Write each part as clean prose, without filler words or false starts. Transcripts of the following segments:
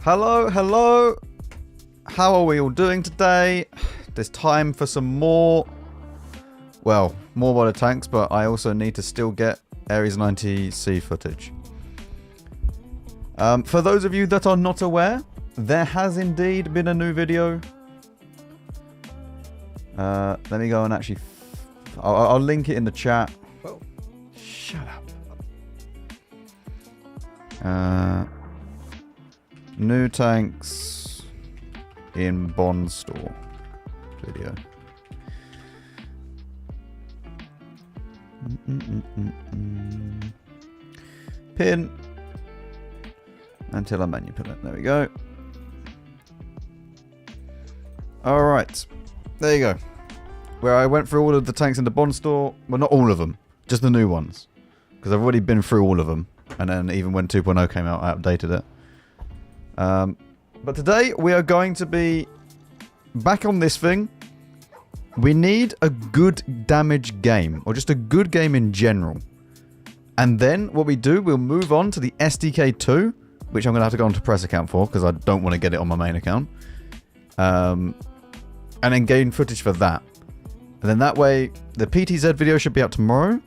Hello, hello. How are we all doing today? There's time for some more. Well, more water tanks, but I also need to still get Ares 90C footage. For those of you that are not aware, there has indeed been a new video. Let me go and actually... I'll link it in the chat. Whoa. Shut up. New tanks in Bond store video. Pin until I manipulate. There we go. Alright. There you go. Where I went through all of the tanks in the Bond store. Well, not all of them. Just the new ones. Because I've already been through all of them. And then even when 2.0 came out, I updated it. But today we are going to be back on this thing. We need a good damage game. Or just a good game in general. And then what we do, we'll move on to the STK-2. Which I'm going to have to go onto press account for. Because I don't want to get it on my main account. And then gain footage for that. And then that way, the PTZ video should be out tomorrow.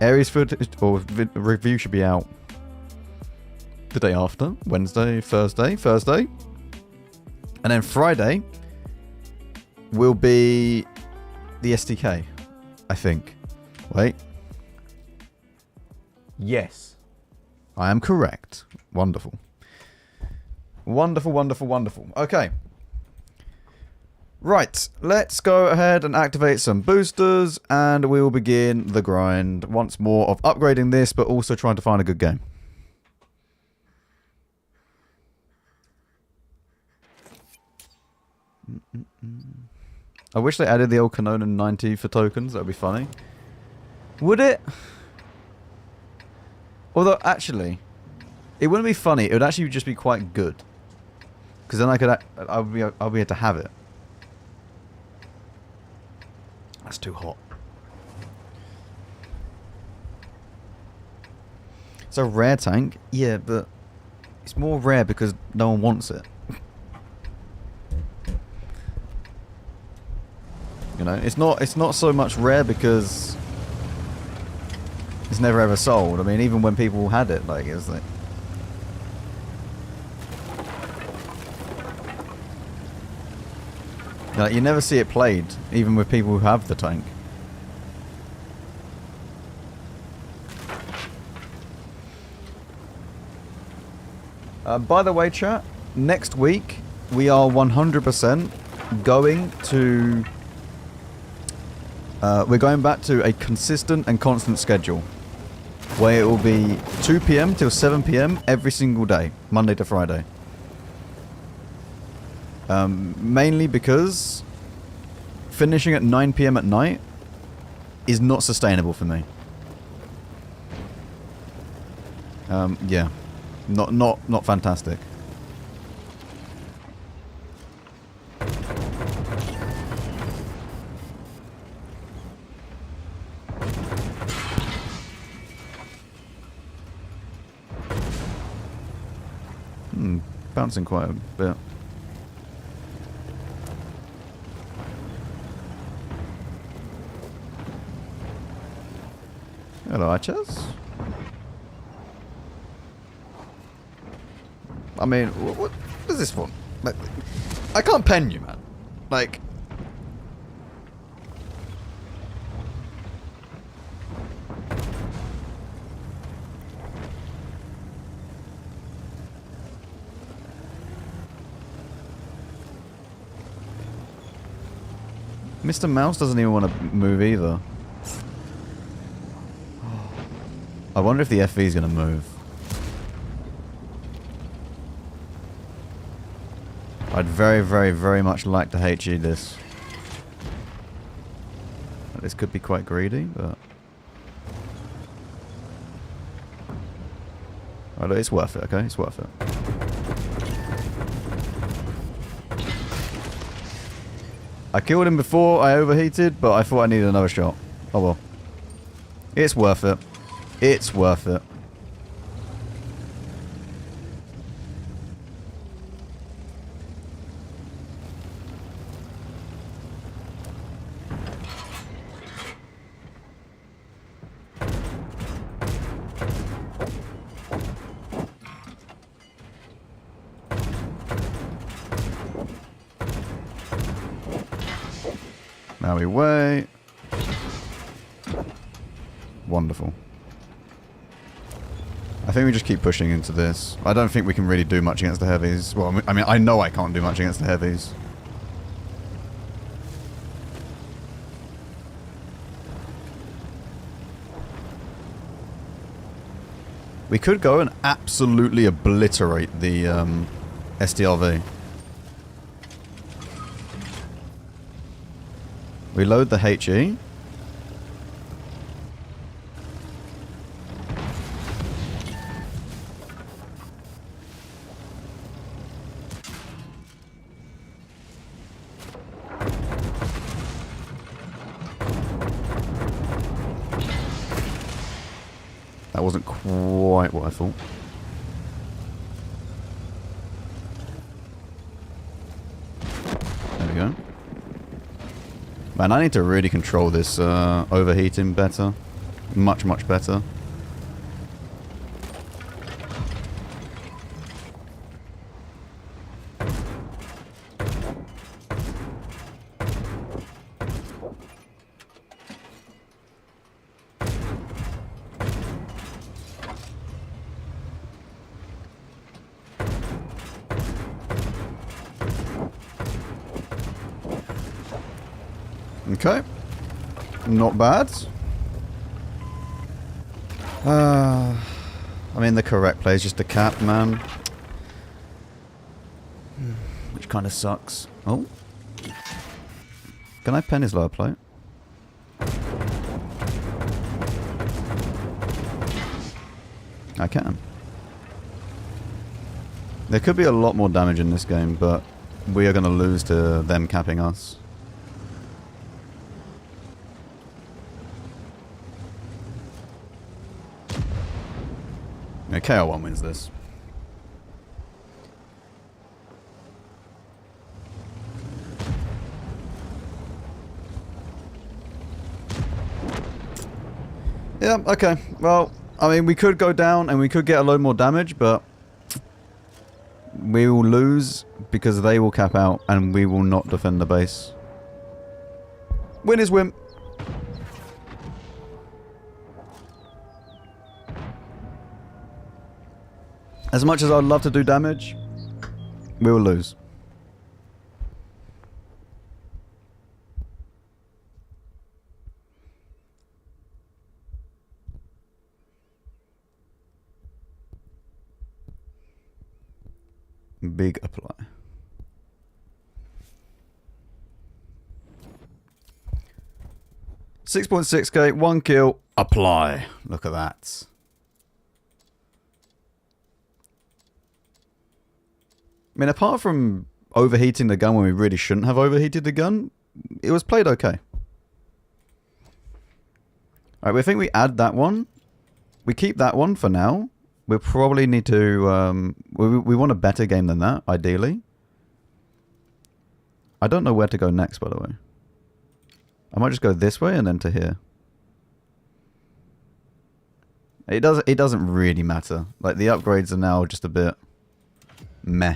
Ares footage or review should be out the day after. Wednesday, Thursday. And then Friday will be the STK, I think. Wait. Yes. I am correct. Wonderful. Wonderful, wonderful, wonderful. Okay. Right, let's go ahead and activate some boosters, and we will begin the grind once more of upgrading this, but also trying to find a good game. I wish they added the old Canonian 90 for tokens, that would be funny. Would it? Although, actually, it wouldn't be funny, it would actually just be quite good. Because then I'll be able to have it. That's too hot. It's a rare tank. Yeah, but it's more rare because no one wants it. You know, it's not so much rare because it's never ever sold. I mean, even when people had it, like, it's like... Like, you never see it played, even with people who have the tank. By the way, chat, next week we are 100% going to... we're going back to a consistent and constant schedule. Where it will be 2 PM till 7 PM every single day, Monday to Friday. Mainly because finishing at 9 PM at night is not sustainable for me. Yeah, not fantastic. Bouncing quite a bit. Hello, Archers. I mean, what is this for? Like, I can't pen you, man. Like... Mr. Mouse doesn't even want to move either. I wonder if the FV is going to move. I'd very, very, very much like to HE this. This could be quite greedy, but... Oh, it's worth it, okay? It's worth it. I killed him before I overheated, but I thought I needed another shot. Oh well. It's worth it. It's worth it. Out of way. Wonderful. I think we just keep pushing into this. I don't think we can really do much against the heavies. Well, I mean, I know I can't do much against the heavies. We could go and absolutely obliterate the STRV. We load the HE. That wasn't quite what I thought. There we go. Man, I need to really control this overheating better. Much, much better. Okay. Not bad. I mean, the correct play is just a cap, man. Which kind of sucks. Oh. Can I pen his lower plate? I can. There could be a lot more damage in this game, but we are going to lose to them capping us. Okay, KO1 wins this. Yeah, okay. Well, I mean, we could go down and we could get a load more damage, but we will lose because they will cap out and we will not defend the base. Win is win. As much as I'd love to do damage, we will lose. Big apply. 6.6k, 1 kill, apply. Look at that. I mean, apart from overheating the gun when we really shouldn't have overheated the gun, it was played okay. Alright, we think we add that one. We keep that one for now. We probably need to... we want a better game than that, ideally. I don't know where to go next, by the way. I might just go this way and then to here. It doesn't really matter. Like, the upgrades are now just a bit... meh.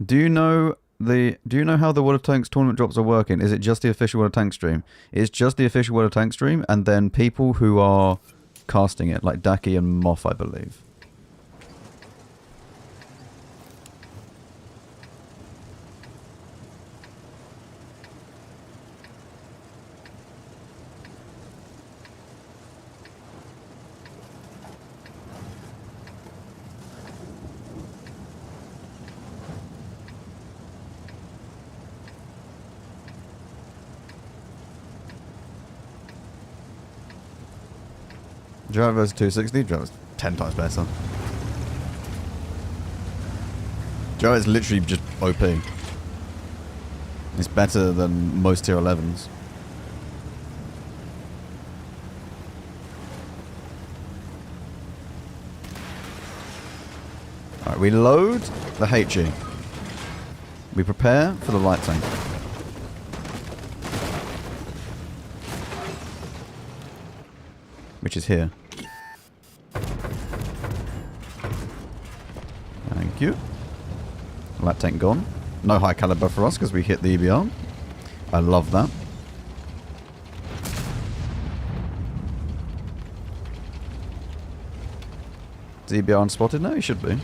Do you know how the World of Tanks tournament drops are working? Is it just the official World of Tanks stream? It's just the official World of Tanks stream, and then people who are casting it, like Daki and Moth, I believe. Drive versus 260, drive's 10 times better. Drive is literally just OP. It's better than most tier 11s. Alright, we load the HE. We prepare for the light tank. Which is here. Thank you. Light tank gone. No high caliber for us because we hit the EBR. I love that. Is EBR unspotted? No, he should be.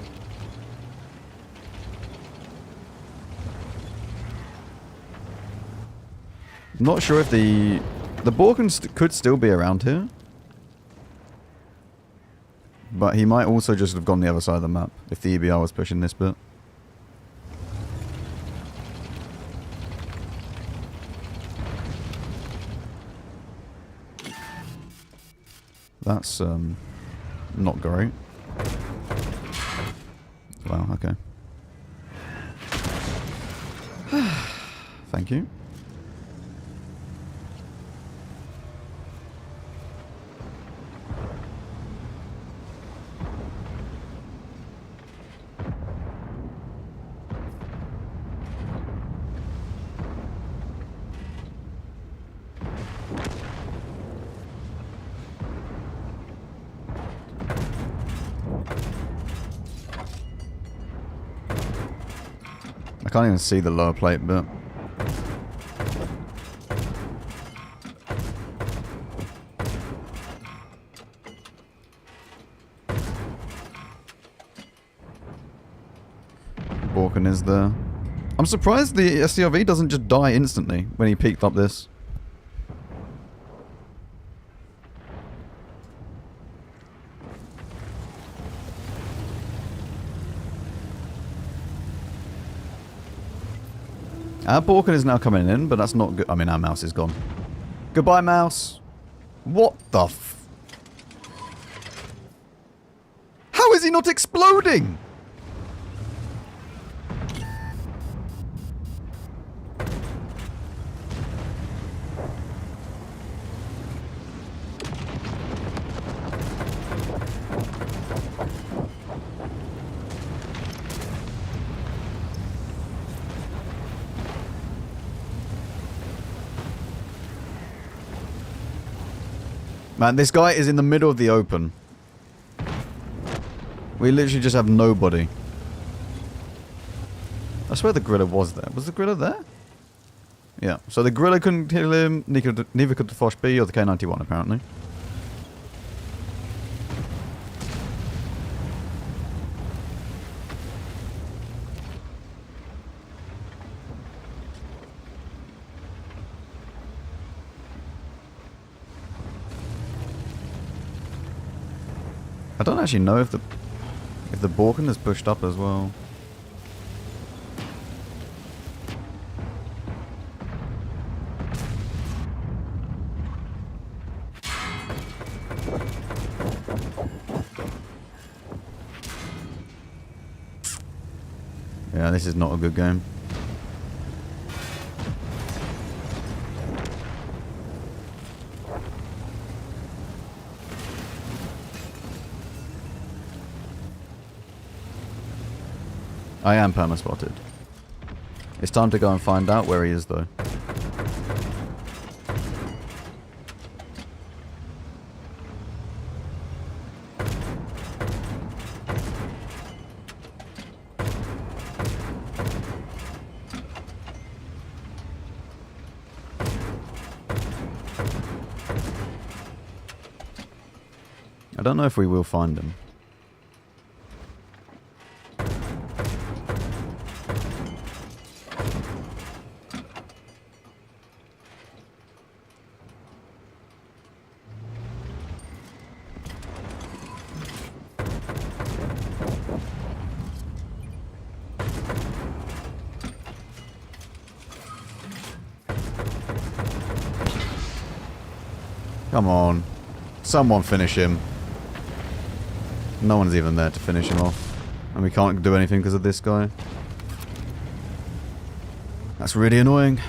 Not sure if the Borken could still be around here. But he might also just have gone the other side of the map if the EBR was pushing this bit. That's not great. Wow, okay. Thank you. I can't even see the lower plate bit. Borken is there. I'm surprised the SCRV doesn't just die instantly when he peeked up this. Our Borken is now coming in, but that's not good. I mean, our mouse is gone. Goodbye, mouse. What the f... How is he not exploding? Man, this guy is in the middle of the open. We literally just have nobody. I swear the Gorilla was there. Was the Gorilla there? Yeah. So the Gorilla couldn't kill him, neither could the Foch B or the K91 apparently. I don't actually know if the Borken is pushed up as well. Yeah, this is not a good game. I am perma-spotted. It's time to go and find out where he is, though. I don't know if we will find him. Come on. Someone finish him. No one's even there to finish him off. And we can't do anything because of this guy. That's really annoying.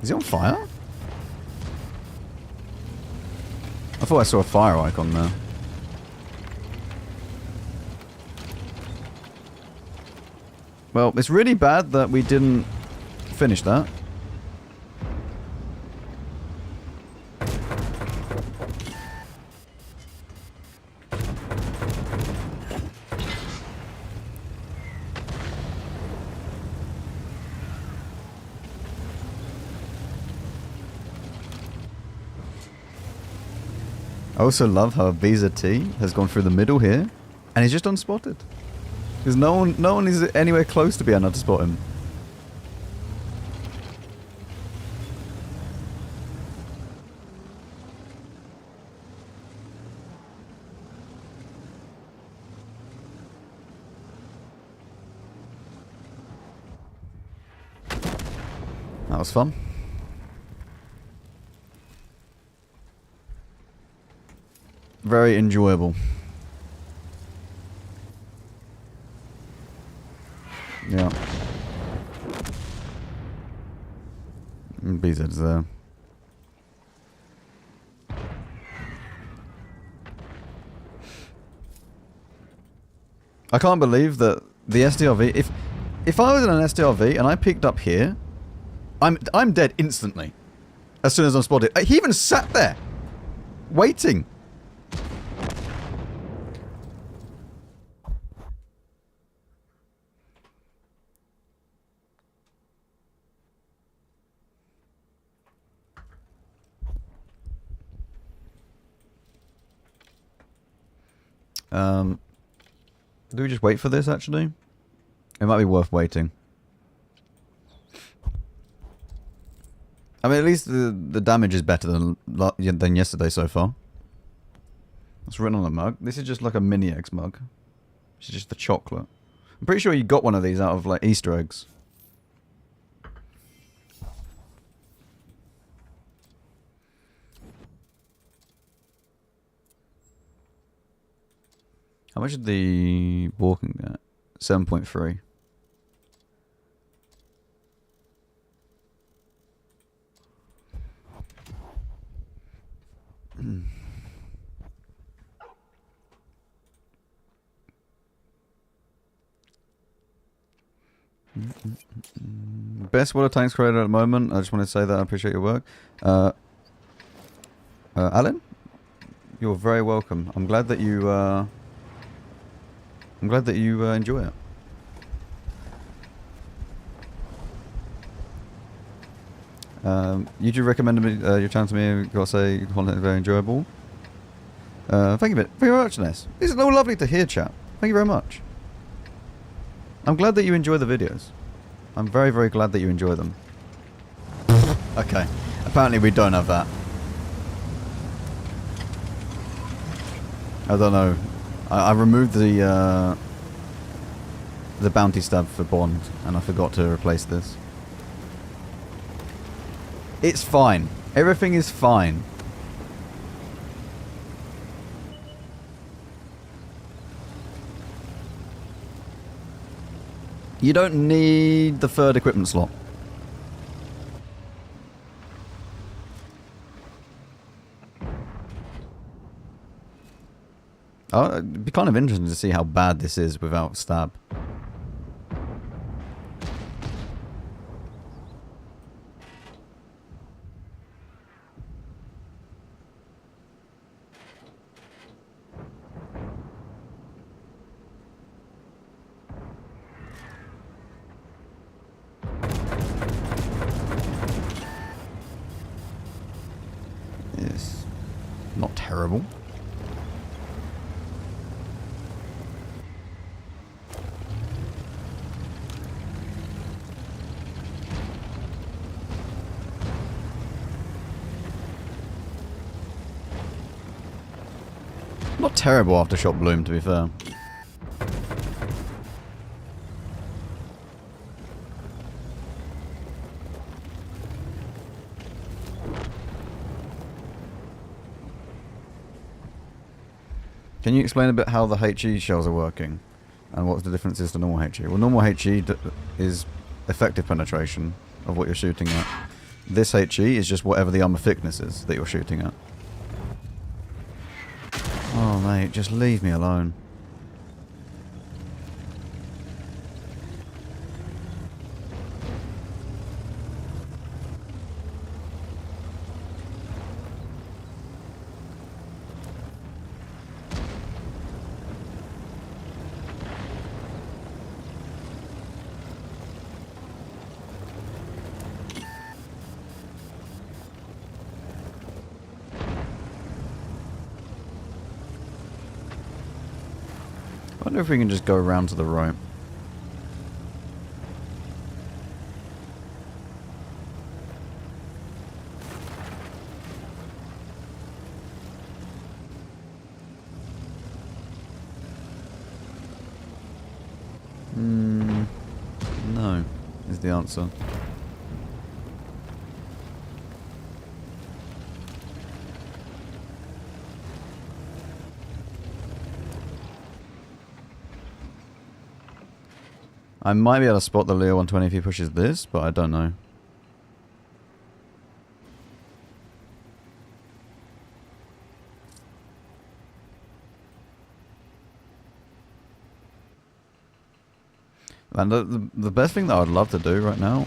Is he on fire? I thought I saw a fire icon there. Well, it's really bad that we didn't finish that. I also love how Visa T has gone through the middle here, and he's just unspotted. Because no one is anywhere close to being able to spot him. That was fun. Very enjoyable. Yeah. BZ's there. I can't believe that the SDRV, if I was in an SDRV and I peeked up here, I'm dead instantly. As soon as I'm spotted. He even sat there waiting. Do we just wait for this, actually? It might be worth waiting. I mean, at least the damage is better than yesterday so far. It's written on the mug. This is just like a mini eggs mug. This is just the chocolate. I'm pretty sure you got one of these out of, like, Easter eggs. How much did the walking get? 7.3. Best water tanks creator at the moment. I just want to say that I appreciate your work. Alan, you're very welcome. I'm glad that you enjoy it. You do recommend your channel to me. I've got to say, content is very enjoyable. Thank you very much, Ness. This is all lovely to hear, chat. Thank you very much. I'm glad that you enjoy the videos. I'm very, very glad that you enjoy them. Okay. Apparently we don't have that. I don't know. I removed the bounty stab for Bond, and I forgot to replace this. It's fine. Everything is fine. You don't need the third equipment slot. Oh, it'd be kind of interesting to see how bad this is without stab. It's not terrible. Not terrible aftershock bloom, to be fair. Can you explain a bit how the HE shells are working? And what the difference is to normal HE? Well, normal HE is effective penetration of what you're shooting at. This HE is just whatever the armor thickness is that you're shooting at. Oh, mate, just leave me alone. wonder if we can just go around to the right. No, is the answer. I might be able to spot the Leo 120 if he pushes this, but I don't know. And the best thing that I would love to do right now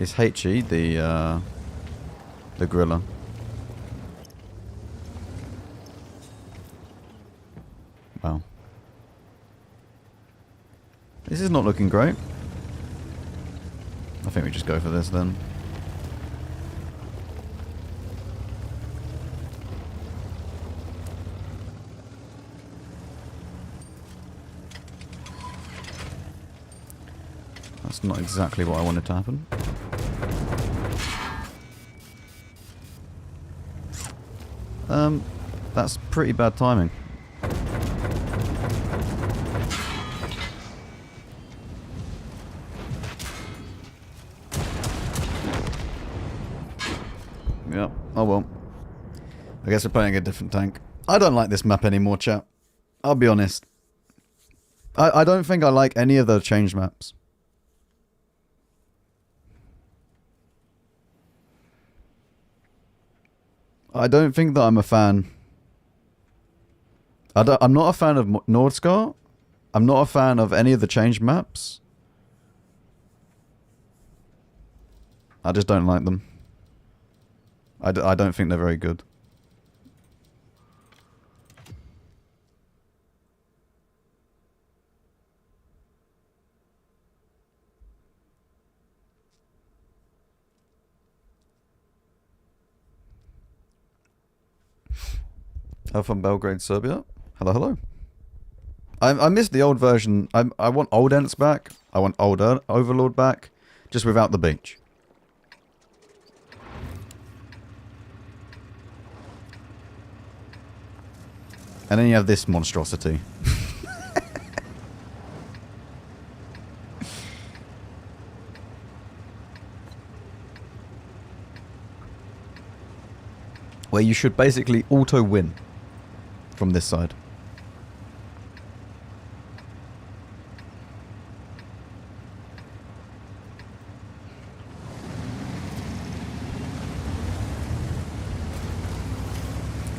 is HE the gorilla. Wow. This is not looking great. I think we just go for this then. That's not exactly what I wanted to happen. That's pretty bad timing. Yep, oh well. I guess we're playing a different tank. I don't like this map anymore, chat. I'll be honest. I don't think I like any of the changed maps. I don't think that I'm a fan. I'm not a fan of Nordscar. I'm not a fan of any of the changed maps. I just don't like them. I don't think they're very good. Oh, from Belgrade, Serbia. Hello, hello. I missed the old version. I want old Ents back. I want old Overlord back. Just without the beach. And then you have this monstrosity. Where you should basically auto-win from this side.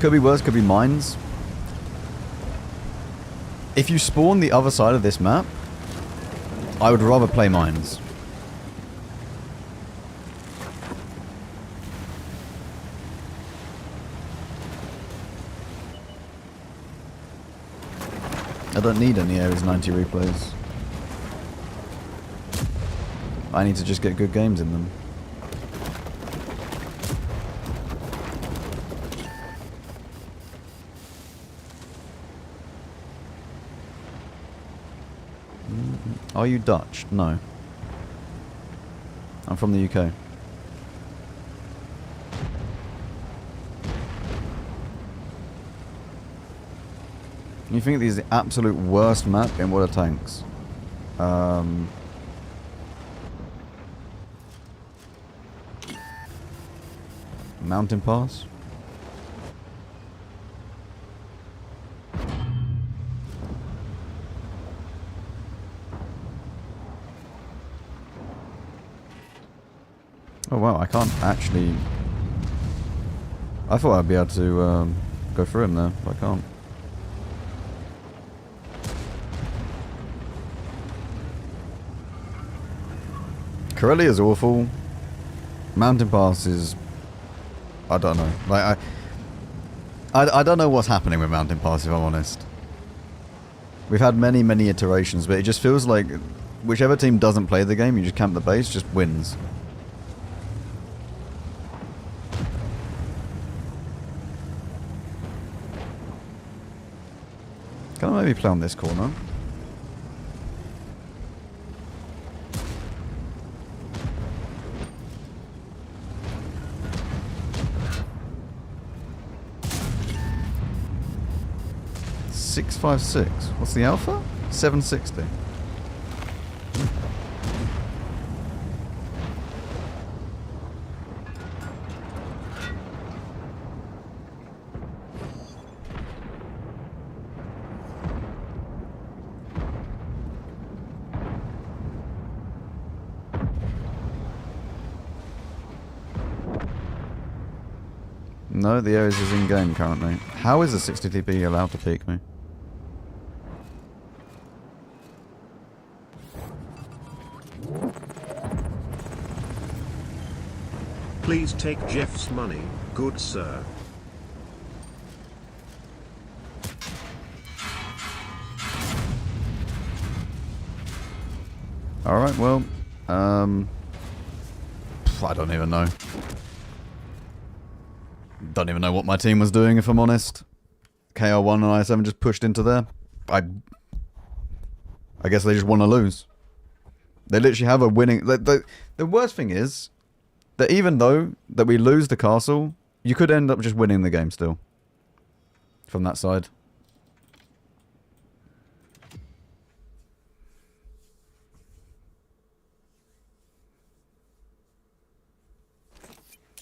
Could be worse, could be mines. If you spawn the other side of this map, I would rather play mines. I don't need any Ares 90 replays. I need to just get good games in them. Are you Dutch? No. I'm from the UK. You think these are the absolute worst map in World of Tanks? Mountain Pass? Oh wow, I can't actually... I thought I'd be able to go through him there, but I can't. Corellia is awful. Mountain Pass is... I don't know. Like, I don't know what's happening with Mountain Pass, if I'm honest. We've had many, many iterations, but it just feels like whichever team doesn't play the game, you just camp the base, just wins. Can I maybe play on this corner? $656. What's the alpha? 760. No, the Ares is in-game currently. How is the 60 TP allowed to peek me? Please take Jeff's money, good sir. Alright, well, I don't even know. Don't even know what my team was doing, if I'm honest. KR1 and IS7 just pushed into there. I guess they just want to lose. They literally have a winning... The worst thing is that even though that we lose the castle, you could end up just winning the game still. From that side.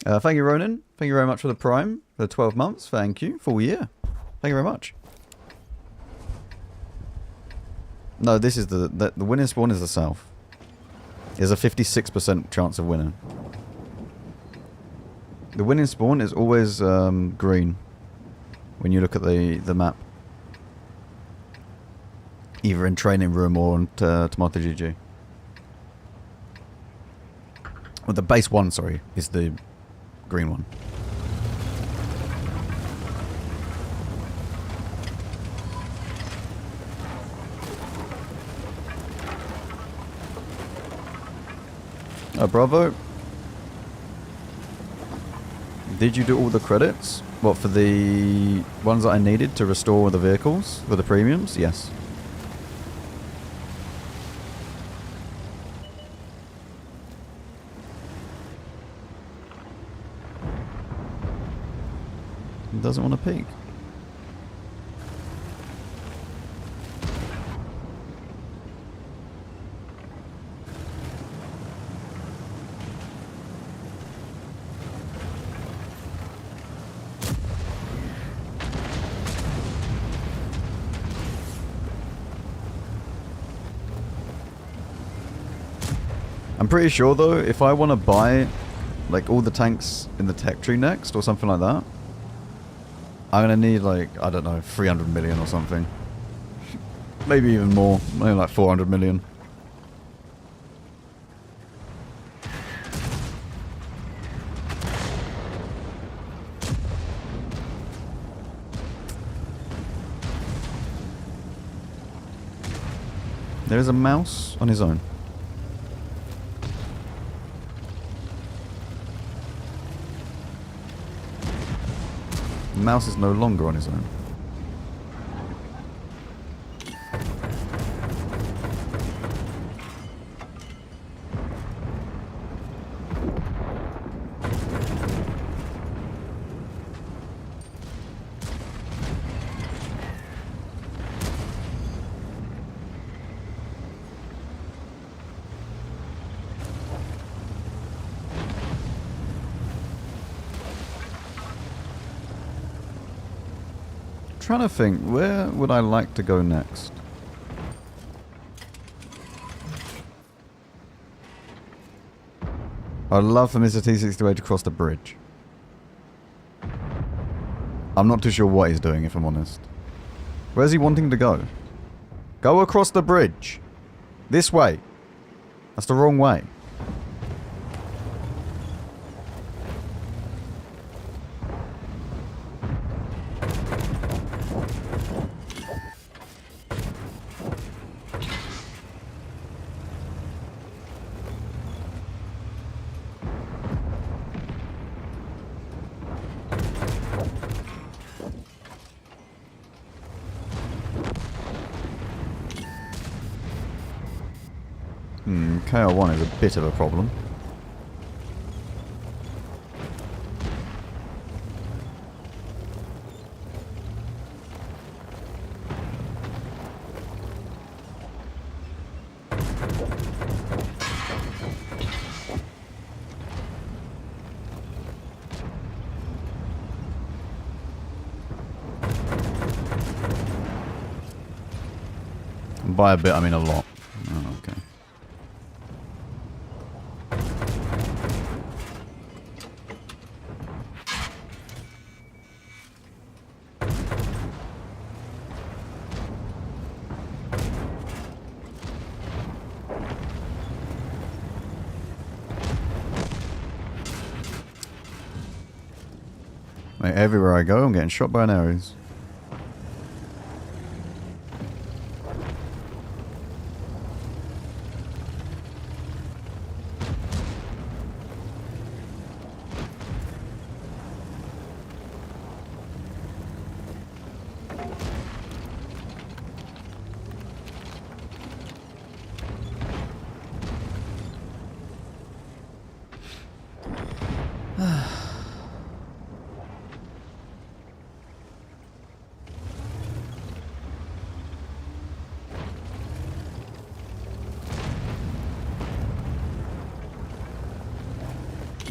Thank you, Ronan. Thank you very much for the Prime. For the 12 months. Thank you. Full year. Thank you very much. No, this is the winning spawn is the south. There's a 56% chance of winning. The winning spawn is always green when you look at the map. Either in Training Room or on Tomato GG. Well, the base one, sorry, is the green one. Bravo. Did you do all the credits? What, for the ones that I needed to restore the vehicles? For the premiums? Yes. He doesn't want to peek. I'm pretty sure though, if I want to buy like all the tanks in the tech tree next or something like that, I'm going to need like, I don't know, 300 million or something. Maybe even more, maybe like 400 million. There is a mouse on his own. The mouse is no longer on his own. Trying to think, where would I like to go next? I'd love for Mr. T68 to cross the bridge. I'm not too sure what he's doing, if I'm honest. Where's he wanting to go? Go across the bridge. This way. That's the wrong way. KR1 is a bit of a problem. By a bit, I mean a lot. Oh, okay. Mate, everywhere I go, I'm getting shot by an arrows.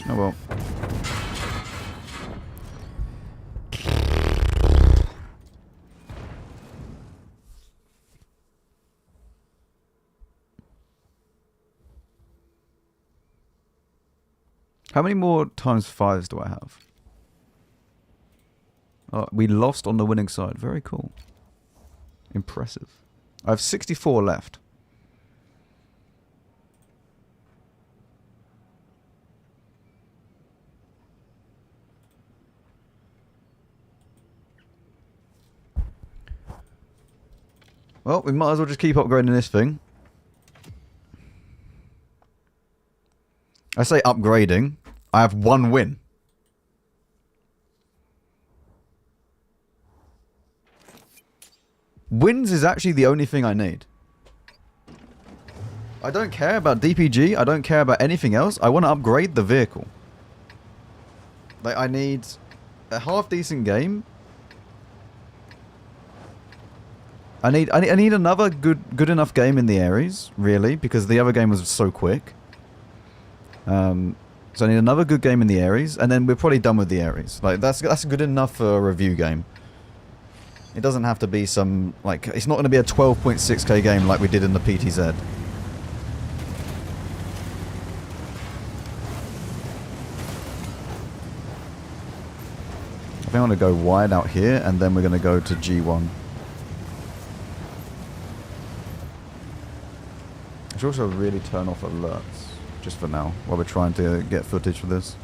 Oh well. How many more times 5s do I have? Oh, we lost on the winning side. Very cool. Impressive. I have 64 left. Well, we might as well just keep upgrading this thing. I say upgrading. I have 1 win. Wins is actually the only thing I need. I don't care about DPG. I don't care about anything else. I want to upgrade the vehicle. Like, I need a half-decent game. I need another good enough game in the Ares, really, because the other game was so quick. So I need another good game in the Ares, and then we're probably done with the Ares. Like, that's good enough for a review game. It doesn't have to be some, like, it's not going to be a 12.6k game like we did in the PTZ. I think I want to go wide out here, and then we're going to go to G1. I should also really turn off alerts, just for now, while we're trying to get footage for this.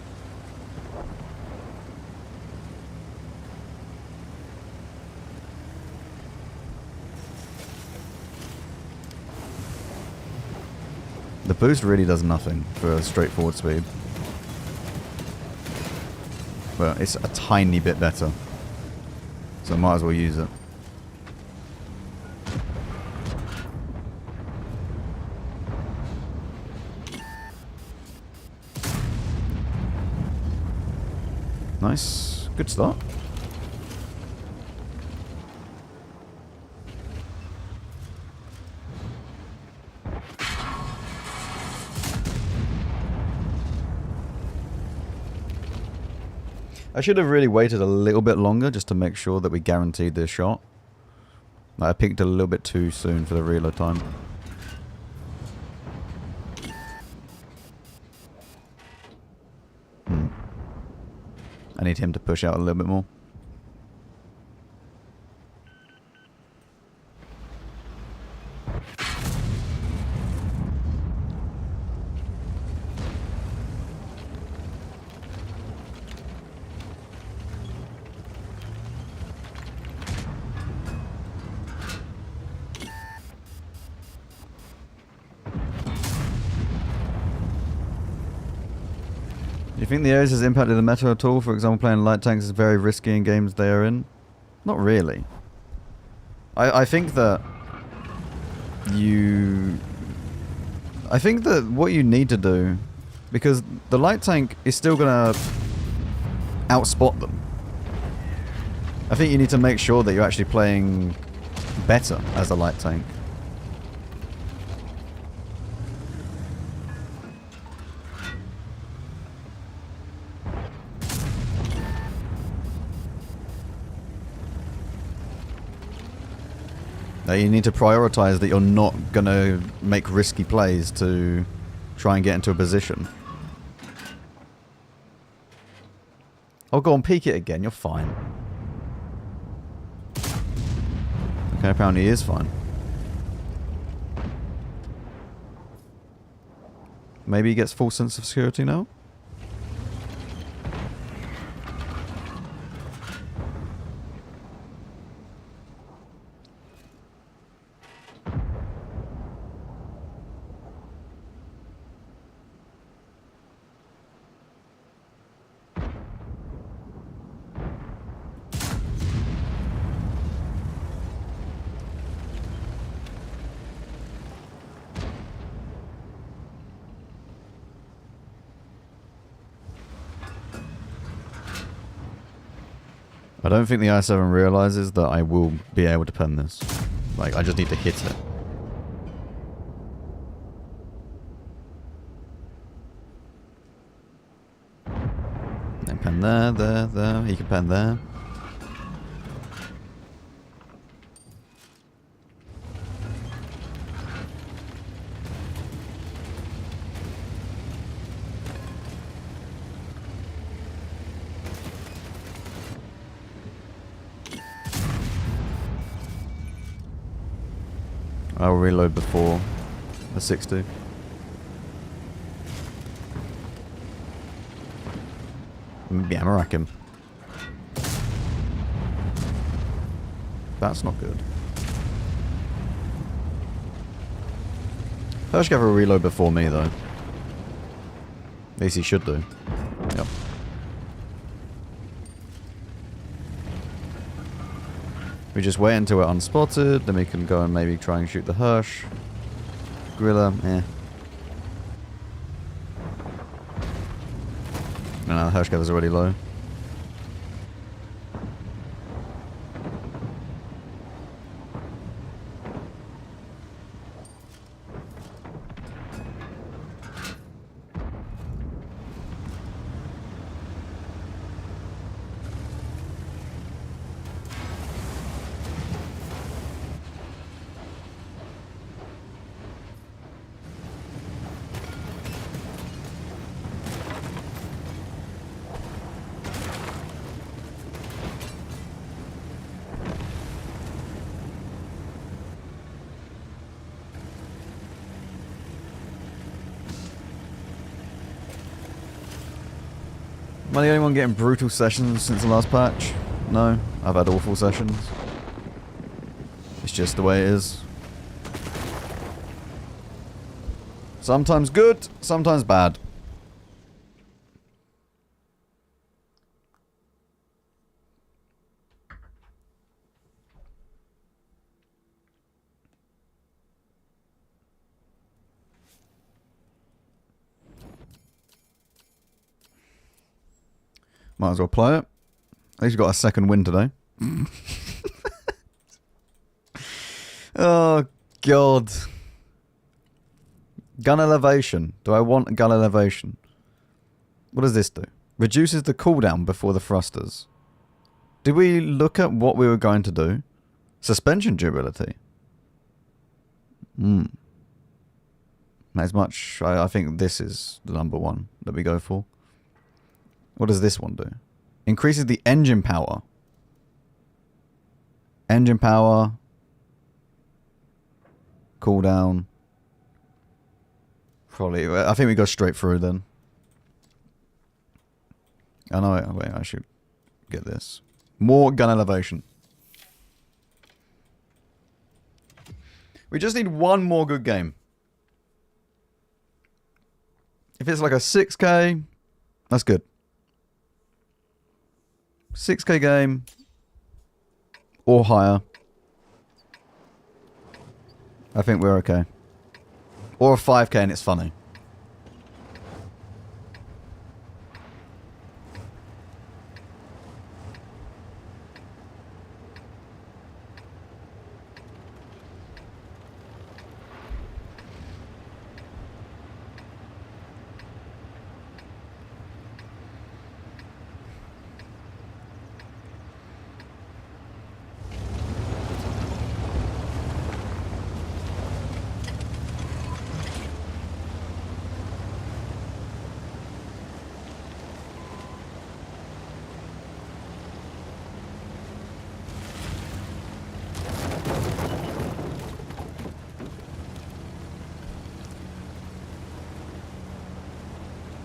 The boost really does nothing for a straightforward speed. But it's a tiny bit better. So I might as well use it. Nice. Good start. I should have really waited a little bit longer just to make sure that we guaranteed this shot. Like, I picked a little bit too soon for the reload time. I need him to push out a little bit more. Do you think the Ares has impacted the meta at all? For example, playing light tanks is very risky in games they are in? Not really. I think that you... I think that what you need to do, because the light tank is still going to outspot them. I think you need to make sure that you're actually playing better as a light tank. Now you need to prioritize that you're not going to make risky plays to try and get into a position. Oh, go on, peek it again. You're fine. Okay, apparently he is fine. Maybe he gets full sense of security now? I don't think the i7 realizes that I will be able to pen this. Like, I just need to hit it. Then pen there, there, there. He can pen there. I'll reload before the 60. Maybe I'm rack him. That's not good. Hirsch gave a reload before me though. At least he should do. Yep. We just wait until we're unspotted, then we can go and maybe try and shoot the Hirsch. Gorilla, eh. No, the Hirsch cover's already low. Am I the only one getting brutal sessions since the last patch? No, I've had awful sessions. It's just the way it is. Sometimes good, sometimes bad. Might as well play it. At least we got a second win today. Oh, God. Gun elevation. Do I want gun elevation? What does this do? Reduces the cooldown before the thrusters. Did we look at what we were going to do? Suspension durability. As much, I think this is the number one that we go for. What does this one do? Increases the engine power. Engine power. Cooldown. Probably. I think we go straight through then. I know. Wait, I should get this. More gun elevation. We just need one more good game. If it's like a 6K, that's good. 6K game or higher. I think we're okay. Or a 5k and it's funny.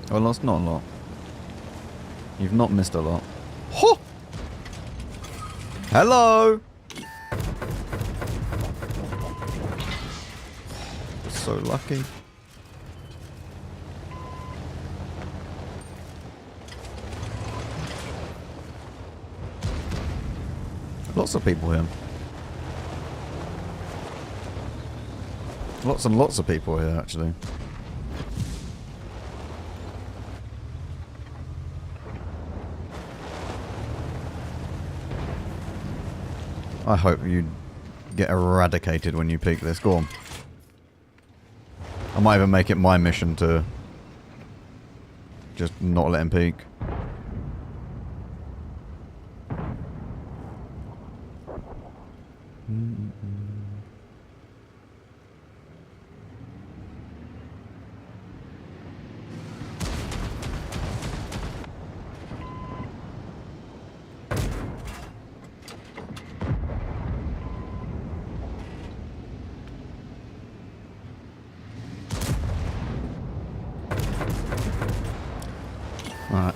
Well, that's not a lot. You've not missed a lot. Ho! Hello! So lucky. Lots of people here. Lots and lots of people here, actually. I hope you get eradicated when you peek this. Go on. I might even make it my mission to just not let him peek.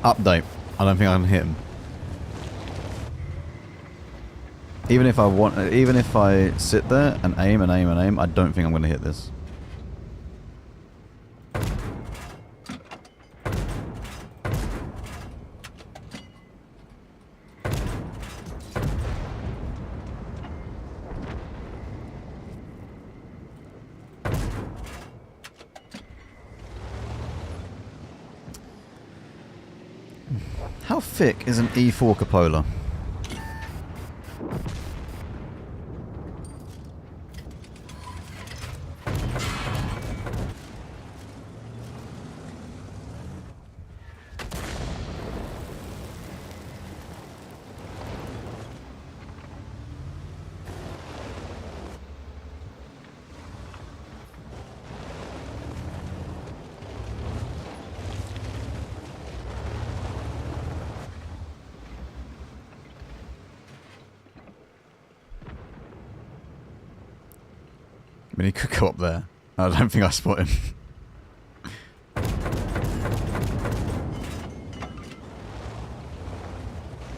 Update. I don't think I can hit him. Even if I sit there and aim and aim and aim, I don't think I'm going to hit this. How thick is an E4 cupola? I mean, he could go up there. I don't think I spot him.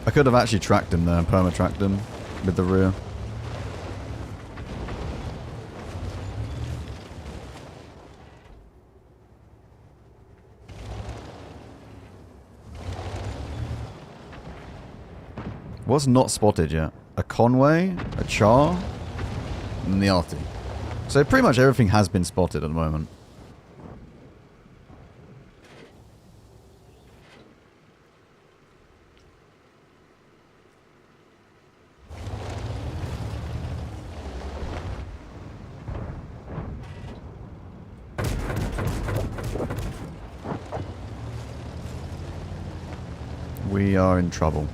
I could have actually tracked him there, perma-tracked him with the rear. What's not spotted yet? A Conway, a Char, and the Arty. So pretty much everything has been spotted at the moment. We are in trouble.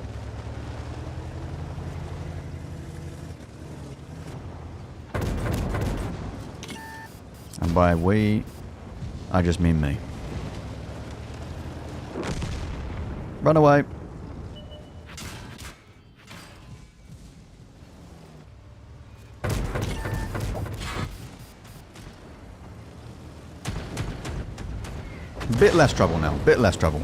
And by we, I just mean me. Run away. Bit less trouble now. Bit less trouble.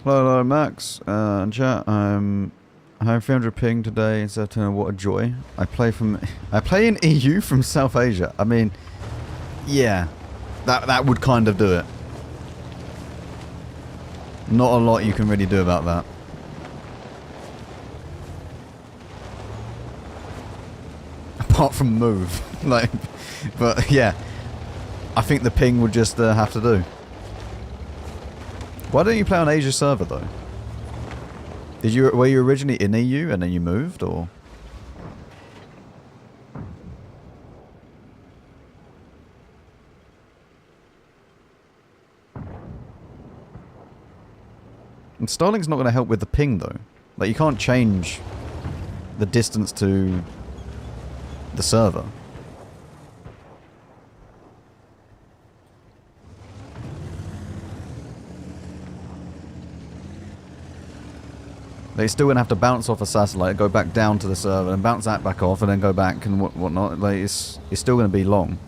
Hello, Max. Chat. I have 300 ping today instead of what a joy. I play in EU from South Asia. I mean, yeah, that would kind of do it. Not a lot you can really do about that. Apart from move, like, but yeah, I think the ping would just have to do. Why don't you play on Asia server though? Were you originally in EU and then you moved, or? And Starlink's not going to help with the ping though. Like, you can't change the distance to the server. They're still going to have to bounce off a satellite, go back down to the server, and bounce that back off, and then go back and whatnot. Like, it's still going to be long.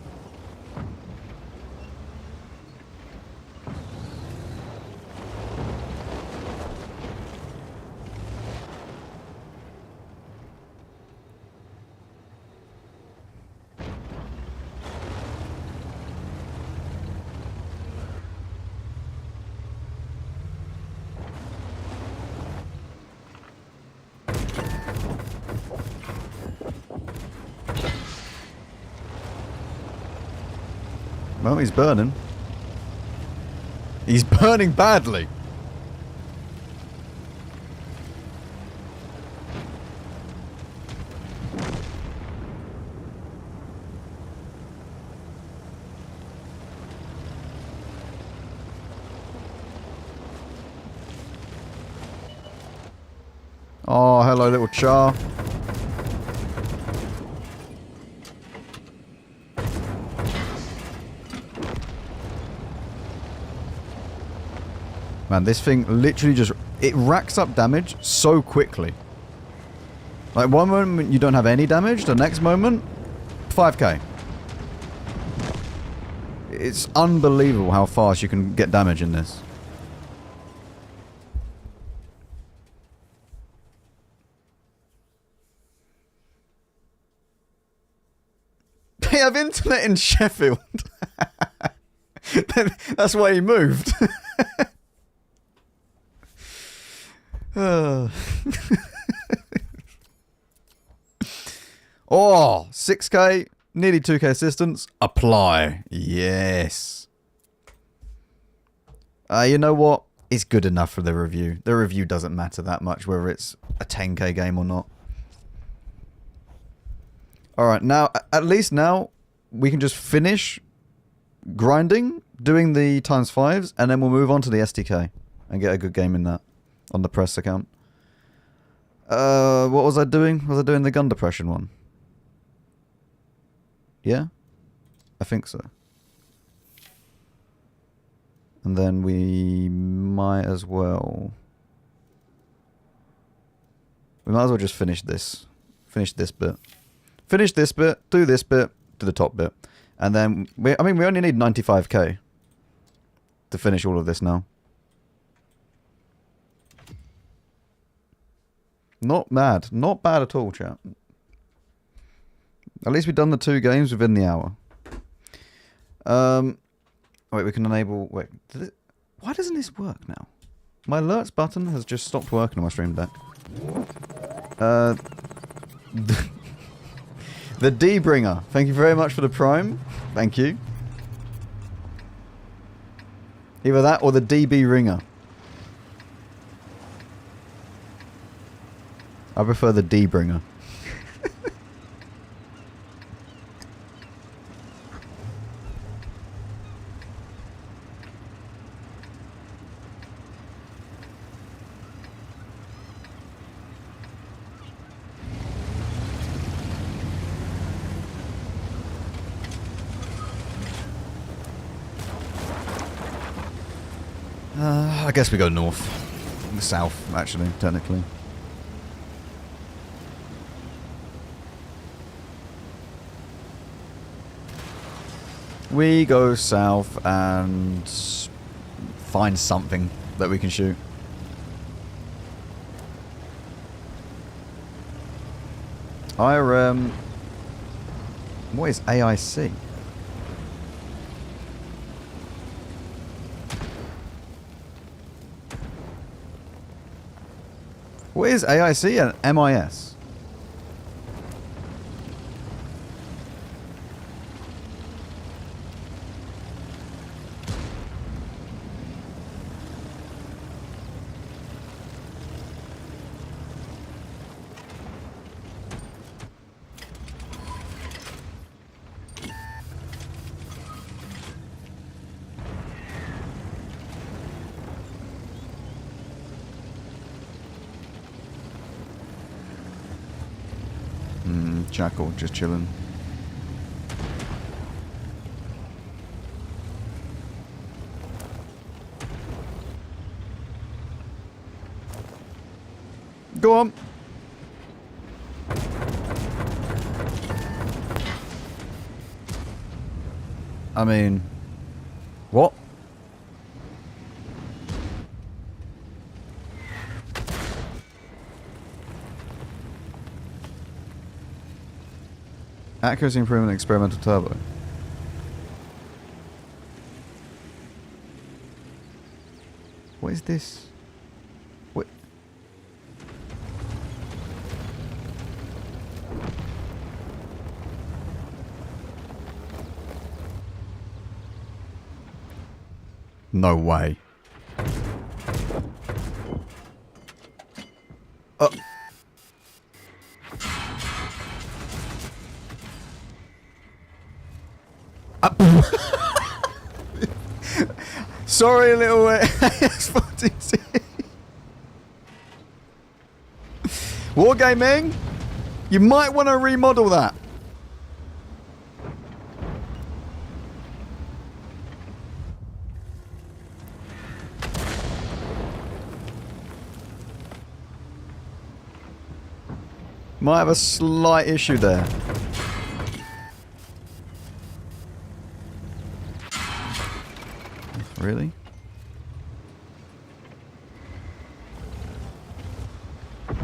Well, he's burning. He's burning badly. Oh, hello, little char. Man, this thing literally just... It racks up damage so quickly. Like, one moment you don't have any damage, the next moment, 5k. It's unbelievable how fast you can get damage in this. They have internet in Sheffield. That's why he moved. Oh, 6k, nearly 2k assistance. Apply. Yes. You know what? It's good enough for the review. The review doesn't matter that much, whether it's a 10k game or not. Alright, now, at least now, we can just finish grinding, doing the ×5s, and then we'll move on to the STK and get a good game in that. On the press account. What was I doing? Was I doing the gun depression one? Yeah? I think so. And then we might as well... We might as well just finish this. Finish this bit. Finish this bit, do this bit, do the top bit. And then... we only need 95k to finish all of this now. Not bad. Not bad at all, chat. At least we've done the 2 games within the hour. Wait, we can enable... Wait, why doesn't this work now? My alerts button has just stopped working on my stream deck. The D-Bringer. Thank you very much for the Prime. Thank you. Either that or the DB Ringer. I prefer the D-Bringer. I guess we go north. South, actually, technically. We go south and find something that we can shoot. What is AIC? What is AIC and MIS? Jackal, just chilling. Go on. I mean, what? Accuracy improvement experimental turbo. What is this? What? No way. Sorry, little AS46. Wargaming, you might want to remodel that. Might have a slight issue there. Really?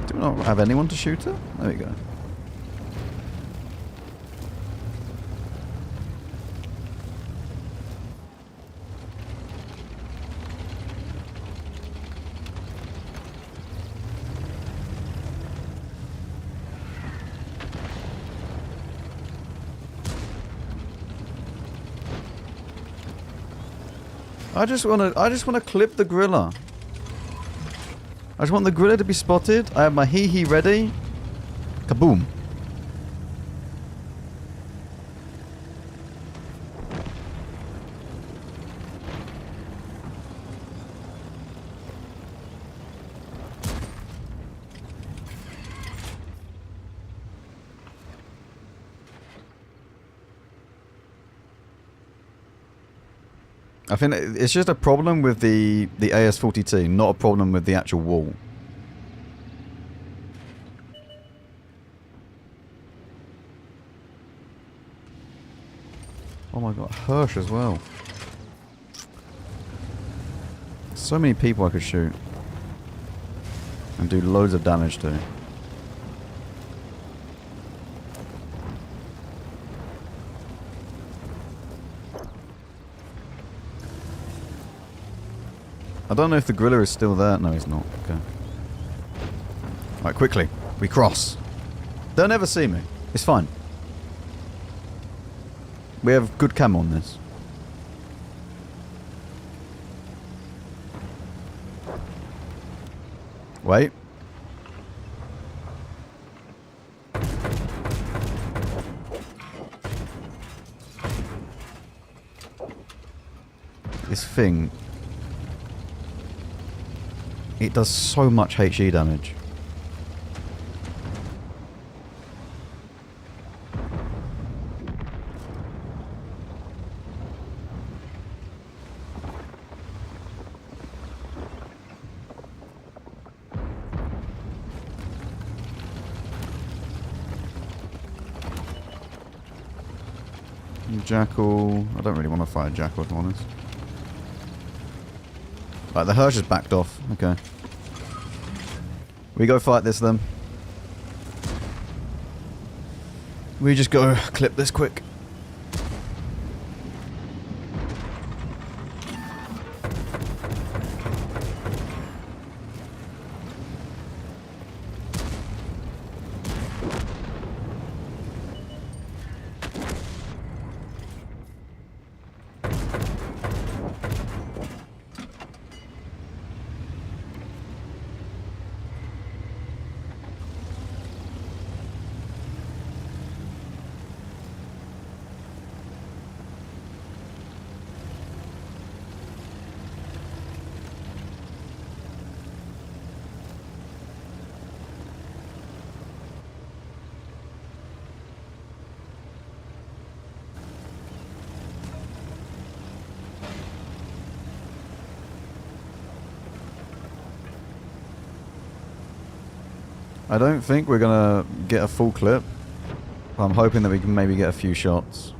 Do we not have anyone to shoot her? There we go. I just wanna clip the griller. I just want the griller to be spotted. I have my hee-hee ready. Kaboom. I think it's just a problem with the AS40T, not a problem with the actual wall. Oh my god, Hirsch as well. So many people I could shoot. And do loads of damage to. I don't know if the griller is still there. No, he's not. Okay. Right, quickly. We cross. They'll never see me. It's fine. We have good cam on this. Wait. This thing... It does so much HE damage. Jackal... I don't really want to fight a Jackal, to be honest. Right, the Hirsch has backed off. Okay. We go fight this then. We just go clip this quick. I don't think we're gonna get a full clip. I'm hoping that we can maybe get a few shots.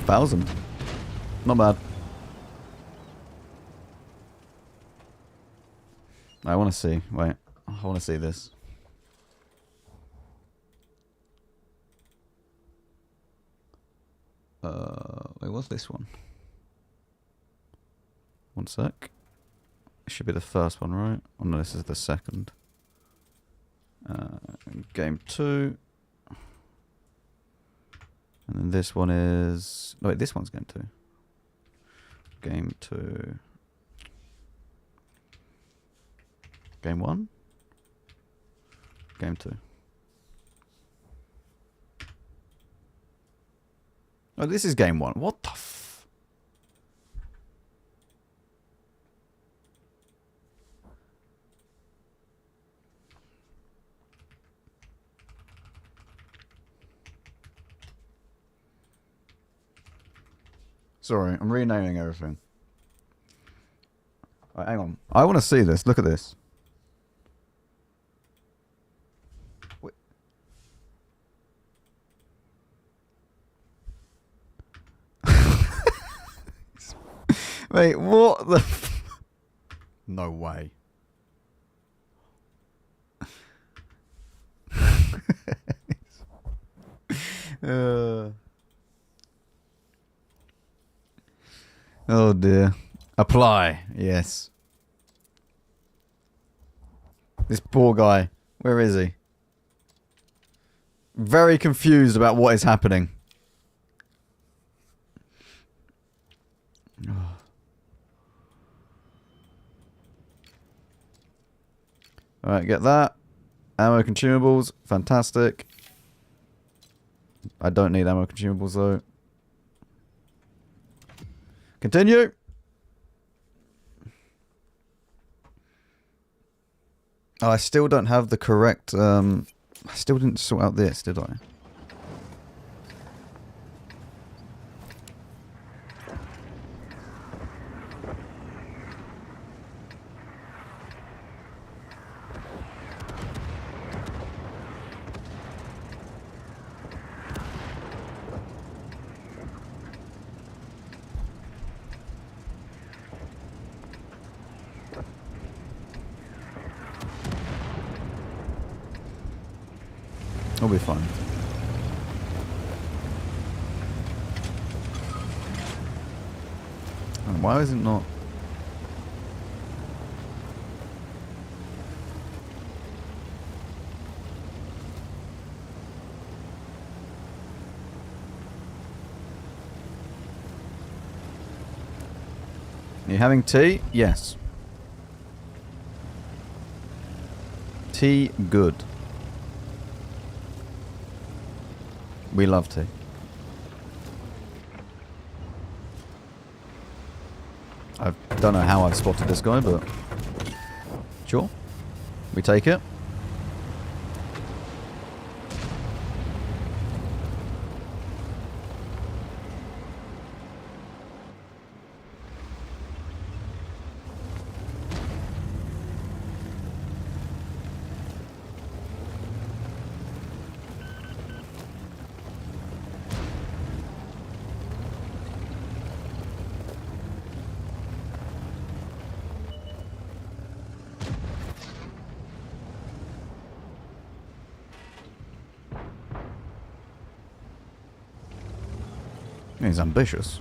$1,000. Not bad. I want to see. Wait. I want to see this. Wait, what's this one? One sec. It should be the first one, right? Oh no, this is the second. Game 2. And then this one is... No, wait, this one's game 2. Game 2. Game 1? Game 2. Oh, this is game 1. What the f... Sorry, I'm renaming everything. Right, hang on. I want to see this. Look at this. Wait. Wait, what the... No way. Oh dear. Apply. Yes. This poor guy. Where is he? Very confused about what is happening. Alright, get that. Ammo consumables. Fantastic. I don't need ammo consumables though. Continue. Oh, I still don't have the correct... I still didn't sort out this, did I? It'll be fine. And why is it not? Are you having tea? Yes. Tea good. We love tea. I don't know how I've spotted this guy, but sure. We take it. He's ambitious.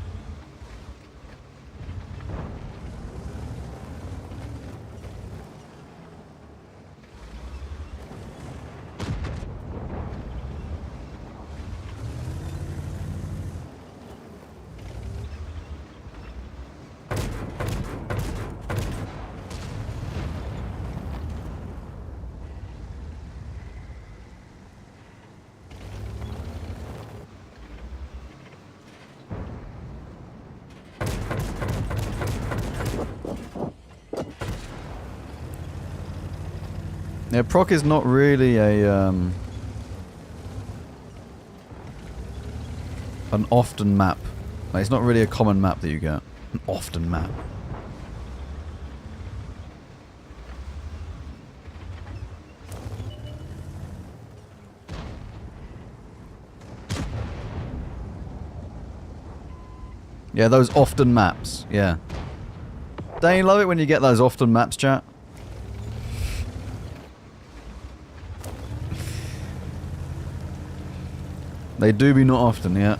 Yeah, proc is not really a an often map. Like, it's not really a common map that you get. An often map. Yeah, those often maps. Yeah. Don't you love it when you get those often maps, chat? They do be not often, yeah.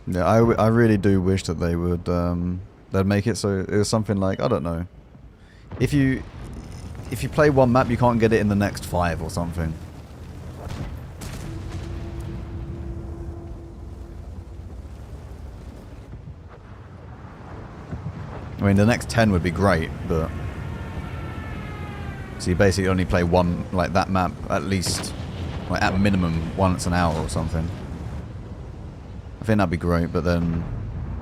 Yeah, I really do wish that they would, they'd make it so it was something like, I don't know. If you play one map, you can't get it in the next 5 or something. I mean, the next 10 would be great, but... So you basically only play one, like, that map at least, like, at minimum once an hour or something. I think that'd be great, but then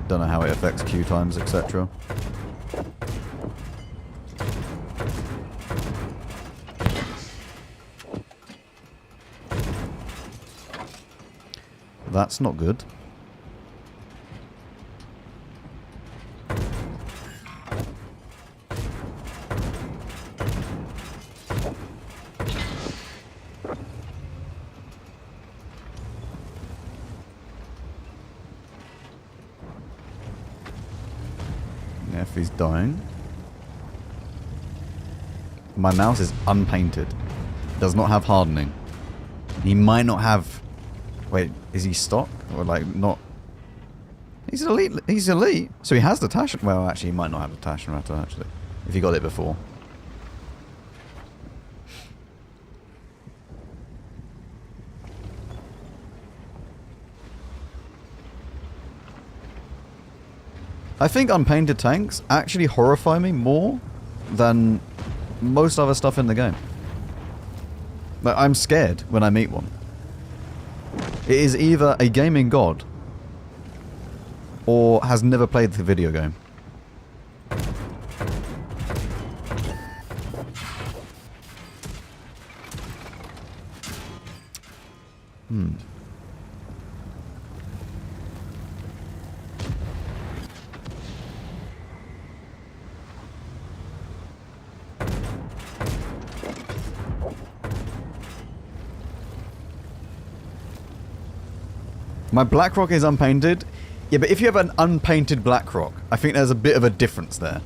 don't know how it affects queue times, etc. That's not good. If he's dying. My mouse is unpainted. Does not have hardening. He might not have... Wait, is he stock? Or like not... He's elite. He's elite. So he has the Tash... Well, actually, he might not have the Tash Ratter, actually. If he got it before. I think unpainted tanks actually horrify me more than most other stuff in the game. Like, I'm scared when I meet one. It is either a gaming god or has never played the video game. My Blackrock is unpainted. Yeah, but if you have an unpainted Blackrock, I think there's a bit of a difference there.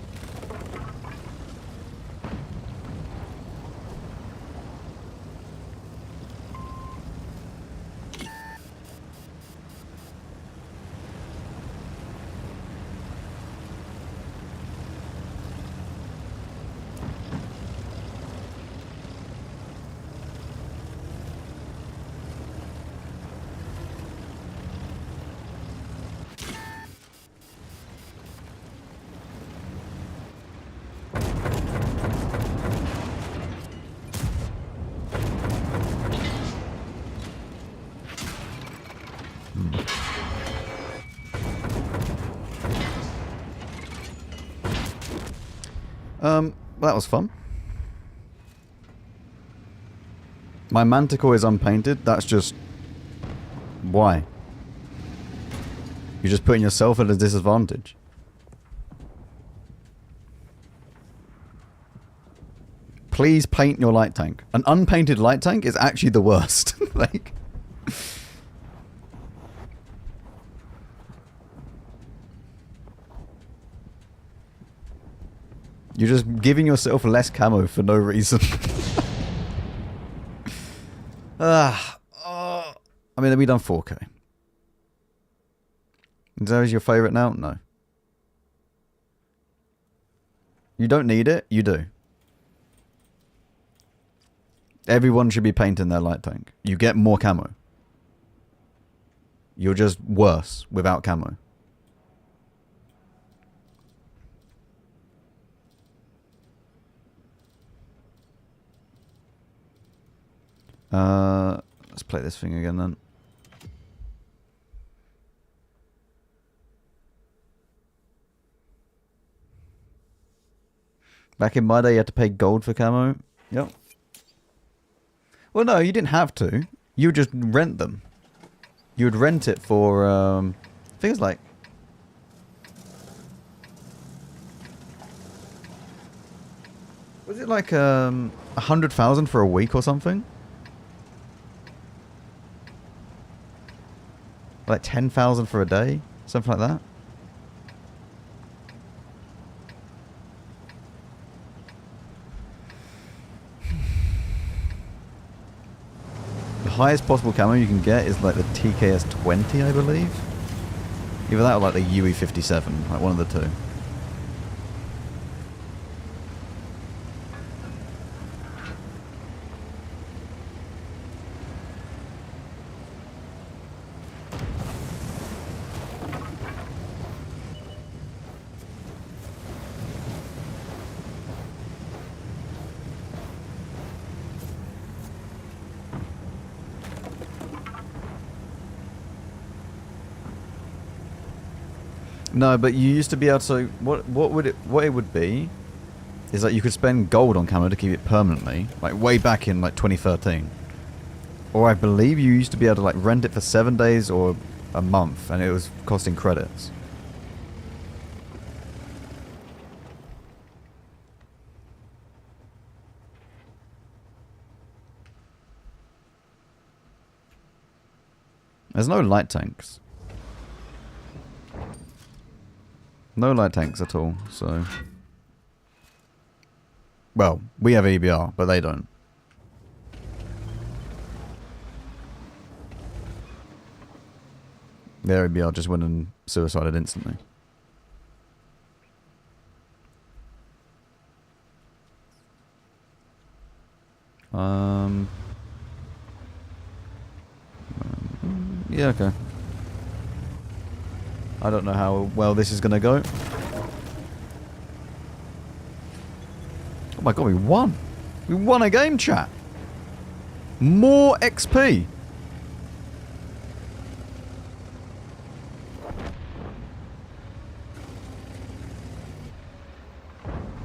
That was fun. My Manticore is unpainted. That's just... Why? You're just putting yourself at a disadvantage. Please paint your light tank. An unpainted light tank is actually the worst. Like... You're just giving yourself less camo for no reason. I mean, have we done 4K? Is that your favourite now? No. You don't need it? You do. Everyone should be painting their light tank. You get more camo. You're just worse without camo. Let's play this thing again then. Back in my day, you had to pay gold for camo. Yep. Well, no, you didn't have to. You would just rent them. You would rent it for, things like... Was it like, 100,000 for a week or something? Like 10,000 for a day? Something like that? The highest possible camo you can get is like the TKS-20, I believe. Either that or like the UE-57, like one of the two. No, but you used to be able to. What it would be is that you could spend gold on camo to keep it permanently, like way back in like 2013. Or I believe you used to be able to like rent it for 7 days or a month, and it was costing credits. There's no light tanks. No light tanks at all, so... Well, we have EBR, but they don't. Their EBR just went and suicided instantly. Yeah, okay. I don't know how well this is going to go. Oh my god, we won! We won a game, chat! More XP!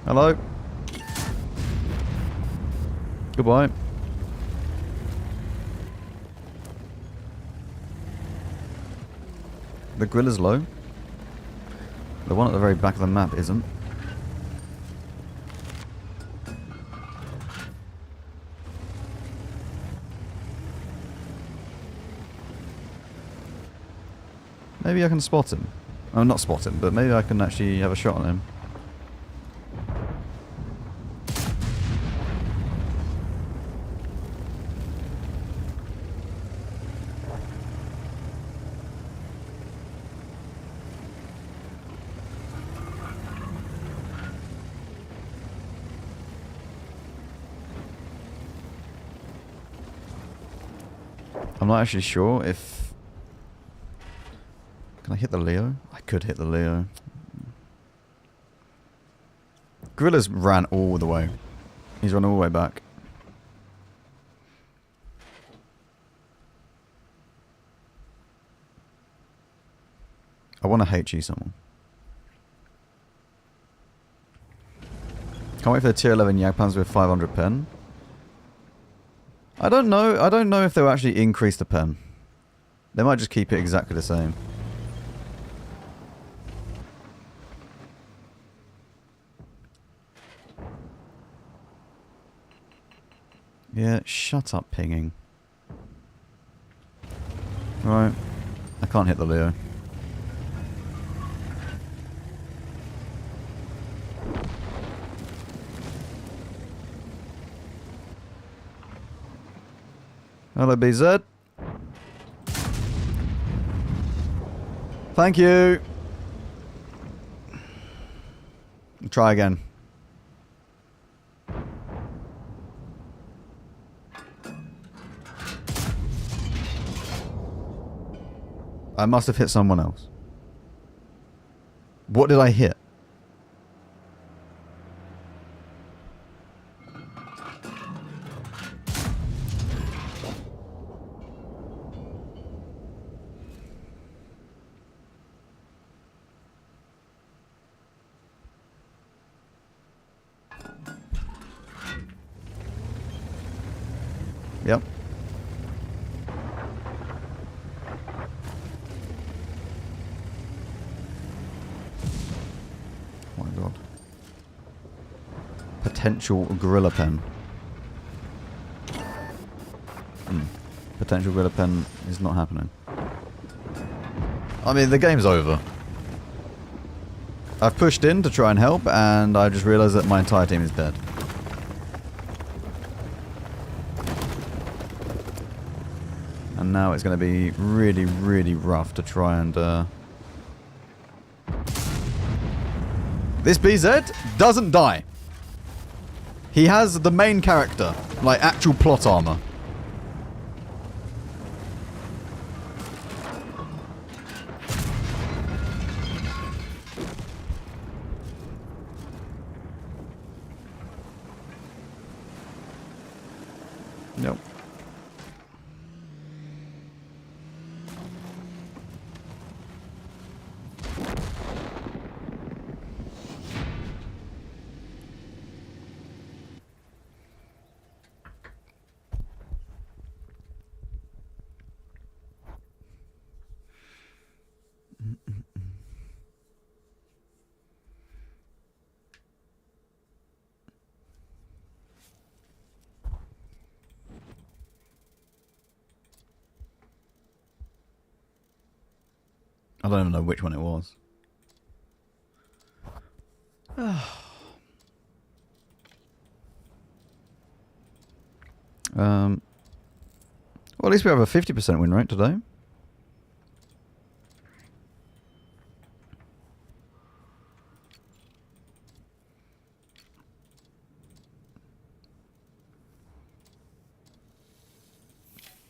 Hello? Goodbye. The grill is low. The one at the very back of the map isn't. Maybe I can spot him. Oh, not spot him, but maybe I can actually have a shot on him. I'm not actually sure if... Can I hit the Leo? I could hit the Leo. Gorilla's ran all the way. He's run all the way back. I want to HE someone. Can't wait for the tier 11 Yagpans with 500 pen. I don't know. I don't know if they'll actually increase the pen. They might just keep it exactly the same. Yeah, shut up pinging. Right. I can't hit the Leo. Hello, BZ. Thank you. Try again. I must have hit someone else. What did I hit? Yep. Oh my god. Potential gorilla pen. Potential gorilla pen is not happening. I mean, the game's over. I've pushed in to try and help, and I just realised that my entire team is dead. And now it's going to be really, really rough to try and... This BZ doesn't die. He has the main character, like actual plot armor. Nope. I don't even know which one it was. Well, at least we have a 50% win rate today.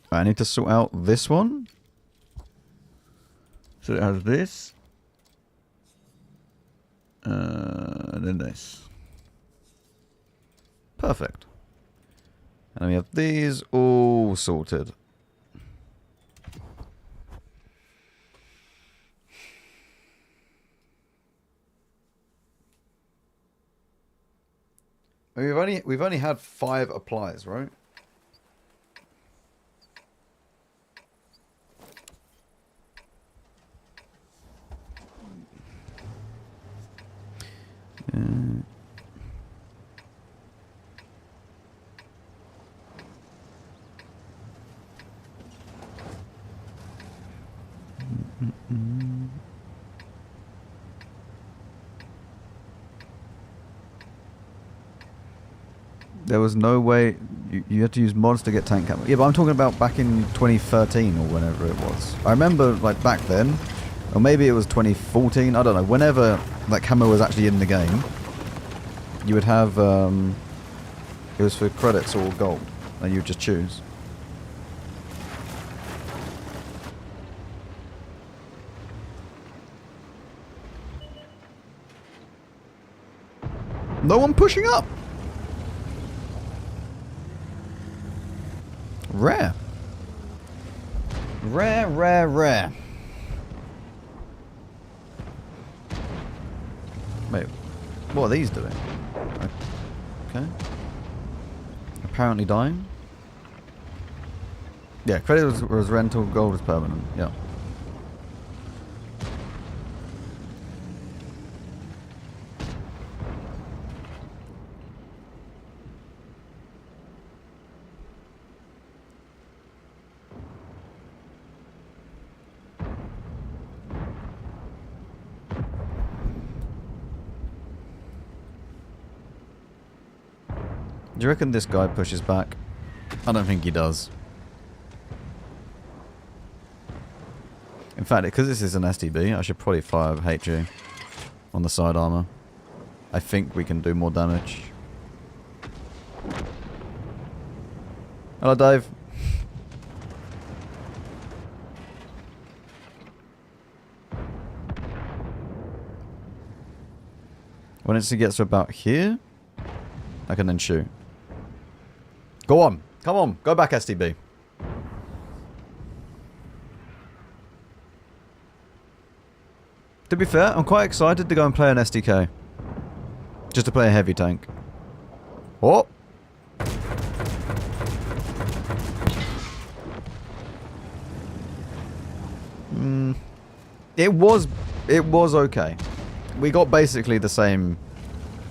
I need to sort out this one. So it has this. And then this. Perfect. And then we have these all sorted. We've only had 5 applies, right? There was no way you had to use mods to get tank camo. Yeah, but I'm talking about back in 2013 or whenever it was. I remember like back then, or maybe it was 2014. I don't know. Whenever that camo was actually in the game, you would have it was for credits or gold, and you would just choose. No one pushing up. Rare. Rare, rare, rare. Wait, what are these doing? Okay. Apparently dying. Yeah, credit was rental, gold was permanent. Yeah. Do you reckon this guy pushes back? I don't think he does. In fact, because this is an STB, I should probably fire HE on the side armor. I think we can do more damage. Hello, Dave. Once it gets to about here, I can then shoot. Go on. Come on. Go back, STB. To be fair, I'm quite excited to go and play an STK. Just to play a heavy tank. Oh! It was okay. We got basically the same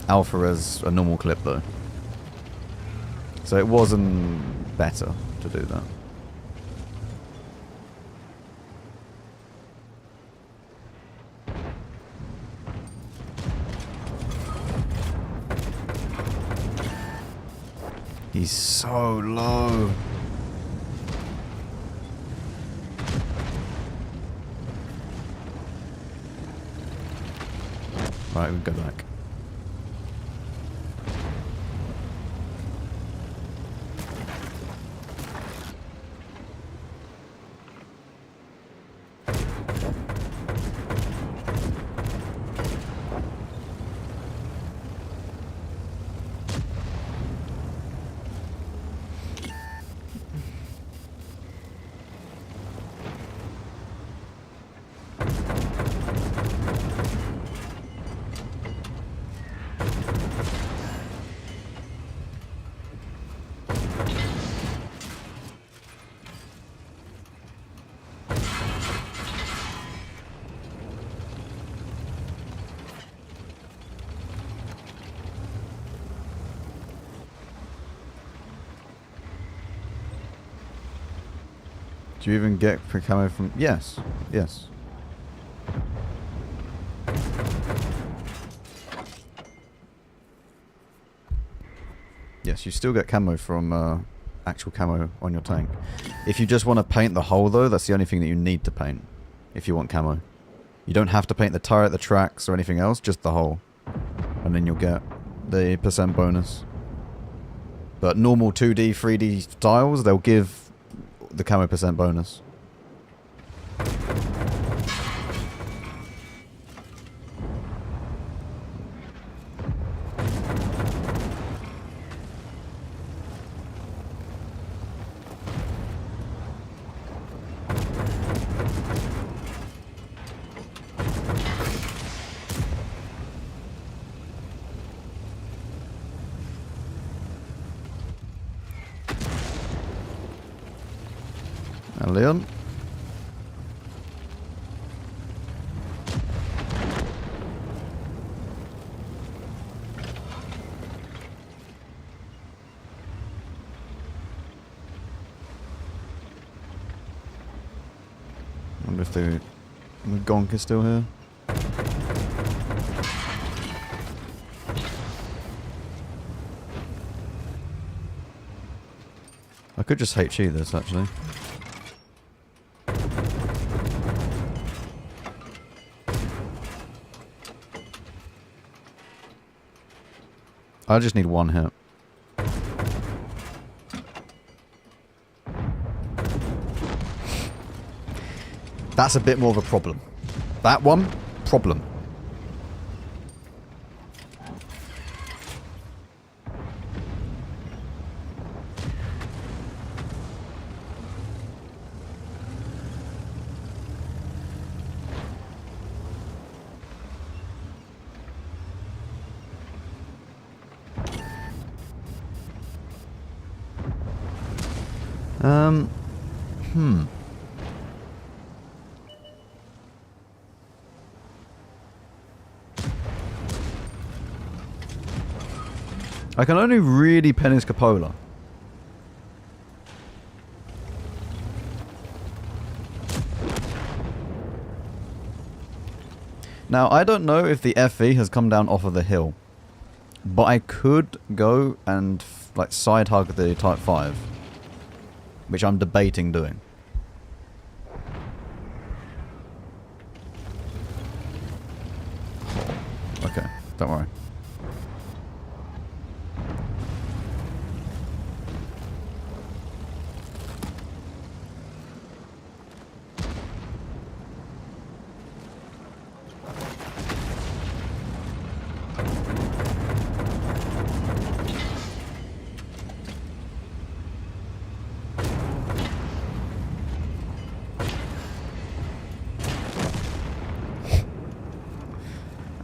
alpha as a normal clip though. So it wasn't better to do that. He's so low. Right, we can go back. Do you even get camo from... Yes. Yes. Yes, you still get camo from actual camo on your tank. If you just want to paint the hull though, that's the only thing that you need to paint. If you want camo. You don't have to paint the turret, the tracks or anything else, just the hull. And then you'll get the % bonus. But normal 2D, 3D styles, they'll give the camo % bonus. And Leon. I wonder if the gonk is still here. I could just HE this actually. I just need one hit. That's a bit more of a problem. That one, problem. I can only really pen his cupola. Now, I don't know if the FE has come down off of the hill, but I could go and like side hug the Type 5, which I'm debating doing. okay. Don't worry.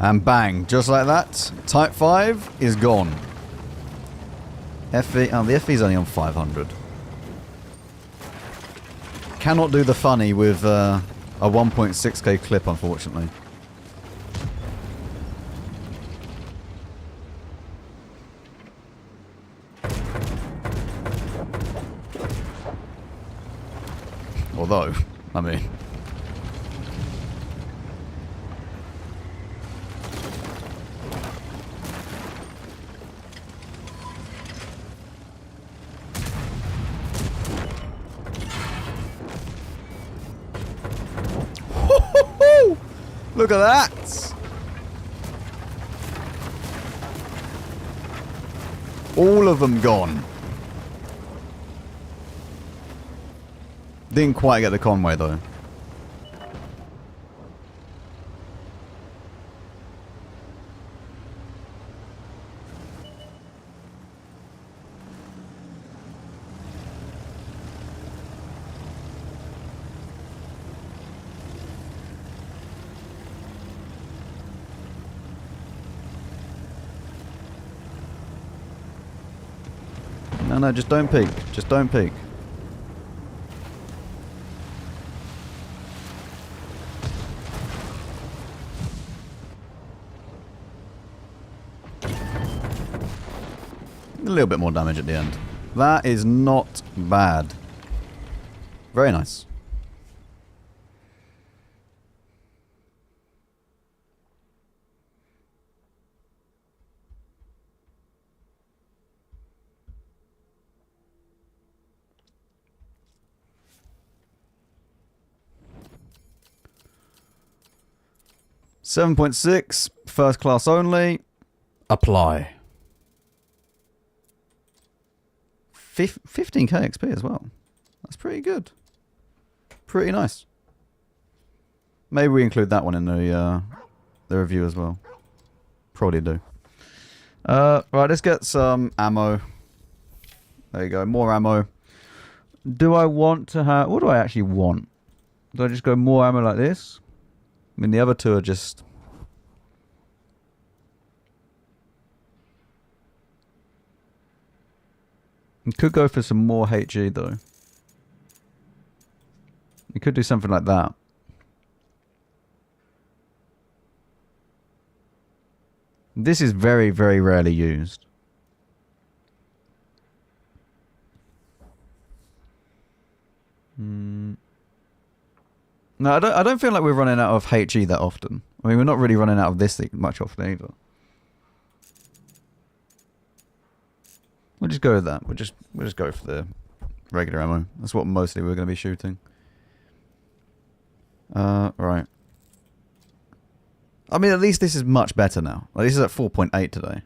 And bang, just like that, Type 5 is gone. FV, oh, the FV's only on 500. Cannot do the funny with a 1.6k clip, unfortunately. Although, I mean... Look at that! All of them gone. Didn't quite get the Conway though. No, just don't peek. Just don't peek. A little bit more damage at the end. That is not bad. Very nice. $7.6, first class only. Apply. 15k XP as well. That's pretty good. Pretty nice. Maybe we include that one in the review as well. Probably do. Right, let's get some ammo. There you go, more ammo. Do I want to have... What do I actually want? Do I just go more ammo like this? I mean, the other two are just... You could go for some more HE, though. You could do something like that. This is very, very rarely used. No, I don't feel like we're running out of HE that often. I mean, we're not really running out of this thing much often either. We'll just go with that. We'll just go for the regular ammo. That's what mostly we're going to be shooting. Right. I mean, at least this is much better now. Like, this is at 4.8 today.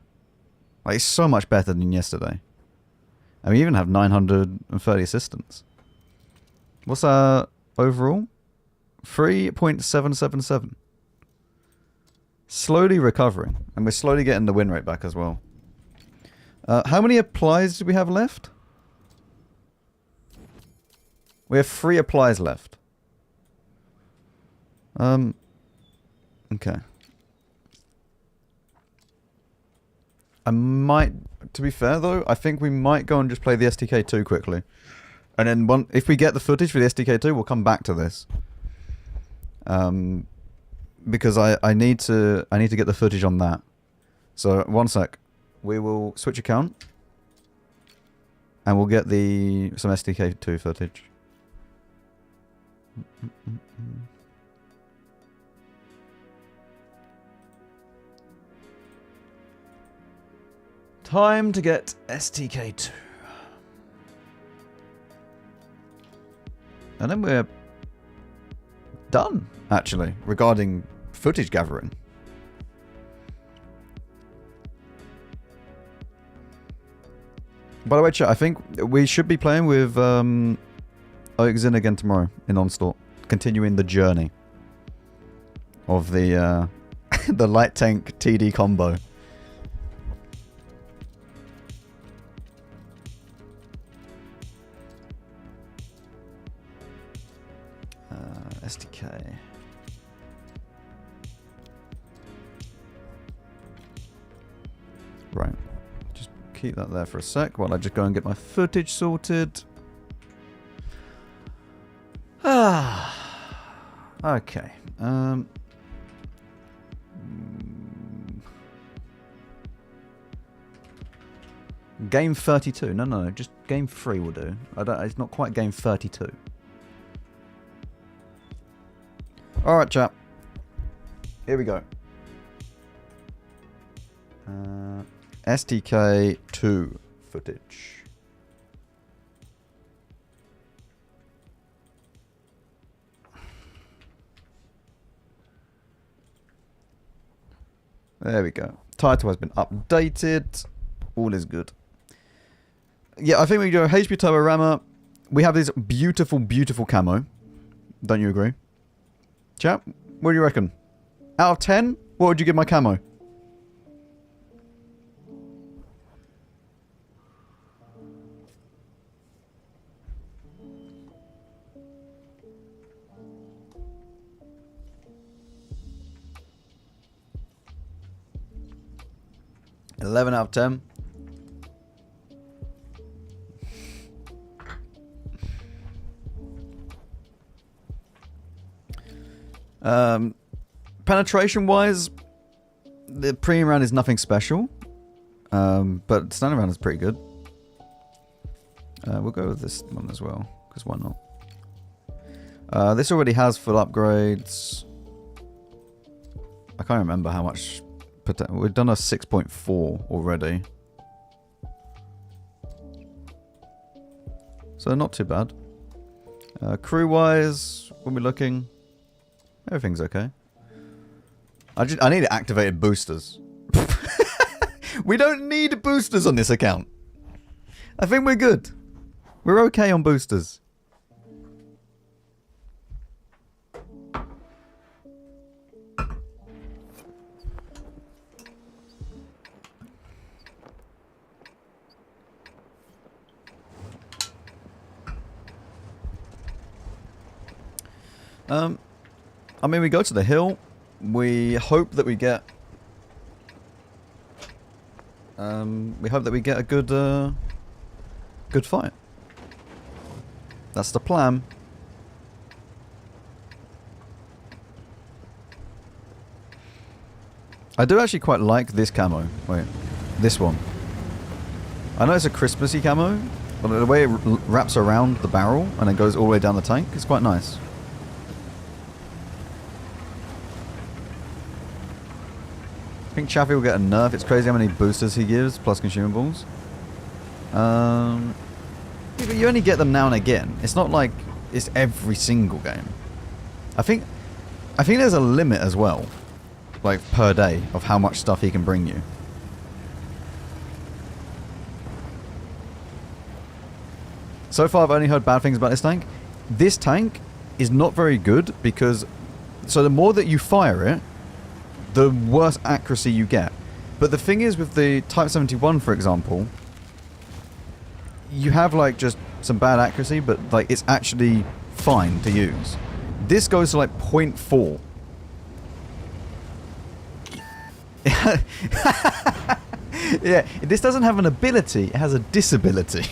Like, it's so much better than yesterday. And we even have 930 assistance. What's our overall? 3.777. Slowly recovering. And we're slowly getting the win rate back as well. How many applies do we have left? We have 3 applies left. Okay. I might, to be fair though, I think we might go and just play the STK-2 quickly. And then if we get the footage for the STK-2, we'll come back to this. Because I need to get the footage on that. So one sec. We will switch account. And we'll get some STK-2 footage. Time to get STK-2. And then we're done, actually, regarding footage gathering. By the way, chat, I think we should be playing with Oakzin again tomorrow in Onslaught. Continuing the journey of the the light tank TD combo. STK. Right. Just keep that there for a sec while I just go and get my footage sorted. Okay. Game 32. No, just game 3 will do. It's not quite game 32. Alright, chap. Here we go. STK-2 footage. There we go. Title has been updated. All is good. Yeah, I think we go HP Turbo Rammer. We have this beautiful, beautiful camo. Don't you agree? Chap, what do you reckon? Out of 10, what would you give my camo? $11 out of 10. Penetration wise, the premium round is nothing special, but standard round is pretty good. We'll go with this one as well, because why not? This already has full upgrades. I can't remember how much. We've done a 6.4 already, so not too bad. Crew wise, when we're looking, everything's okay. I need activated boosters. We don't need boosters on this account. I think we're good. We're okay on boosters. I mean, we go to the hill. We hope that we get. We hope that we get a good, good fight. That's the plan. I do actually quite like this camo. Wait, this one. I know it's a Christmassy camo, but the way it wraps around the barrel and then goes all the way down the tank is quite nice. I think Chaffee will get a nerf. It's crazy how many boosters he gives, plus consumables. Yeah, but you only get them now and again. It's not like it's every single game. I think there's a limit as well, like per day, of how much stuff he can bring you. So far I've only heard bad things about this tank. This tank is not very good because, so the more that you fire it, the worse accuracy you get. But the thing is with the Type 71, for example, you have like just some bad accuracy, but like it's actually fine to use. This goes to like 0.4. Yeah, this doesn't have an ability, it has a disability.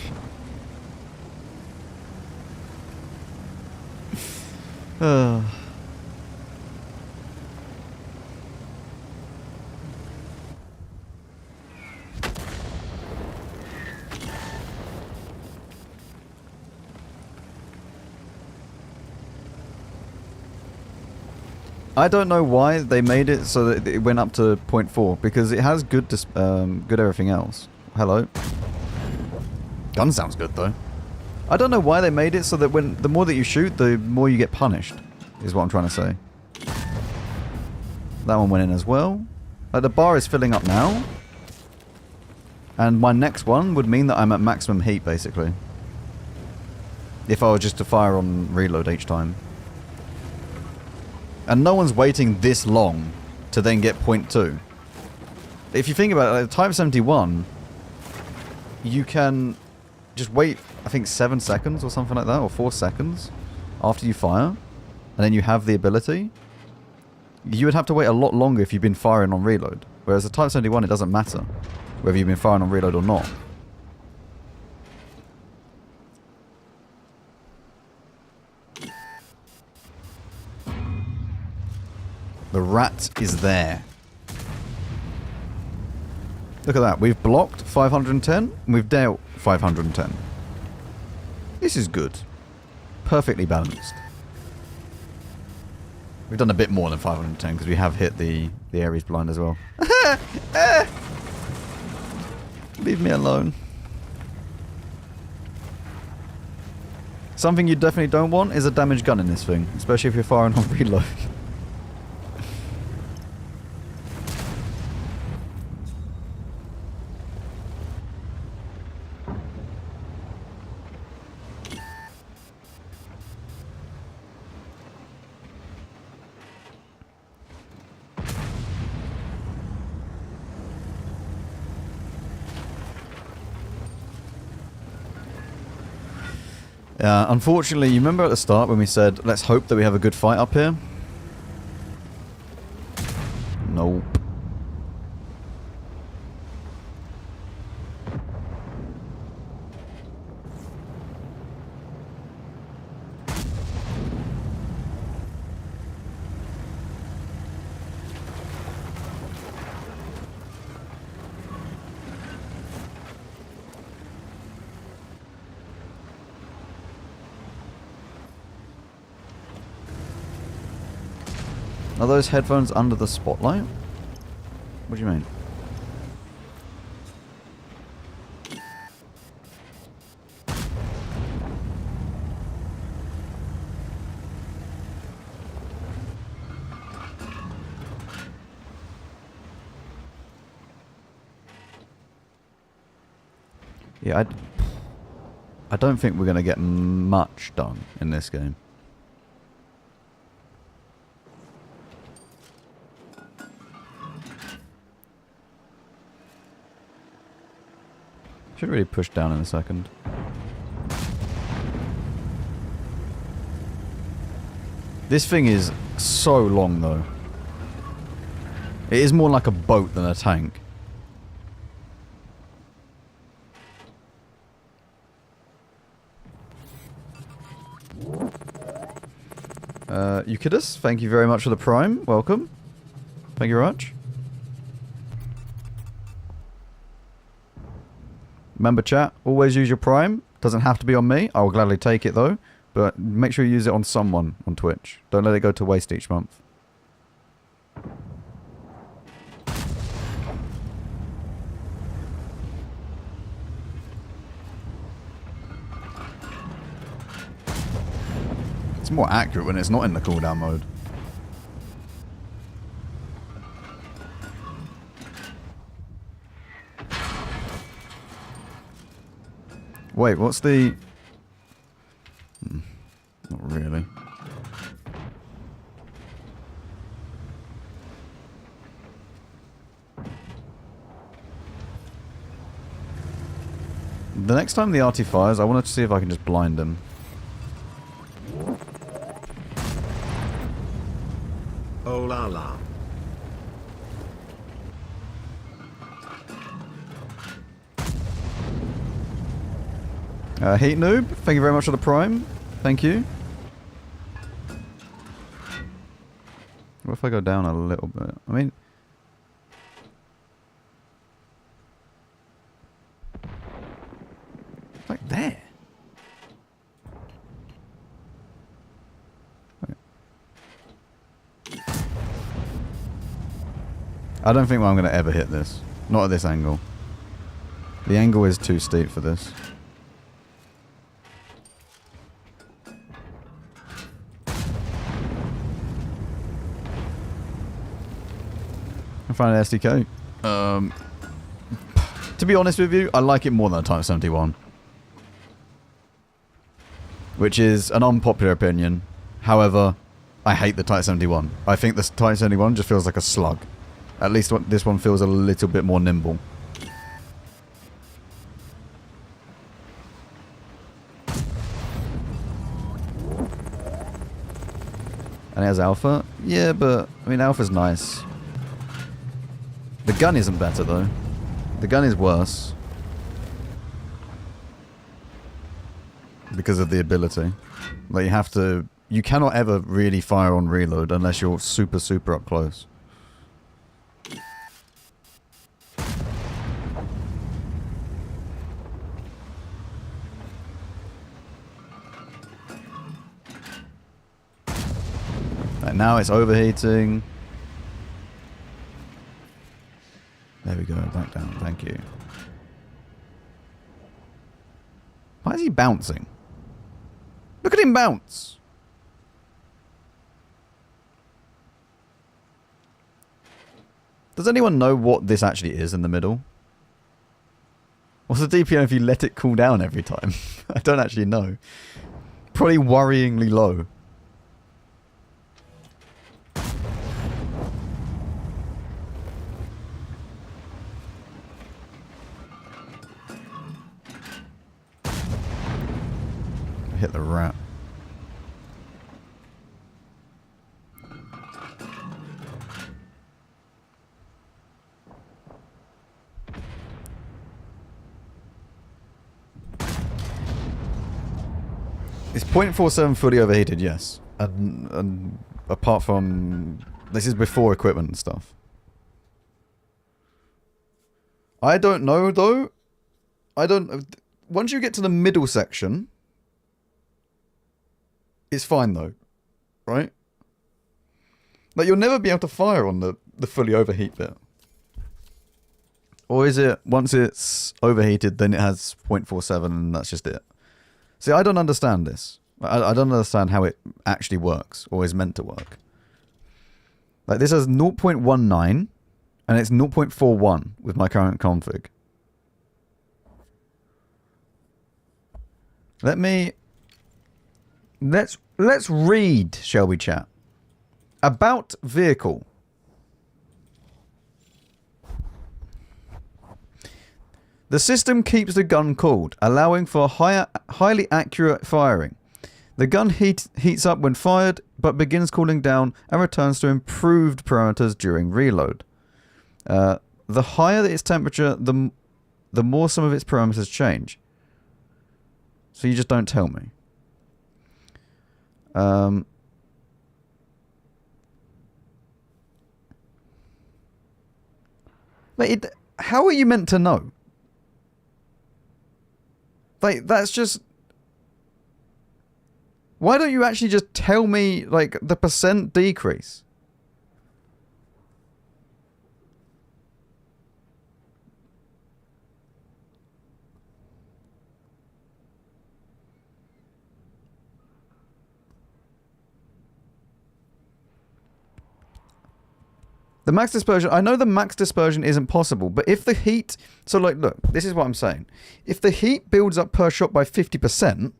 I don't know why they made it so that it went up to 0.4, because it has good good everything else. Hello. Gun sounds good though. I don't know why they made it so that when the more that you shoot, the more you get punished, is what I'm trying to say. That one went in as well. The bar is filling up now. And my next one would mean that I'm at maximum heat, basically. If I were just to fire on reload each time. And no one's waiting this long to then get point 2. If you think about it, like, Type 71, you can just wait, I think 7 seconds or something like that, or 4 seconds after you fire, and then you have the ability. You would have to wait a lot longer if you've been firing on reload. Whereas the Type 71, it doesn't matter whether you've been firing on reload or not. The rat is there. Look at that. We've blocked 510, and we've dealt 510. This is good. Perfectly balanced. We've done a bit more than 510 because we have hit the Ares blind as well. Leave me alone. Something you definitely don't want is a damaged gun in this thing, especially if you're firing on reload. Unfortunately, you remember at the start when we said, let's hope that we have a good fight up here? Nope. Are those headphones under the spotlight? What do you mean? Yeah, I don't think we're going to get much done in this game. Should really push down in a second. This thing is so long though. It is more like a boat than a tank. Euclidus, thank you very much for the prime. Welcome. Thank you very much. Remember chat, always use your prime. Doesn't have to be on me. I will gladly take it though. But make sure you use it on someone on Twitch. Don't let it go to waste each month. It's more accurate when it's not in the cooldown mode. Wait, what's the... Not really. The next time the RT fires, I wanted to see if I can just blind him. Oh la la. Heat Noob, thank you very much for the prime. Thank you. What if I go down a little bit? I mean... Like there. Okay. I don't think I'm going to ever hit this. Not at this angle. The angle is too steep for this. I found an STK. To To be honest with you, I like it more than a Type 71. Which is an unpopular opinion. However, I hate the Type 71. I think the Type 71 just feels like a slug. At least this one feels a little bit more nimble. And it has Alpha? Yeah, but, I mean, Alpha's nice. The gun isn't better, though. The gun is worse. Because of the ability. Like, you have to... You cannot ever really fire on reload unless you're super, super up close. Right, now it's overheating. There we go, back down, thank you. Why is he bouncing? Look at him bounce! Does anyone know what this actually is in the middle? What's the DPM if you let it cool down every time? I don't actually know. Probably worryingly low. Hit the rat. It's 0.47 fully overheated, yes. And apart from... This is before equipment and stuff. I don't know, though. I don't... Once you get to the middle section... It's fine, though. Right? Like, you'll never be able to fire on the fully overheat bit. Or is it, once it's overheated, then it has 0.47 and that's just it? See, I don't understand this. I don't understand how it actually works, or is meant to work. Like, this has 0.19, and it's 0.41 with my current config. Let's read, shall we, chat? About vehicle. The system keeps the gun cooled, allowing for highly accurate firing. The gun heats up when fired, but begins cooling down and returns to improved parameters during reload. The higher its temperature, the more some of its parameters change. So you just don't tell me. How are you meant to know? Like, that's just... Why don't you actually just tell me, like, the percent decrease? The max dispersion, I know the max dispersion isn't possible, but if the heat... So, like, look, this is what I'm saying. If the heat builds up per shot by 50%,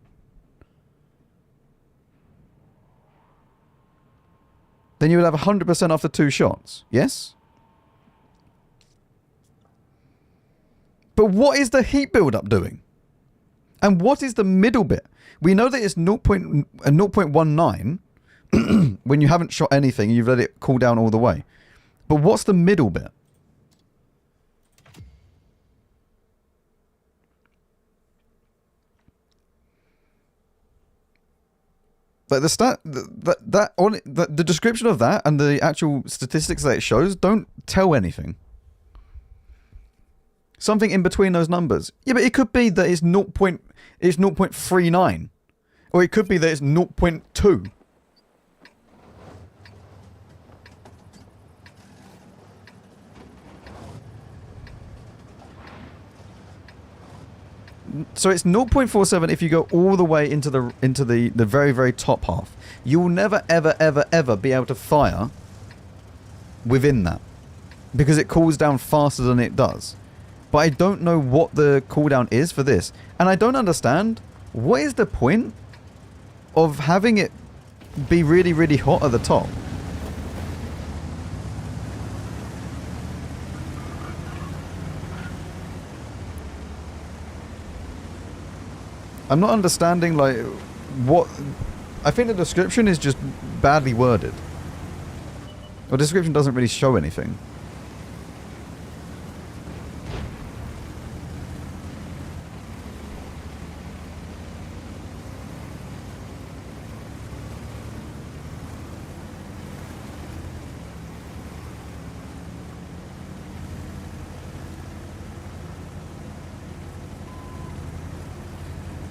then you would have 100% after 2 shots, yes? But what is the heat build-up doing? And what is the middle bit? We know that it's 0.19 when you haven't shot anything and you've let it cool down all the way. But what's the middle bit? Like the description of that and the actual statistics that it shows don't tell anything. Something in between those numbers. Yeah, but it could be that it's 0.39, or it could be that it's 0.2. So it's 0.47 if you go all the way into the very, very top half. You will never, ever, ever, ever be able to fire within that. Because it cools down faster than it does. but I don't know what the cooldown is for this. And I don't understand, what is the point of having it be really, really hot at the top? I'm not understanding, like, what... I think the description is just badly worded. The description doesn't really show anything.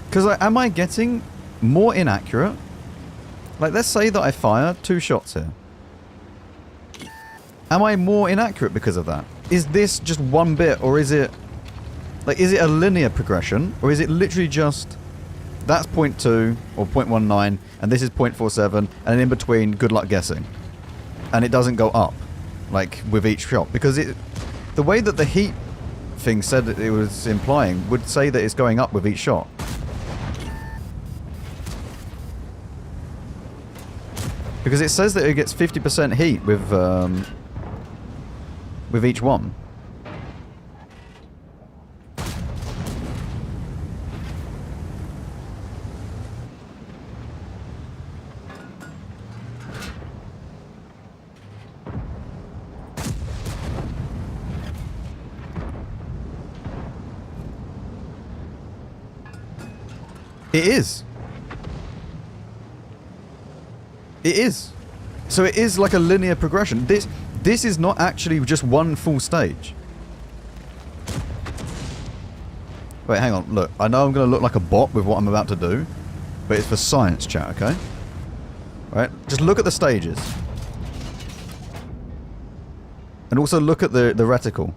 Because, like, am I getting more inaccurate? Like, let's say that I fire 2 shots here. Am I more inaccurate because of that? Is this just one bit, or is it... Like, is it a linear progression? Or is it literally just... That's 0.2, or 0.19, and this is 0.47, and in between, good luck guessing. And it doesn't go up, like, with each shot. Because it... The way that the heat thing said that it was implying would say that it's going up with each shot. Because it says that it gets 50% heat with each one. It is. It is. So it is like a linear progression. This is not actually just one full stage. Wait, hang on. Look, I know I'm going to look like a bot with what I'm about to do, but it's for science, chat, okay? Right? Just look at the stages. And also look at the reticle.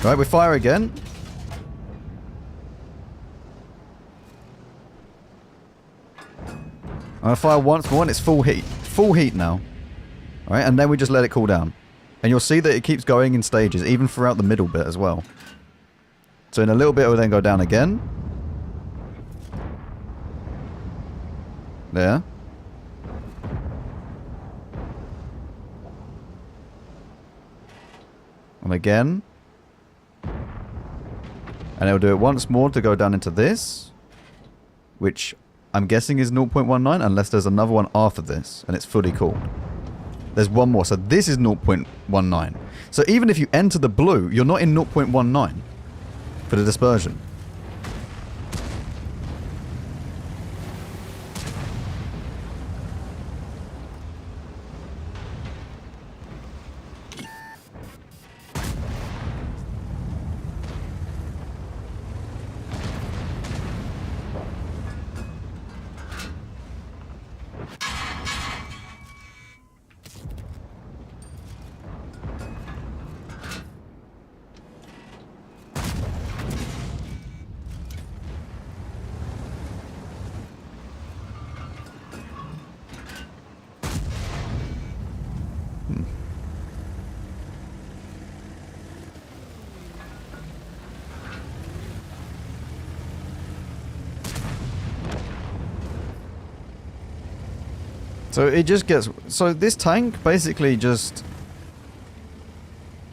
Right, we fire again. I'm going to fire once more and it's full heat. Full heat now. Alright, and then we just let it cool down. And you'll see that it keeps going in stages, even throughout the middle bit as well. So in a little bit it will then go down again. There. And again. And it'll do it once more to go down into this. Which... I'm guessing is 0.19 unless there's another one after this and it's fully cooled. There's one more. So this is 0.19. So even if you enter the blue, you're not in 0.19 for the dispersion. So it just gets... So this tank basically just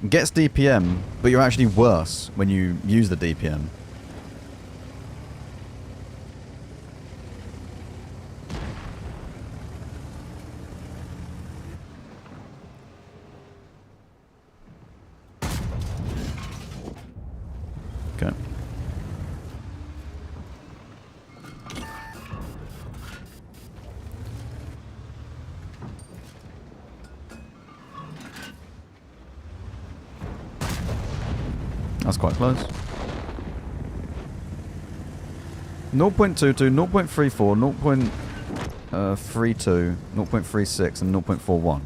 gets DPM, but you're actually worse when you use the DPM. Okay. That's quite close. 0.22, 0.34, 0.32, 0.36, and 0.41.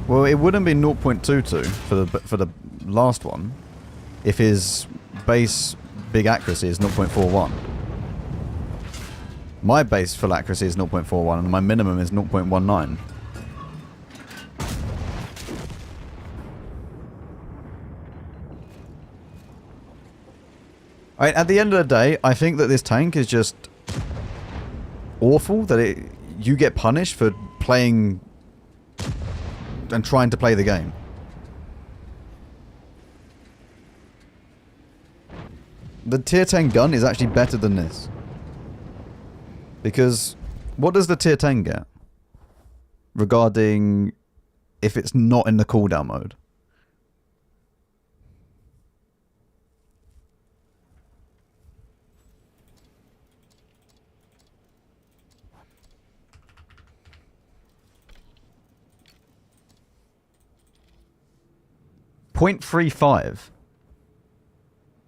Well, it wouldn't be 0.22 for the last one if his base big accuracy is 0.41. My base full accuracy is 0.41 and my minimum is 0.19. Alright, at the end of the day, I think that this tank is just awful, that you get punished for playing and trying to play the game. The tier 10 gun is actually better than this. Because what does the tier 10 get regarding if it's not in the cooldown mode? .35.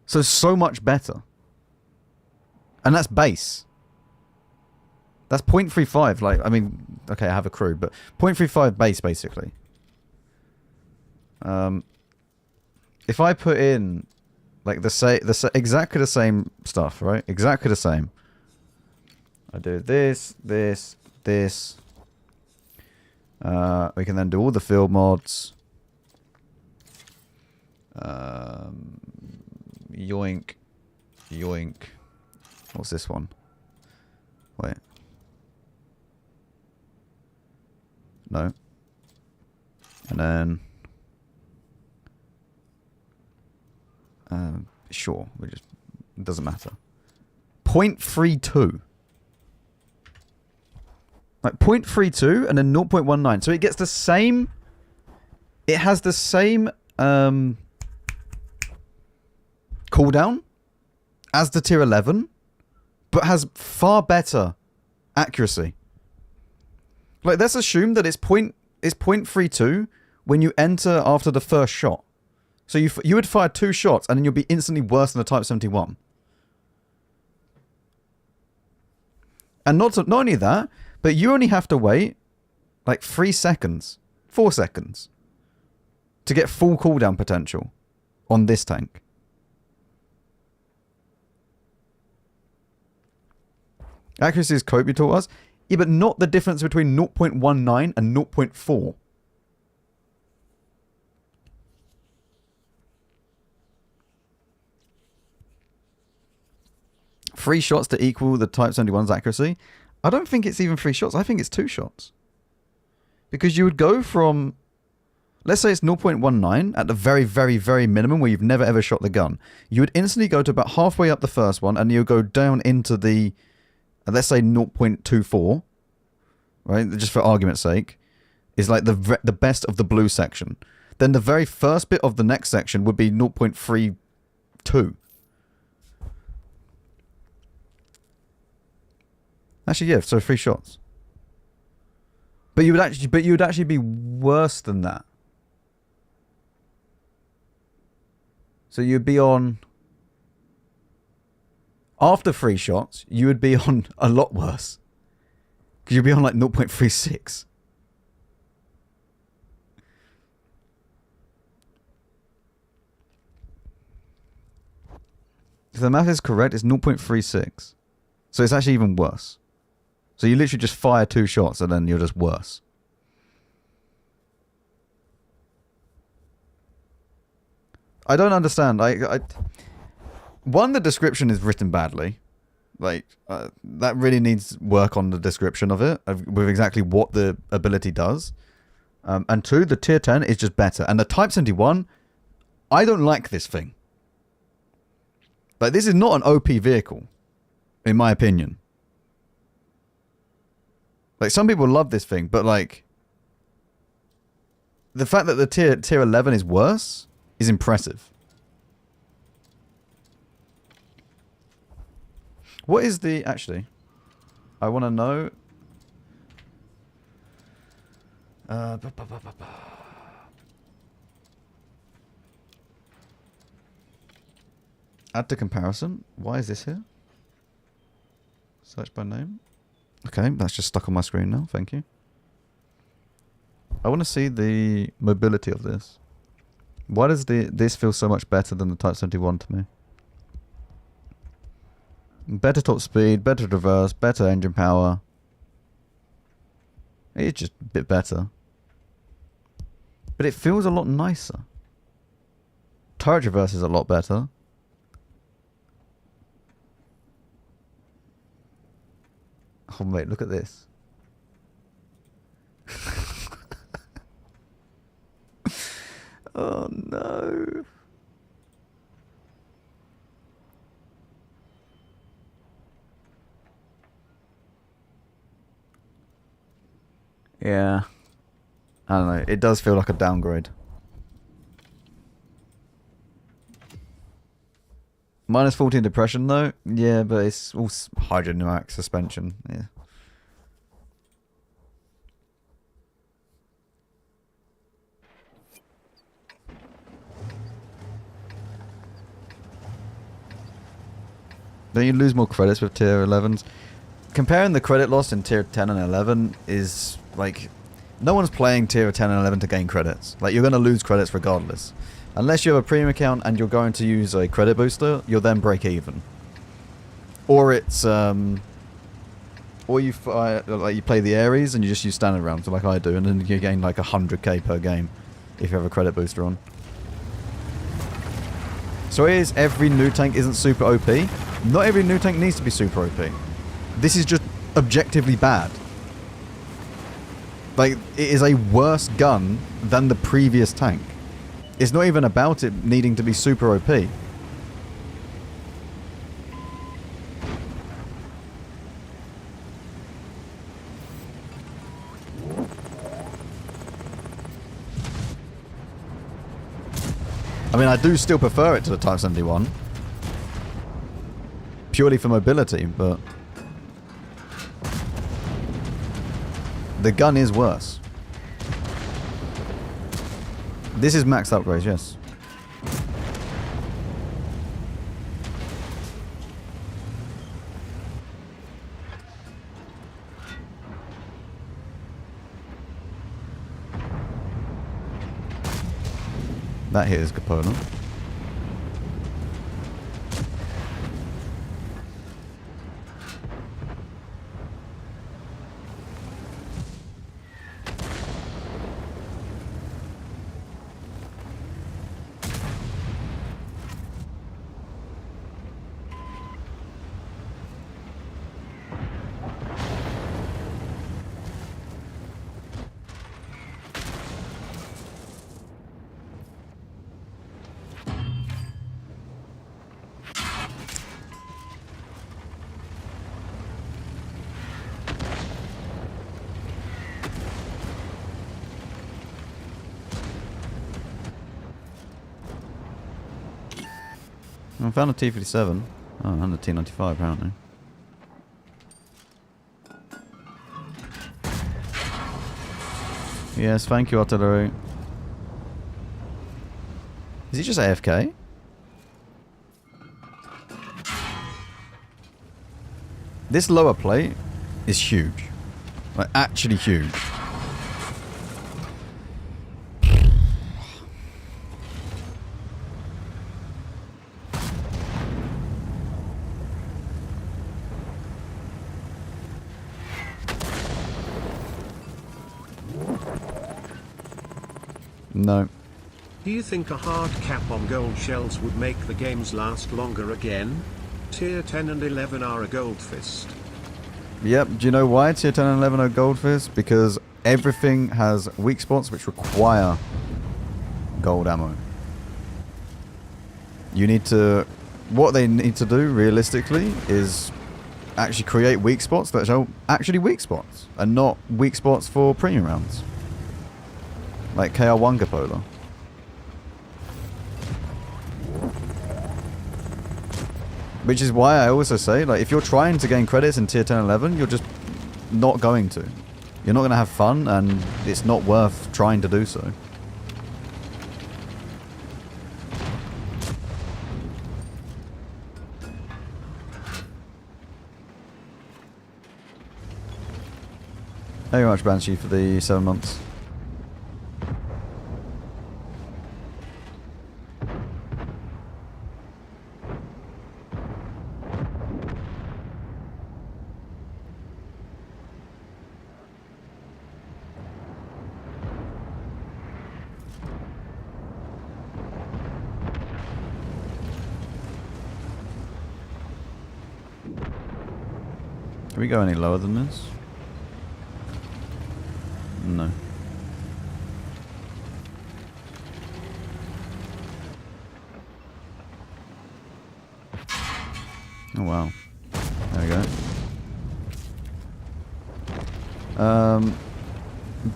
So much better. And that's base. That's 0.35. Like, I mean, okay, I have a crew, but 0.35 base, basically. If I put in, like, exactly the same stuff, right? Exactly the same. I do this. We can then do all the field mods. Yoink. What's this one? Wait. No. And then... sure. It doesn't matter. 0.32. Like 0.32 and then 0.19. So it gets the same... It has the same... cooldown as the tier 11, but has far better accuracy. Like, let's assume that it's 0.32 when you enter after the first shot. So you would fire 2 shots and then you'll be instantly worse than the Type 71. And not only that, but you only have to wait like 3 seconds, 4 seconds to get full cooldown potential on this tank. Accuracy is cope, you taught us. Yeah, but not the difference between 0.19 and 0.4. Three shots to equal the Type 71's accuracy. I don't think it's even 3 shots. I think it's 2 shots. Because you would go from... Let's say it's 0.19 at the very, very, very minimum where you've never ever shot the gun. You would instantly go to about halfway up the first one and you'll go down into the... let's say 0.24, right? Just for argument's sake, is like the best of the blue section. Then the very first bit of the next section would be 0.32. Actually, yeah, so 3 shots. But you would actually be worse than that. So you'd be on... After 3 shots, you would be on a lot worse. Because you'd be on like 0.36. If the math is correct, it's 0.36. So it's actually even worse. So you literally just fire 2 shots and then you're just worse. I don't understand. One, the description is written badly. Like, that really needs work on the description of it, with exactly what the ability does. And 2, the tier 10 is just better. And the Type 71, I don't like this thing. Like, this is not an OP vehicle, in my opinion. Like, some people love this thing, but like... The fact that the tier 11 is worse is impressive. What is the... Actually, I want to know... Add to comparison. Why is this here? Search by name. Okay, that's just stuck on my screen now. Thank you. I want to see the mobility of this. Why does this feel so much better than the Type 71 to me? Better top speed, better traverse, better engine power. It's just a bit better. But it feels a lot nicer. Turret traverse is a lot better. Oh mate, look at this. Oh no. Yeah. I don't know. It does feel like a downgrade. Minus 14 depression though? Yeah, but it's all hydrodynamic suspension. Yeah. Don't you lose more credits with tier 11s? Comparing the credit loss in tier 10 and 11 is like... No one's playing tier 10 and 11 to gain credits. Like, you're going to lose credits regardless. Unless you have a premium account and you're going to use a credit booster, you'll then break even. Or it's... Or you like you play the Ares and you just use standard rounds, like I do, and then you gain like 100k per game if you have a credit booster on. So it is every new tank isn't super OP. Not every new tank needs to be super OP. This is just objectively bad. Like, it is a worse gun than the previous tank. It's not even about it needing to be super OP. I mean, I do still prefer it to the Type 71. Purely for mobility, but... The gun is worse. This is maxed upgrades, yes. That hit is Capola. I found a T-57. Oh, and a T-95 apparently. Yes, thank you, artillery. Is he just AFK? This lower plate is huge. Like, actually huge. No. Do you think a hard cap on gold shells would make the games last longer again? Tier 10 and 11 are a gold fist. Yep, do you know why tier 10 and 11 are gold fist? Because everything has weak spots which require gold ammo. You need to... What they need to do, realistically, is actually create weak spots that are actually weak spots, and not weak spots for premium rounds. Like KR1 Gapola. Which is why I also say, like, if you're trying to gain credits in tier 10 and 11, you're just not going to. You're not going to have fun, and it's not worth trying to do so. Thank you very much, Banshee, for the 7 months. Can we go any lower than this? No. Oh wow. There we go.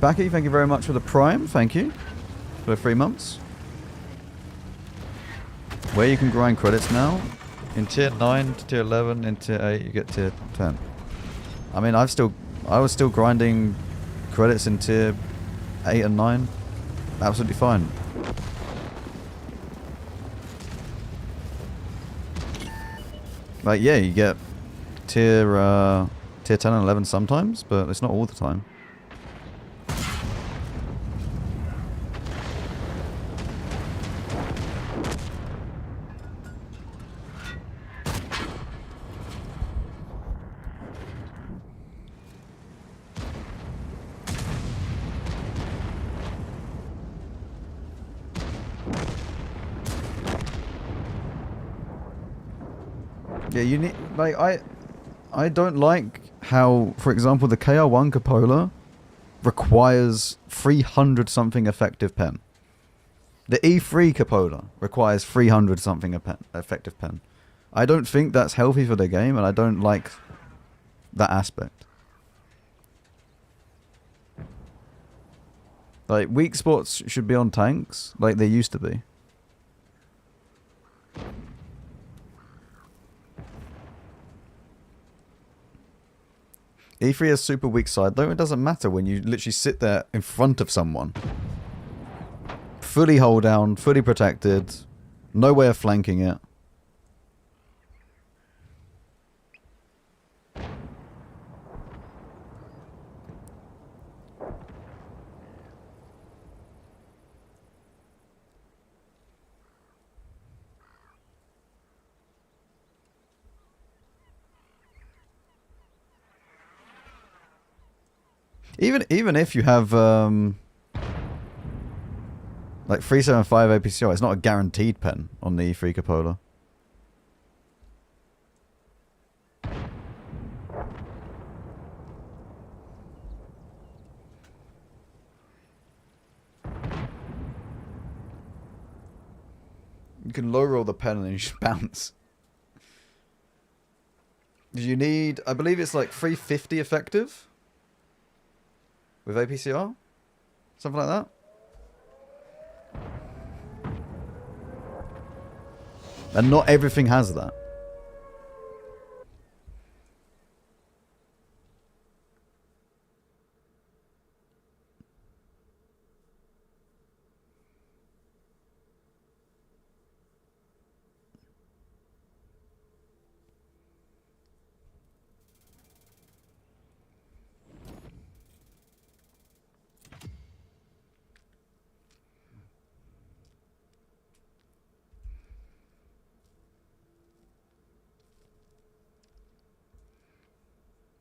Becky, thank you very much for the Prime. Thank you for the 3 months. Where you can grind credits now? In tier 9 to tier 11, in tier 8 you get tier 10. I mean, I was still grinding credits in tier 8 and 9. Absolutely fine. Like, yeah, you get tier 10 and 11 sometimes, but it's not all the time. Yeah, you need, like, I don't like how, for example, the KR1 Cupola requires 300 something effective pen. The E3 Cupola requires 300 something effective pen. I don't think that's healthy for the game, and I don't like that aspect. Like, weak spots should be on tanks, like they used to be. E3 has super weak side, though it doesn't matter when you literally sit there in front of someone. Fully hold down, fully protected, no way of flanking it. Even if you have like 375 APCR, it's not a guaranteed pen on the E3 Cupola. You can low roll the pen and then you just bounce. You need, I believe it's like 350 effective with APCR, something like that. And not everything has that.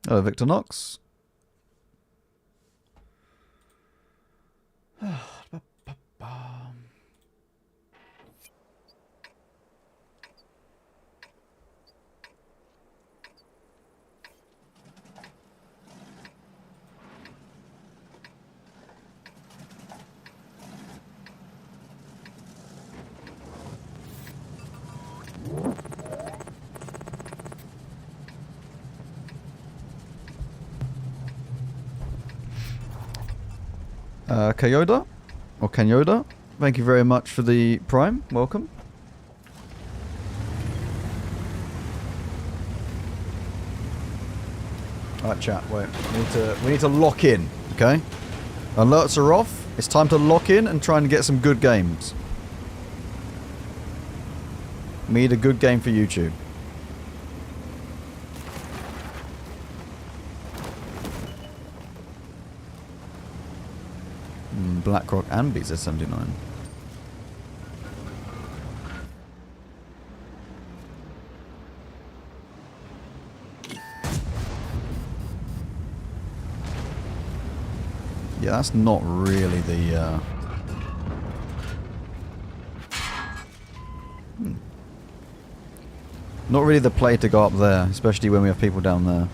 Hello, Victor Knox. Kayoda, or Kanyoda, thank you very much for the Prime. Welcome. Alright, chat, wait. We need to lock in, okay? Alerts are off. It's time to lock in and try and get some good games. We need a good game for YouTube. BlackRock and BZ79. Yeah, that's not really the not really the play to go up there, especially when we have people down there.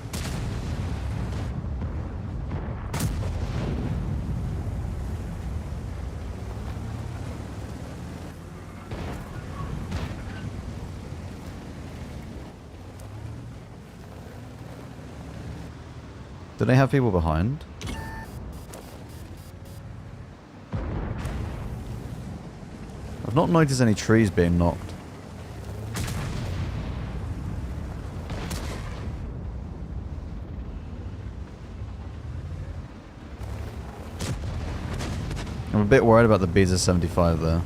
Do they have people behind? I've not noticed any trees being knocked. I'm a bit worried about the Beezer 75 there.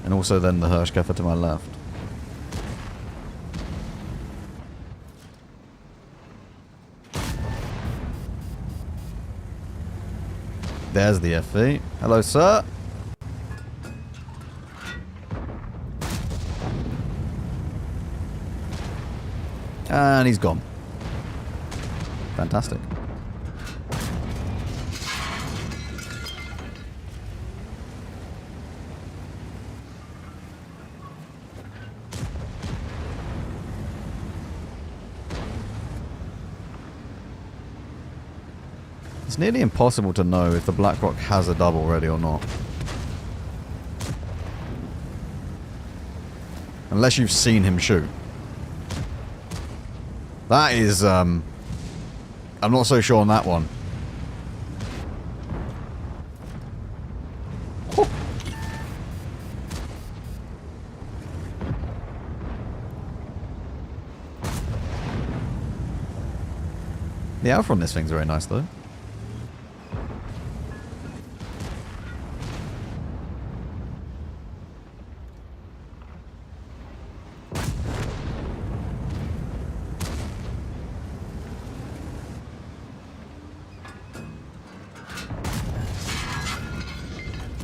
And also then the Hirschkäfer to my left. There's the FV. Hello, sir. And he's gone. Fantastic. It's nearly impossible to know if the Blackrock has a dub already or not. Unless you've seen him shoot. That is, I'm not so sure on that one. Whew. The alpha on this thing's very nice though.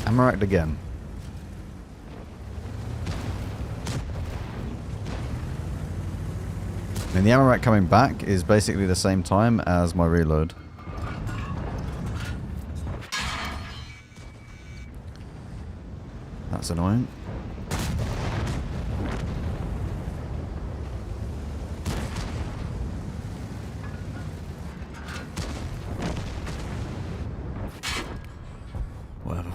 Amarak again. And the Amarak coming back is basically the same time as my reload. That's annoying. Whatever.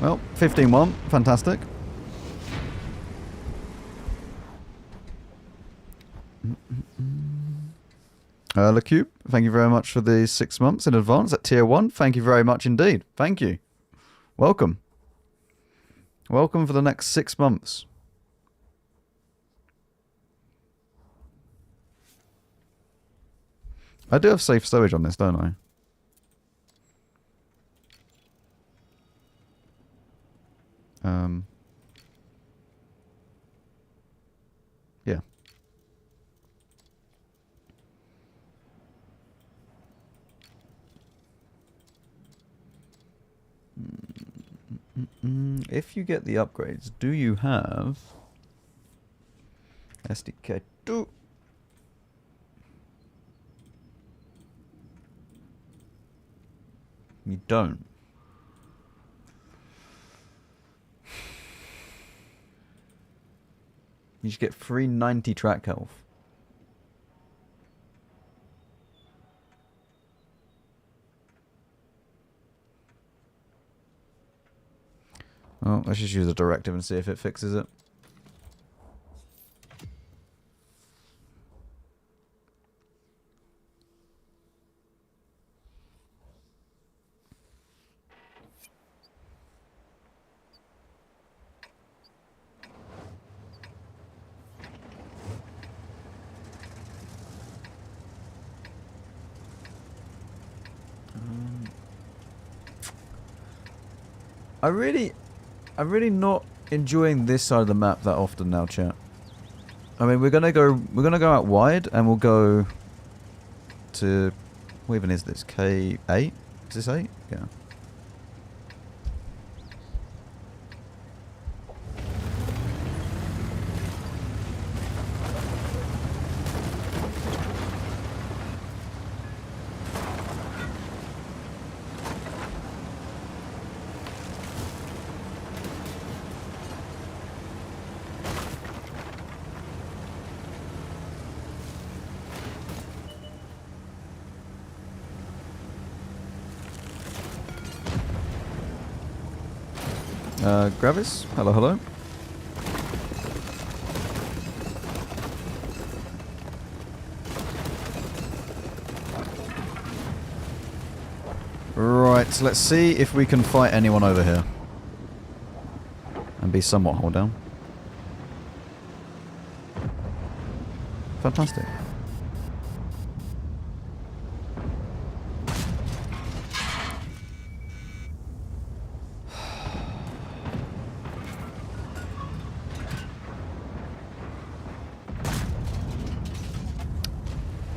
Well, 15-1. Fantastic. LeCube, thank you very much for the 6 months in advance at tier 1. Thank you very much indeed. Thank you. Welcome. Welcome for the next 6 months. I do have safe stowage on this, don't I? Yeah. If you get the upgrades, do you have STK-2? You don't. You should get 390 track health. Well, let's just use a directive and see if it fixes it. I'm really not enjoying this side of the map that often now, chat. I mean, we're gonna go out wide, and we'll go to, what even is this? K8? Is this 8? Yeah. Gravis, hello, hello. Alright, so let's see if we can fight anyone over here. And be somewhat hold down. Fantastic.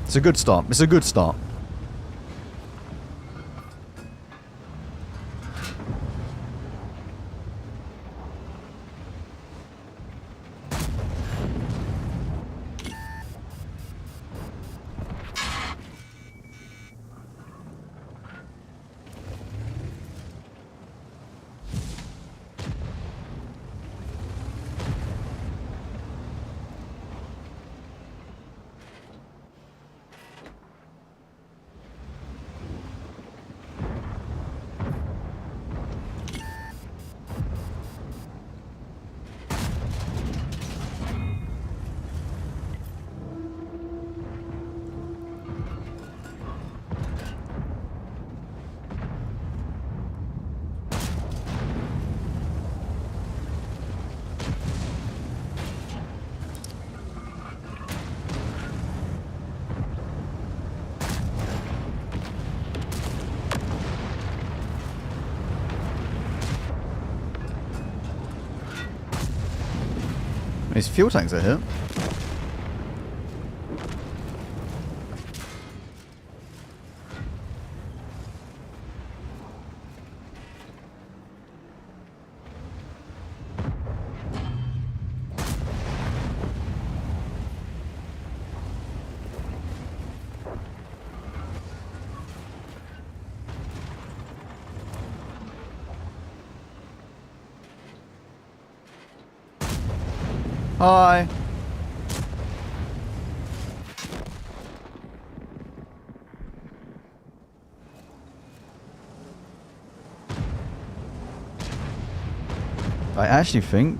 It's a good start. It's a good start. His fuel tanks are hit. Hi. I actually think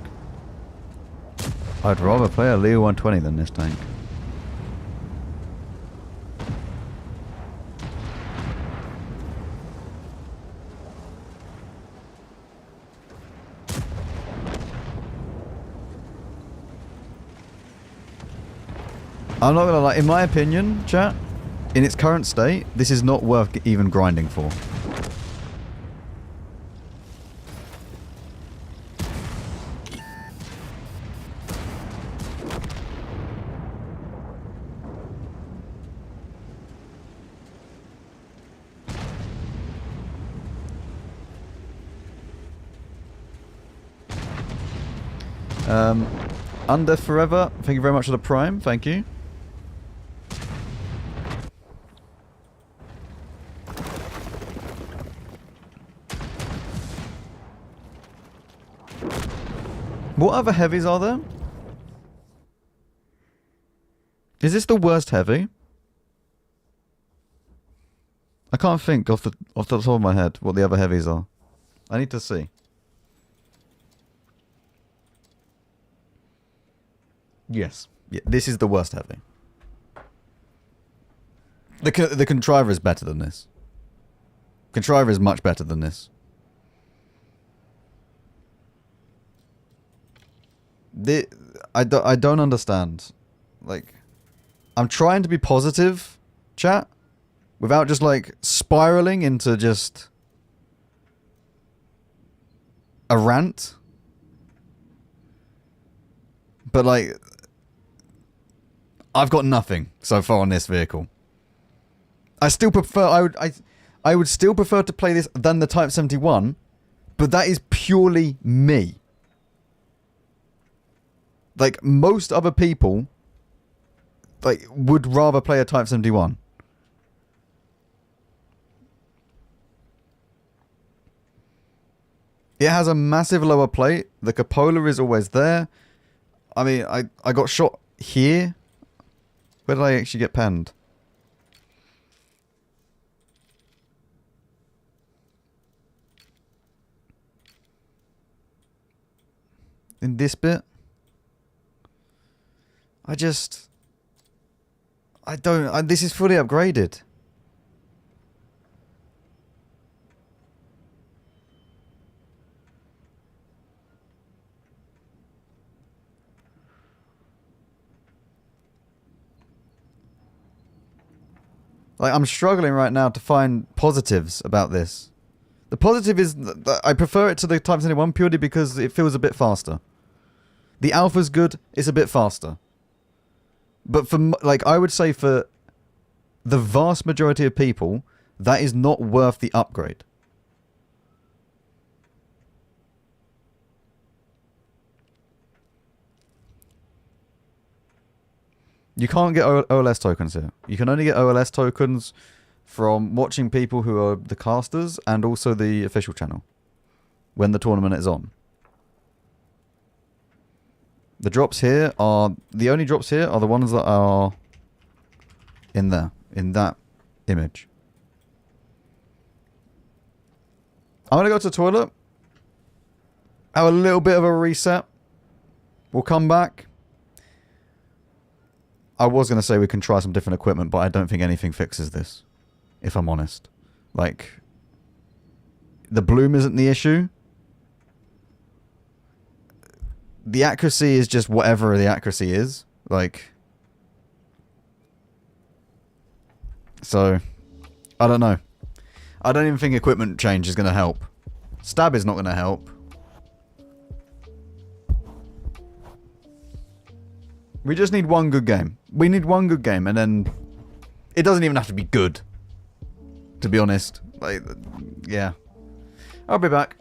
I'd rather play a Leo 120 than this tank. I'm not gonna lie, in my opinion, chat, in its current state, this is not worth even grinding for. Under Forever, thank you very much for the Prime, thank you. What other heavies are there? Is this the worst heavy? I can't think off the top of my head what the other heavies are. I need to see. Yes. Yeah, this is the worst heavy. The Contriver is better than this. Contriver is much better than this. I don't understand. Like, I'm trying to be positive, chat, without just like spiraling into just a rant. But like, I've got nothing so far on this vehicle. I still prefer. I would still prefer to play this than the Type 71, but that is purely me. Like, most other people, like, would rather play a Type 71. It has a massive lower plate. The cupola is always there. I mean, I got shot here. Where did I actually get penned? In this bit? this is fully upgraded. Like, I'm struggling right now to find positives about this. The positive is that I prefer it to the Type 71 purely because it feels a bit faster. The alpha's good, it's a bit faster. But for, like, I would say for the vast majority of people, that is not worth the upgrade. You can't get OLS tokens here. You can only get OLS tokens from watching people who are the casters and also the official channel when the tournament is on. The drops here are... The only drops here are the ones that are in there. In that image. I'm going to go to the toilet. Have a little bit of a reset. We'll come back. I was going to say we can try some different equipment, but I don't think anything fixes this. If I'm honest. Like, the bloom isn't the issue. The accuracy is just whatever the accuracy is. Like, so, I don't know. I don't even think equipment change is going to help. Stab is not going to help. We just need one good game. We need one good game, and then it doesn't even have to be good. To be honest, like, yeah. I'll be back.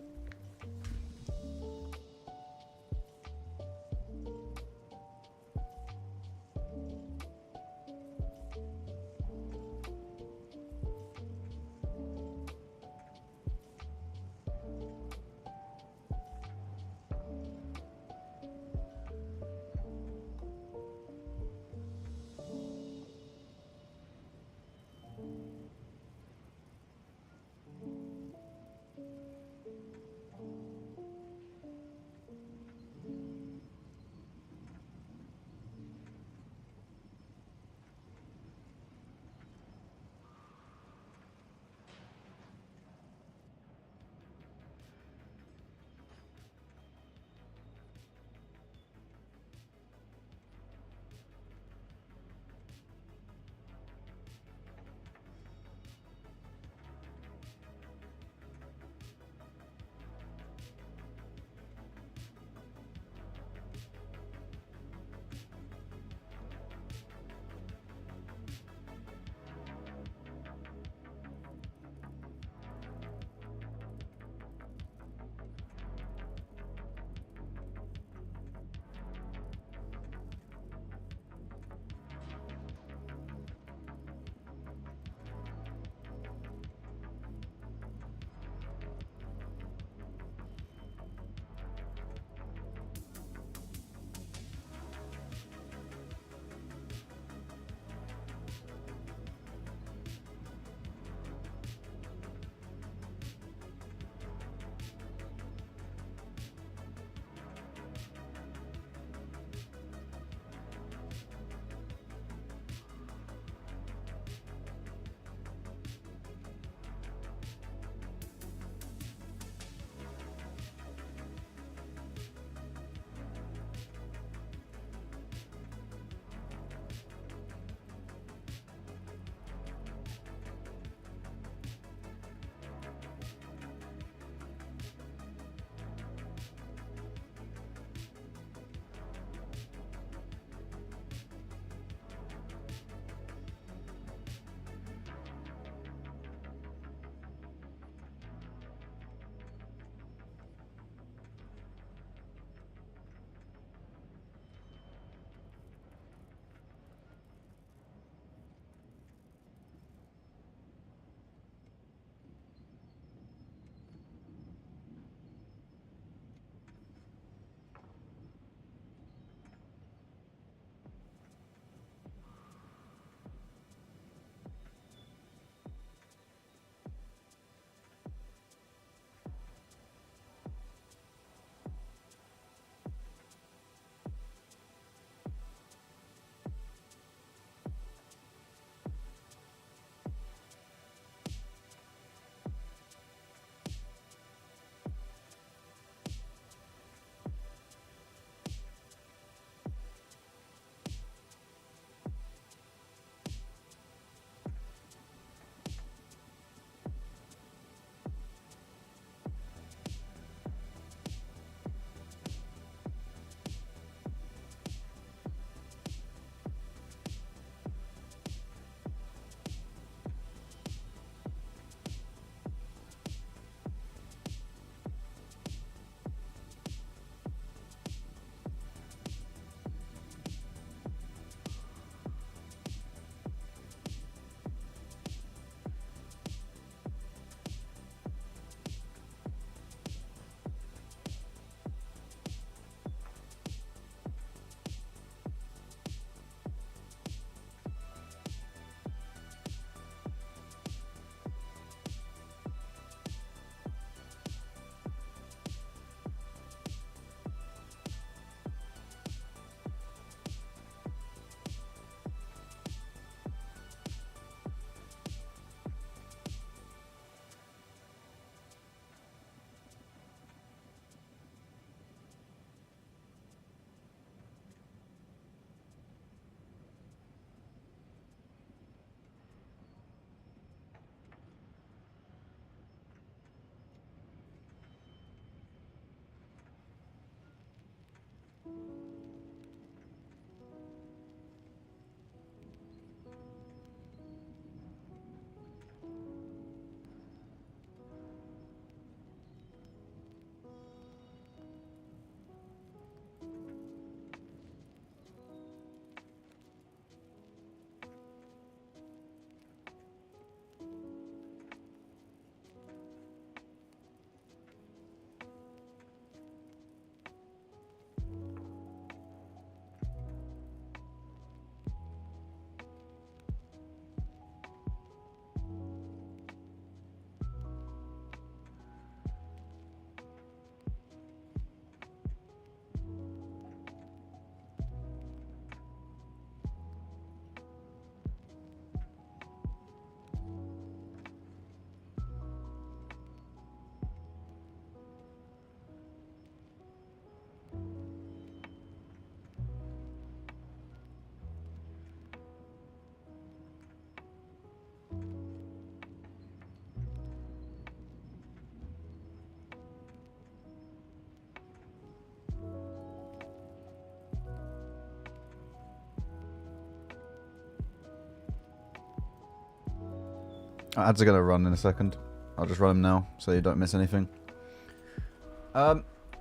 Ads are going to run in a second. I'll just run them now so you don't miss anything.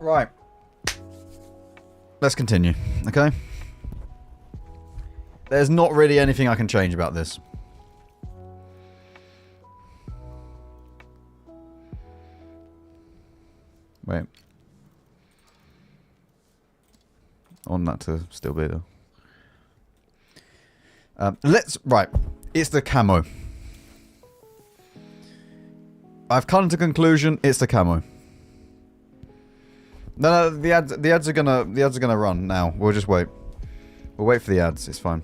Right. Let's continue, okay? There's not really anything I can change about this. Wait. I want that to still be there. Right. It's the camo. I've come to conclusion. It's the camo. No, the ads are gonna run now. We'll just wait. We'll wait for the ads. It's fine.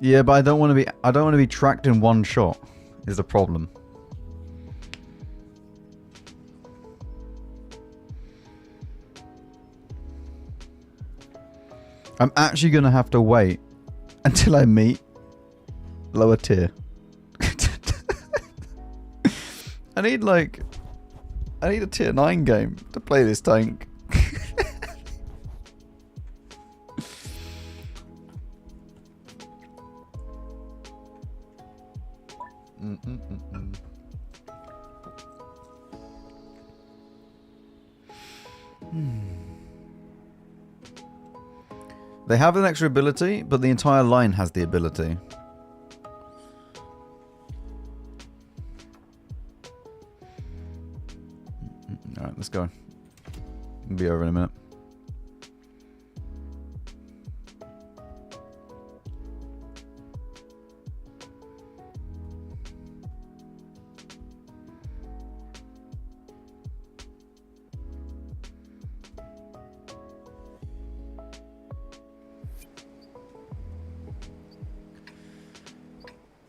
Yeah, but I don't want to be tracked in one shot. Is the problem. I'm actually going to have to wait until I meet lower tier. I need a tier 9 game to play this tank. They have an extra ability, but the entire line has the ability. Alright, let's go. It'll be over in a minute.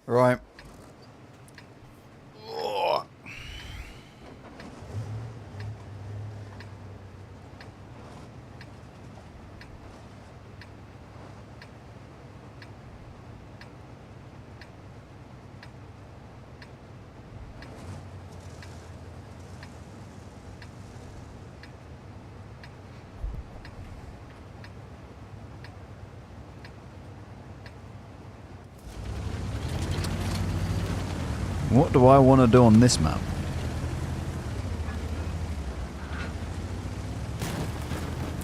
Right. Oh. What do I want to do on this map?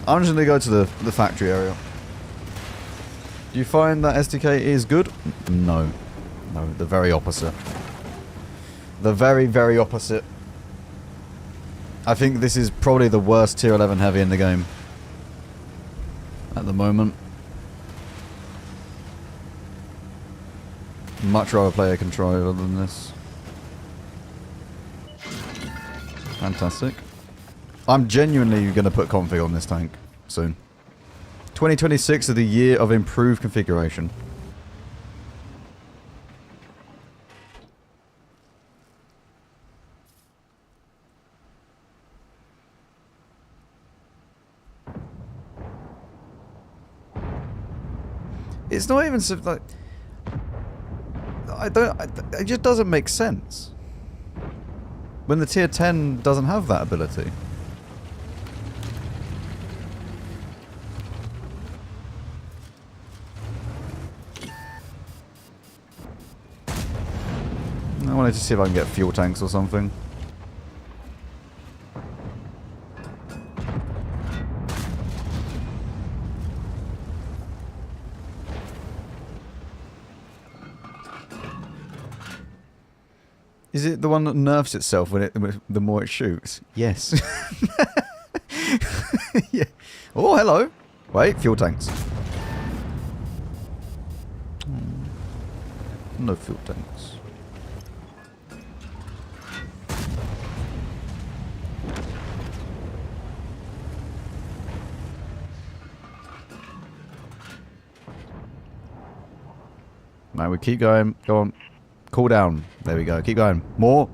I'm just going to go to the factory area. Do you find that STK is good? No. No, the very opposite. The very, very opposite. I think this is probably the worst tier 11 heavy in the game. At the moment. Much rather play a controller than this. Fantastic. I'm genuinely going to put config on this tank soon. 2026 is the year of improved configuration. It's not even so like it just doesn't make sense. When the tier 10 doesn't have that ability. I wanted to see if I can get fuel tanks or something. Is it the one that nerfs itself when the more it shoots? Yes. Yeah. Oh, hello. Wait, fuel tanks. No fuel tanks. No, we keep going. Go on. Cool down. There we go. Keep going. More.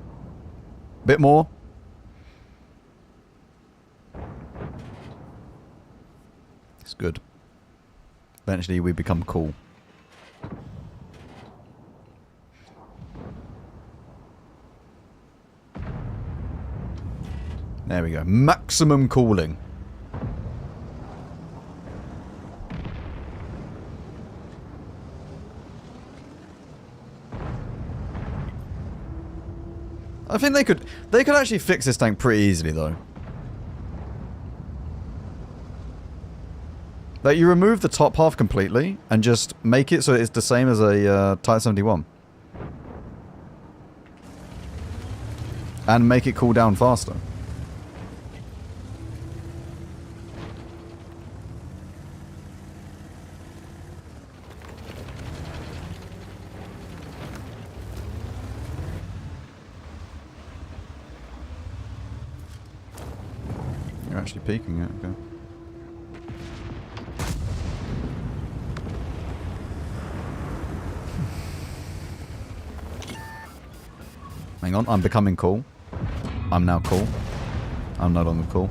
Bit more. It's good. Eventually we become cool. There we go. Maximum cooling. I think they could actually fix this tank pretty easily though. Like you remove the top half completely and just make it so it's the same as a Type 71. And make it cool down faster. You're actually peeking it, okay. Hang on, I'm becoming cool. I'm now cool. I'm no longer cool.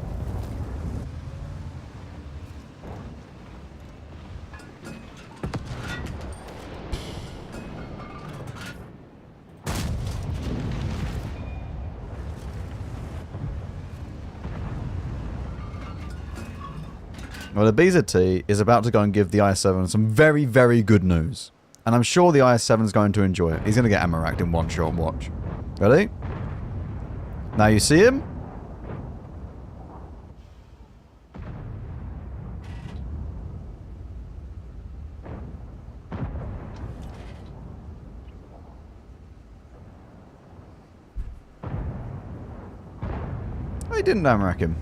Well, the BZT is about to go and give the IS-7 some very, very good news. And I'm sure the IS-7 is going to enjoy it. He's going to get ammo racked in one shot, watch. Ready? Now you see him? I didn't ammo rack him.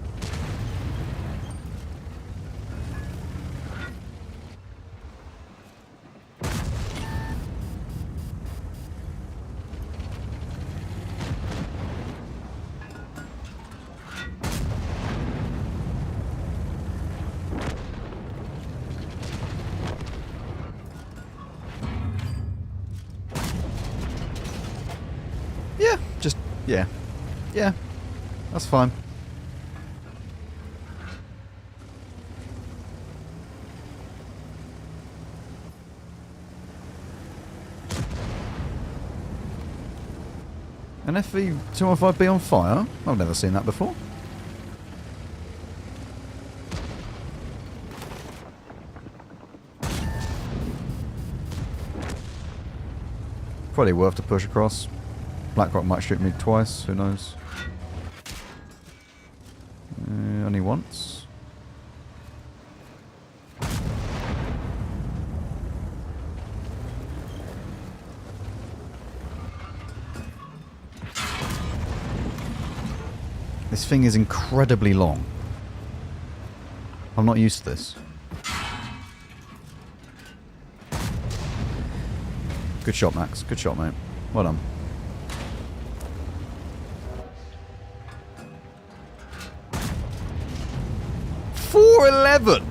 Yeah. Yeah. That's fine. An FV-215B on fire? I've never seen that before. Probably worth to push across. BlackRock might shoot me twice, who knows. Only once. This thing is incredibly long. I'm not used to this. Good shot, Max. Good shot, mate. Well done. .411!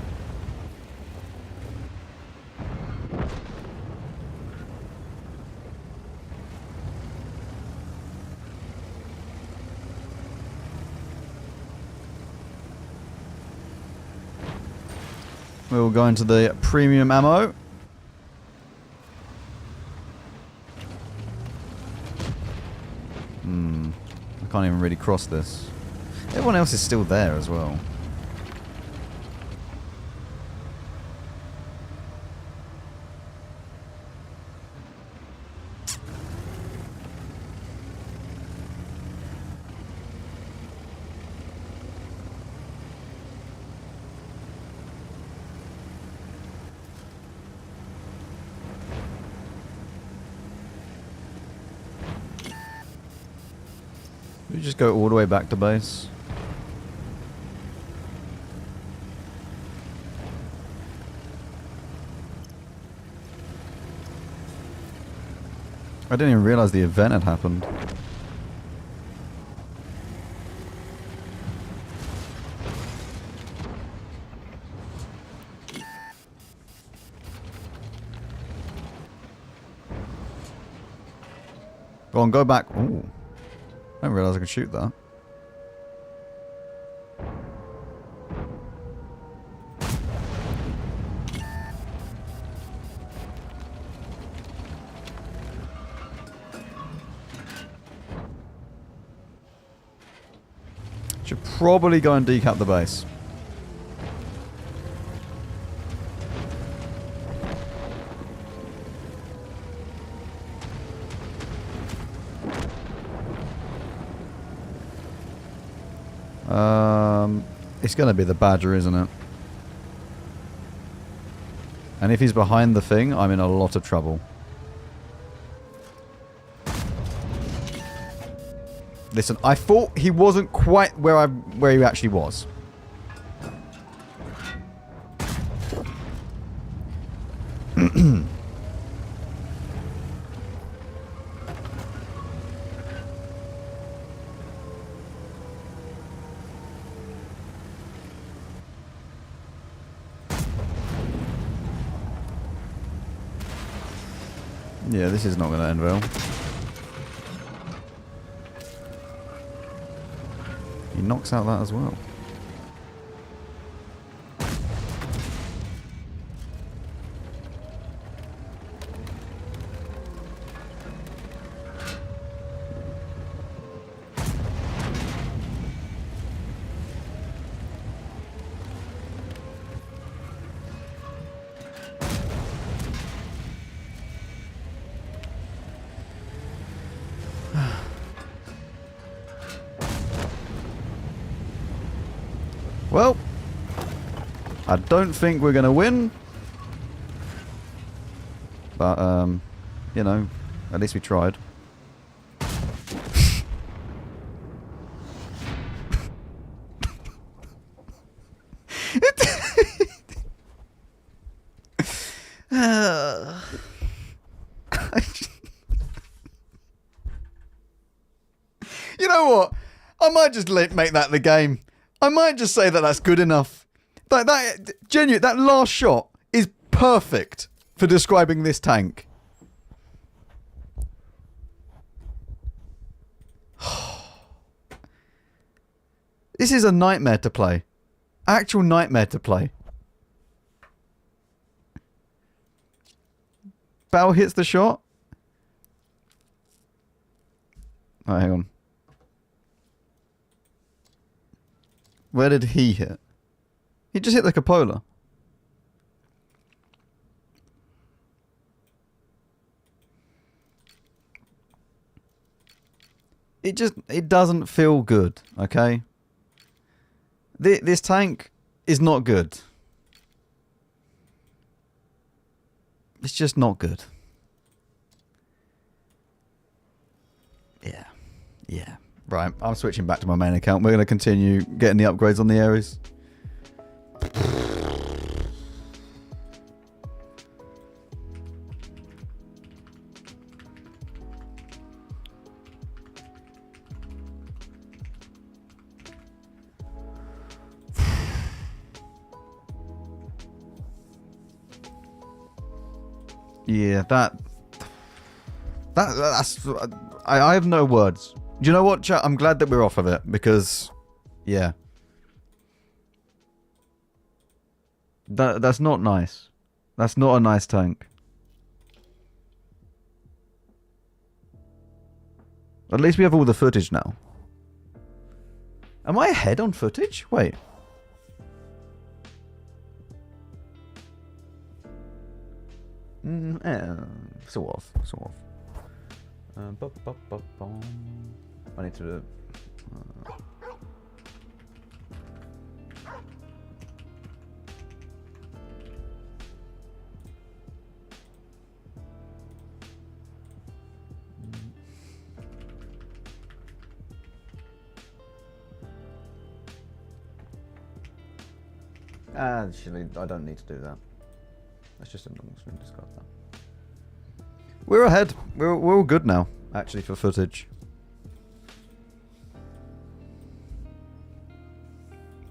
We'll go into the premium ammo. I can't even really cross this. Everyone else is still there as well. We just go all the way back to base. I didn't even realize the event had happened. Go on, go back. Ooh. I didn't realize I could shoot that. Should probably go and decap the base. It's going to be the Badger, isn't it? And if he's behind the thing, I'm in a lot of trouble. Listen, I thought he wasn't quite where he actually was. Yeah, this is not going to end well. He knocks out that as well. Well, I don't think we're going to win. But, you know, at least we tried. You know what? I might just make that the game. I might just say that that's good enough. Genuine, that last shot is perfect for describing this tank. This is a nightmare to play. Actual nightmare to play. Bow hits the shot. Oh, hang on. Where did he hit? He just hit the cupola. It doesn't feel good, okay? This tank is not good. It's just not good. Yeah. Right, I'm switching back to my main account. We're going to continue getting the upgrades on the Ares. Yeah, that's... I have no words. Do you know what, chat? I'm glad that we're off of it, because... Yeah. That's not nice. That's not a nice tank. At least we have all the footage now. Am I ahead on footage? Wait. Sort of. I need to... Actually, I don't need to do that. Let's just discard that. We're ahead. We're all good now, actually, for footage.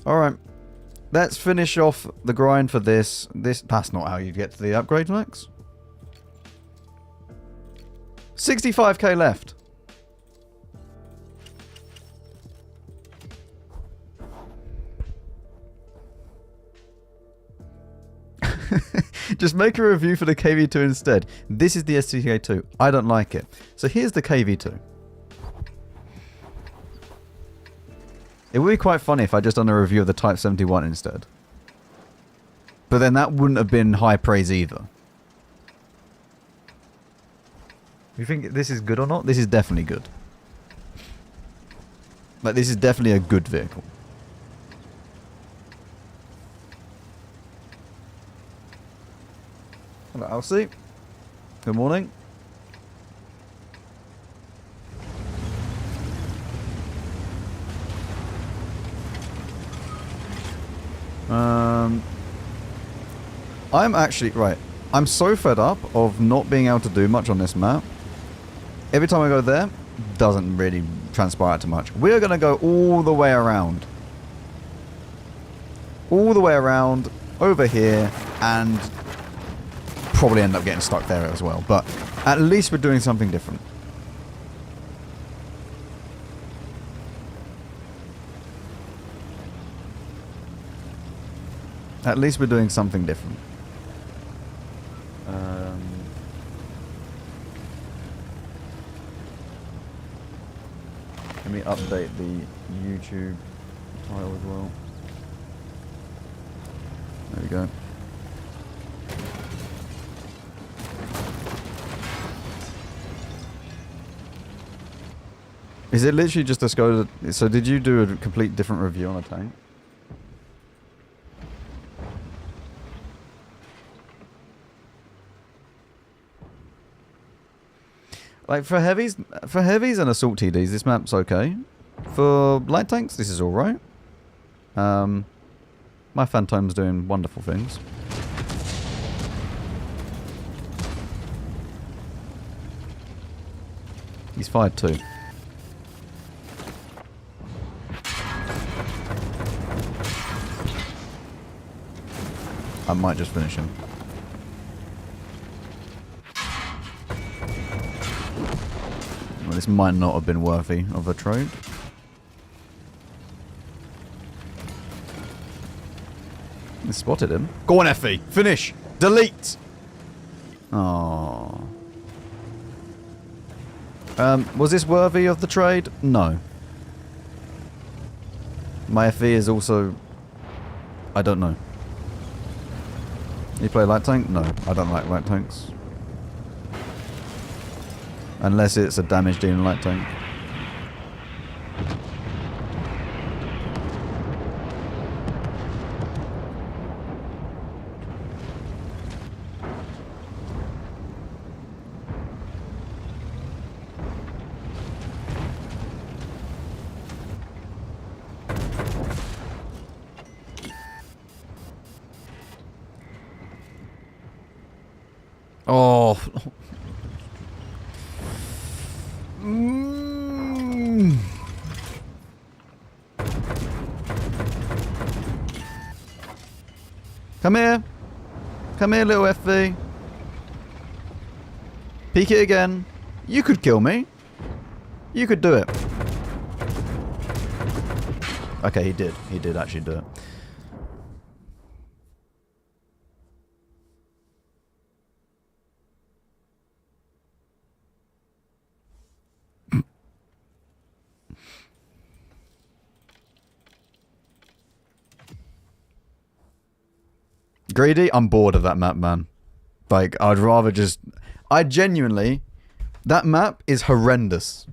Alright. Let's finish off the grind for this. That's not how you get to the upgrade, Max. 65k left. Just make a review for the KV2 instead. This is the STK-2. I don't like it. So here's the KV2. It would be quite funny if I just done a review of the Type 71 instead. But then that wouldn't have been high praise either. You think this is good or not? This is definitely good. Like, this is definitely a good vehicle. Hello, Elsie. Good morning. I'm actually... Right. I'm so fed up of not being able to do much on this map. Every time I go there, doesn't really transpire too much. We're going to go all the way around. All the way around, over here, and probably end up getting stuck there as well. But at least we're doing something different. At least we're doing something different. Let me update the YouTube title as well. There we go. Is it literally just a Skoda? So did you do a complete different review on a tank? Like for heavies and assault TDs, this map's okay. For light tanks, this is all right. My Phantom's doing wonderful things. He's fired too. I might just finish him. Well, this might not have been worthy of a trade. They spotted him. Go on, Effie. Finish. Delete. Oh. Was this worthy of the trade? No. My FE is also... I don't know. You play light tank? No, I don't like light tanks. Unless it's a damage dealing light tank. Oh. Come here. Come here, little FV. Peek it again. You could kill me. You could do it. Okay, he did. He did actually do it. Greedy? I'm bored of that map, man. Like, I'd rather just... I genuinely... That map is horrendous.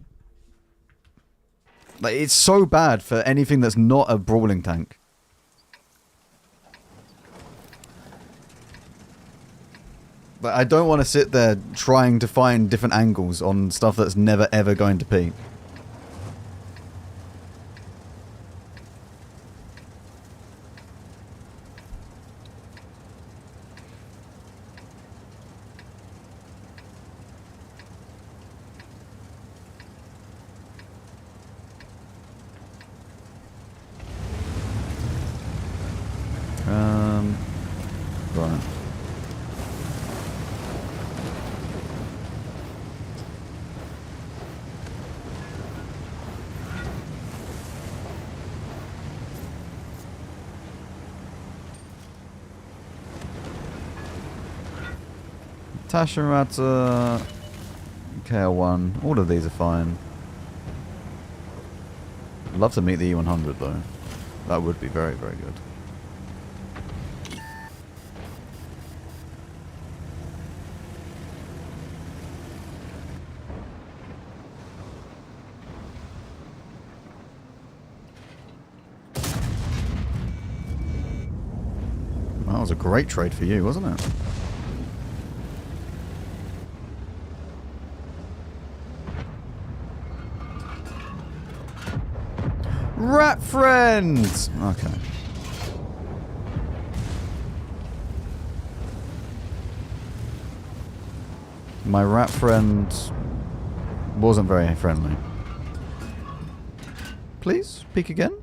Like, it's so bad for anything that's not a brawling tank. But I don't want to sit there trying to find different angles on stuff that's never ever going to peak. Right. Tasharata, KL1, all of these are fine. I'd love to meet the E100 though. That would be very, very good. That was a great trade for you, wasn't it? rat friend! Okay. My rat friend wasn't very friendly. Please, peek again.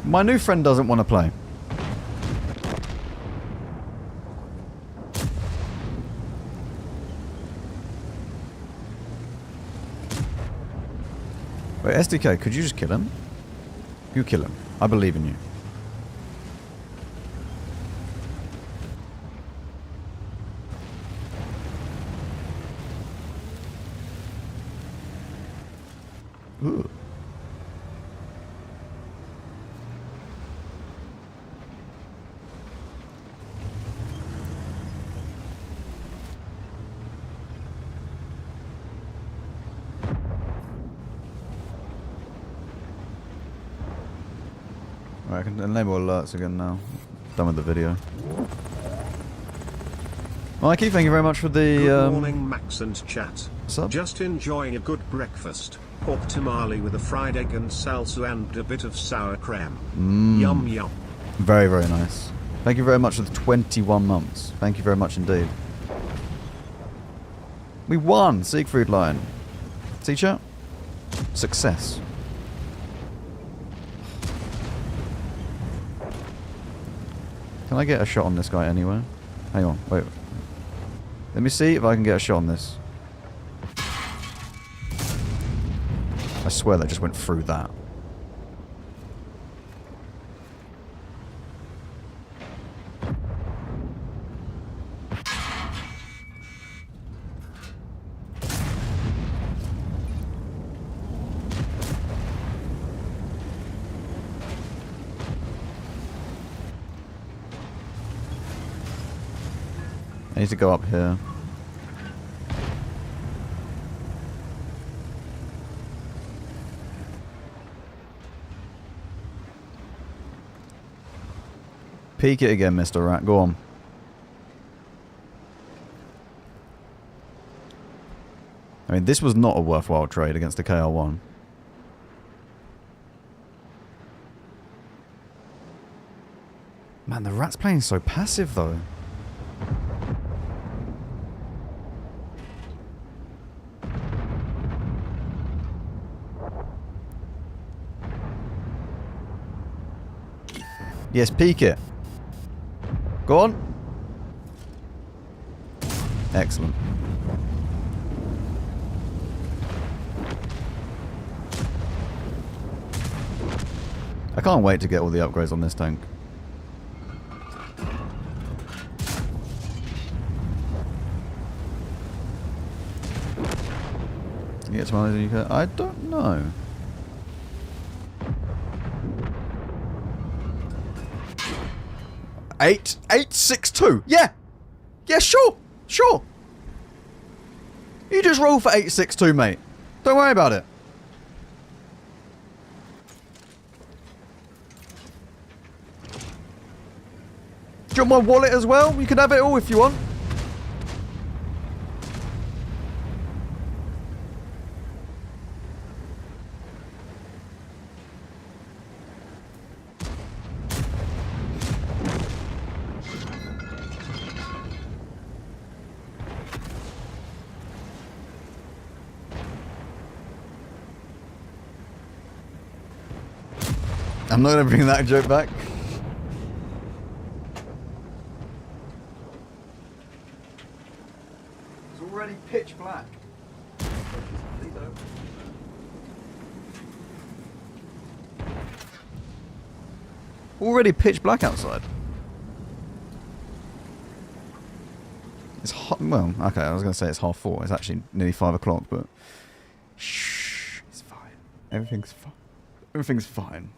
My new friend doesn't want to play. Wait, STK, could you just kill him? You kill him. I believe in you. Ooh. Right, I can enable alerts again now. Done with the video. Mikey, thank you very much for the... Good morning, Max and chat. Sub? Just enjoying a good breakfast. Pork tamale with a fried egg and salsa and a bit of sour cream. Yum yum. Very, very nice. Thank you very much for the 21 months. Thank you very much indeed. We won! Siegfried Lion. Teacher? Success. Can I get a shot on this guy anywhere? Hang on, wait. Let me see if I can get a shot on this. I swear that just went through that. I need to go up here. Peek it again, Mr. Rat. Go on. I mean, this was not a worthwhile trade against the KR1. Man, the rat's playing so passive, though. Yes, peek it. Go on. Excellent. I can't wait to get all the upgrades on this tank. Can you get some in the UK? I don't know. Eight 862. Yeah. Yeah, sure. Sure. You just roll for 862, mate. Don't worry about it. Do you want my wallet as well? You can have it all if you want. I'm not going to bring that joke back. It's already pitch black. Please don't. Already pitch black outside. It's hot. Well, okay, I was going to say it's 4:30. It's actually nearly 5 o'clock, but shh, it's fine. Everything's fine. Everything's fine.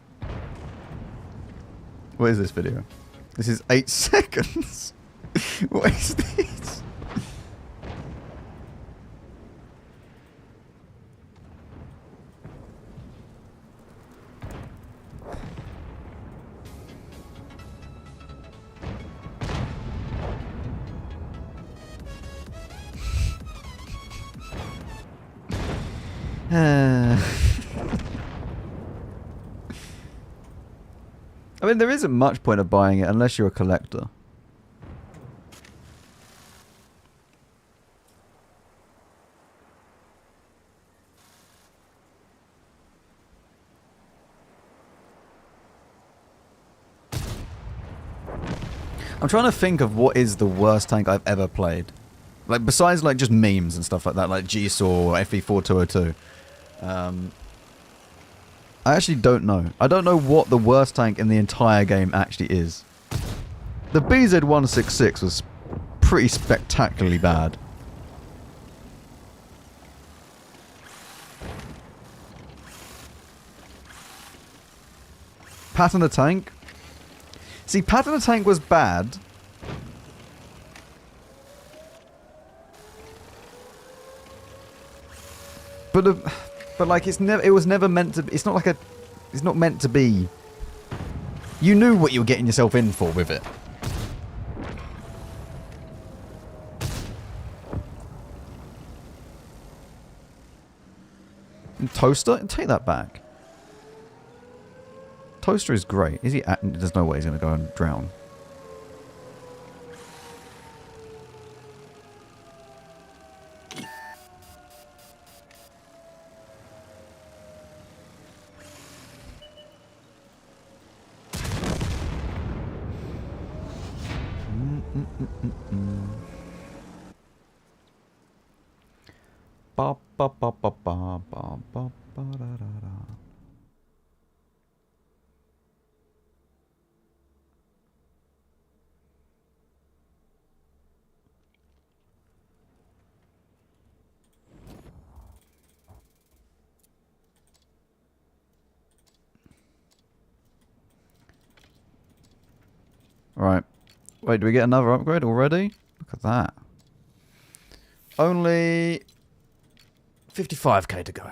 What is this video? This is 8 seconds. What is this? I mean, there isn't much point of buying it unless you're a collector. I'm trying to think of what is the worst tank I've ever played. Like, besides, like, just memes and stuff like that, like G-Saw or FE4202. I actually don't know. I don't know what the worst tank in the entire game actually is. The BZ-166 was pretty spectacularly bad. Pat on the Tank? See, Pat on the Tank was bad. But like it was never meant to be, it's not meant to be. You knew what you were getting yourself in for with it. And Toaster? Take that back. Toaster is great. Is he? There's no way he's going to go and drown. Ba ba ba ba ba ba ba ba da da da. Right. Wait, do we get another upgrade already? Look at that. Only 55k to go.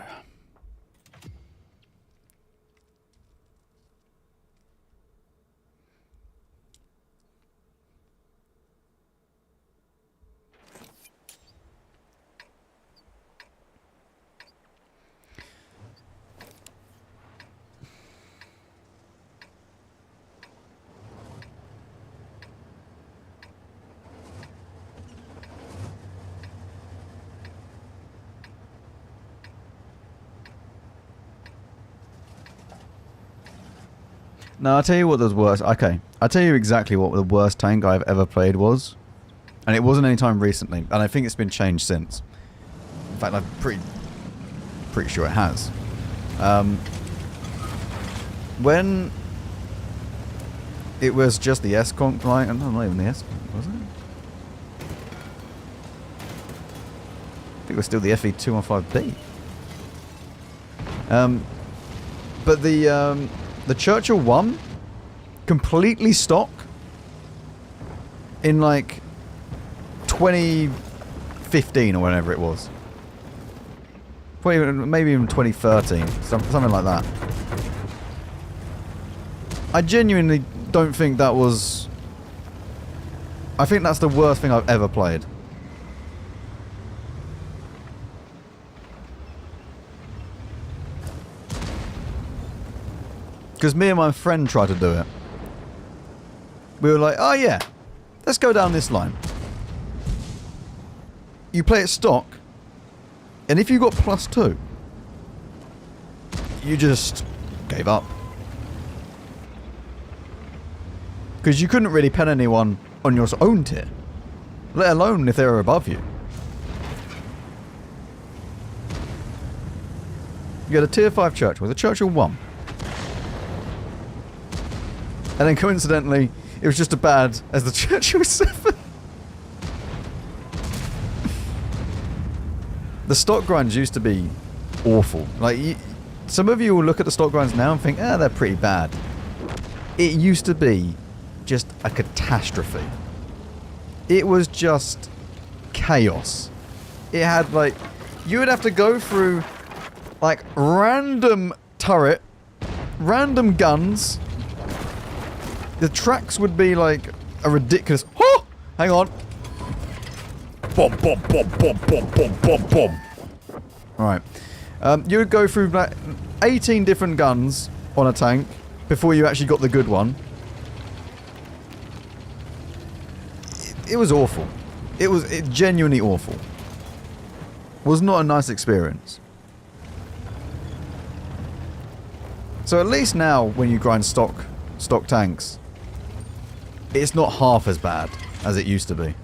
No, I'll tell you what the worst... Okay, I'll tell you exactly what the worst tank I've ever played was. And it wasn't any time recently. And I think it's been changed since. In fact, I'm pretty sure it has. When it was just the S-Conk, like... No, not even the S-Conk, was it? I think it was still the FE215B. But the Churchill 1, completely stock, in like 2015 or whenever it was. Maybe even 2013, something like that. I genuinely don't think that was... I think that's the worst thing I've ever played. Because me and my friend tried to do it. We were like, oh yeah, let's go down this line. You play it stock, and if you got +2, you just gave up. Because you couldn't really pen anyone on your own tier, let alone if they were above you. You got a tier 5 Churchill with a Churchill 1. And then coincidentally, it was just as bad as the Churchill 7. The stock grinds used to be awful. Like, some of you will look at the stock grinds now and think, ah, they're pretty bad. It used to be just a catastrophe. It was just chaos. It had, like, you would have to go through, like, random turret, random guns. The tracks would be like a ridiculous... Oh! Hang on. Bomb, bomb, bomb, bomb, bomb, bomb, bomb, bomb. Alright. You would go through like 18 different guns on a tank before you actually got the good one. It was awful. It was genuinely awful. Was not a nice experience. So at least now, when you grind stock tanks, it's not half as bad as it used to be.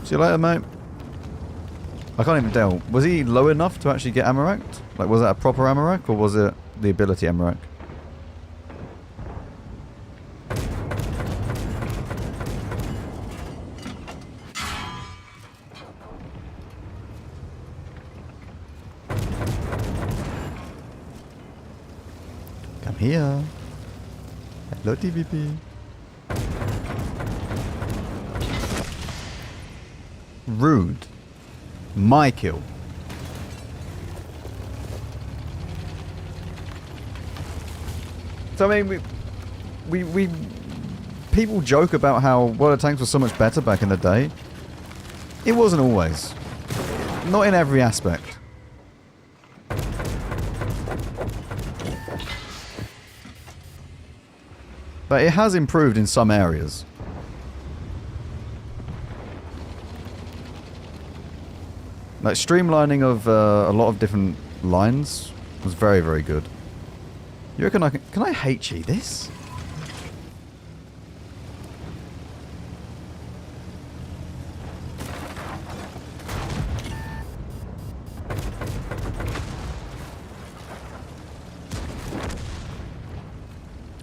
See you later, mate. I can't even tell. Was he low enough to actually get ammo racked? Like, was that a proper ammo rack, or was it the ability ammo rack? Come here. Hello, TVP. Rude. My kill. So I mean, we people joke about how World of Tanks was so much better back in the day. It wasn't always. Not in every aspect. But it has improved in some areas. Like, streamlining of a lot of different lines was very, very good. You reckon I can I HE this?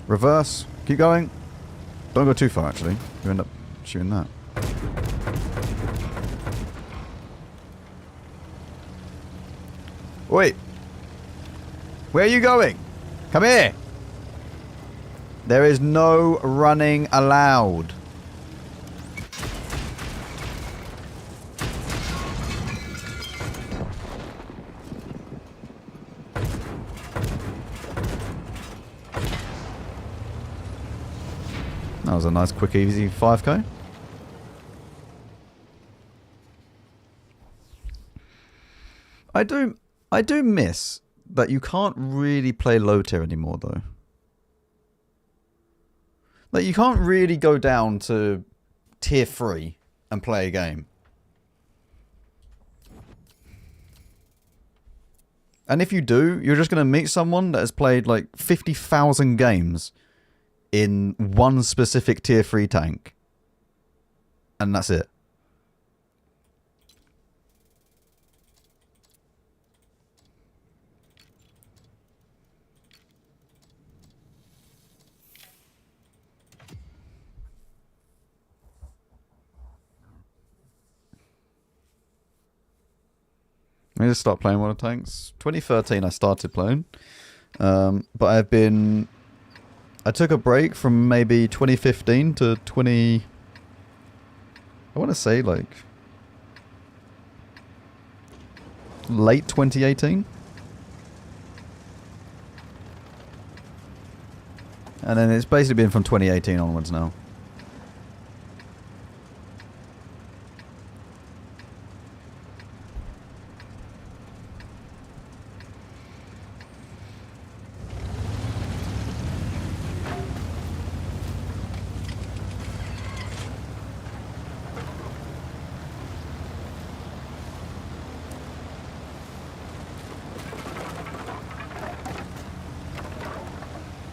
Reverse. Keep going. Don't go too far, actually. You end up shooting that. Wait. Where are you going? Come here. There is no running allowed. That was a nice, quick, easy 5k. I do miss that you can't really play low tier anymore, though. Like, you can't really go down to tier 3 and play a game. And if you do, you're just going to meet someone that has played like 50,000 games in one specific tier 3 tank. And that's it. Let me just start playing World of Tanks. 2013 I started playing. But I took a break from maybe 2015 to I want to say like late 2018. And then it's basically been from 2018 onwards now.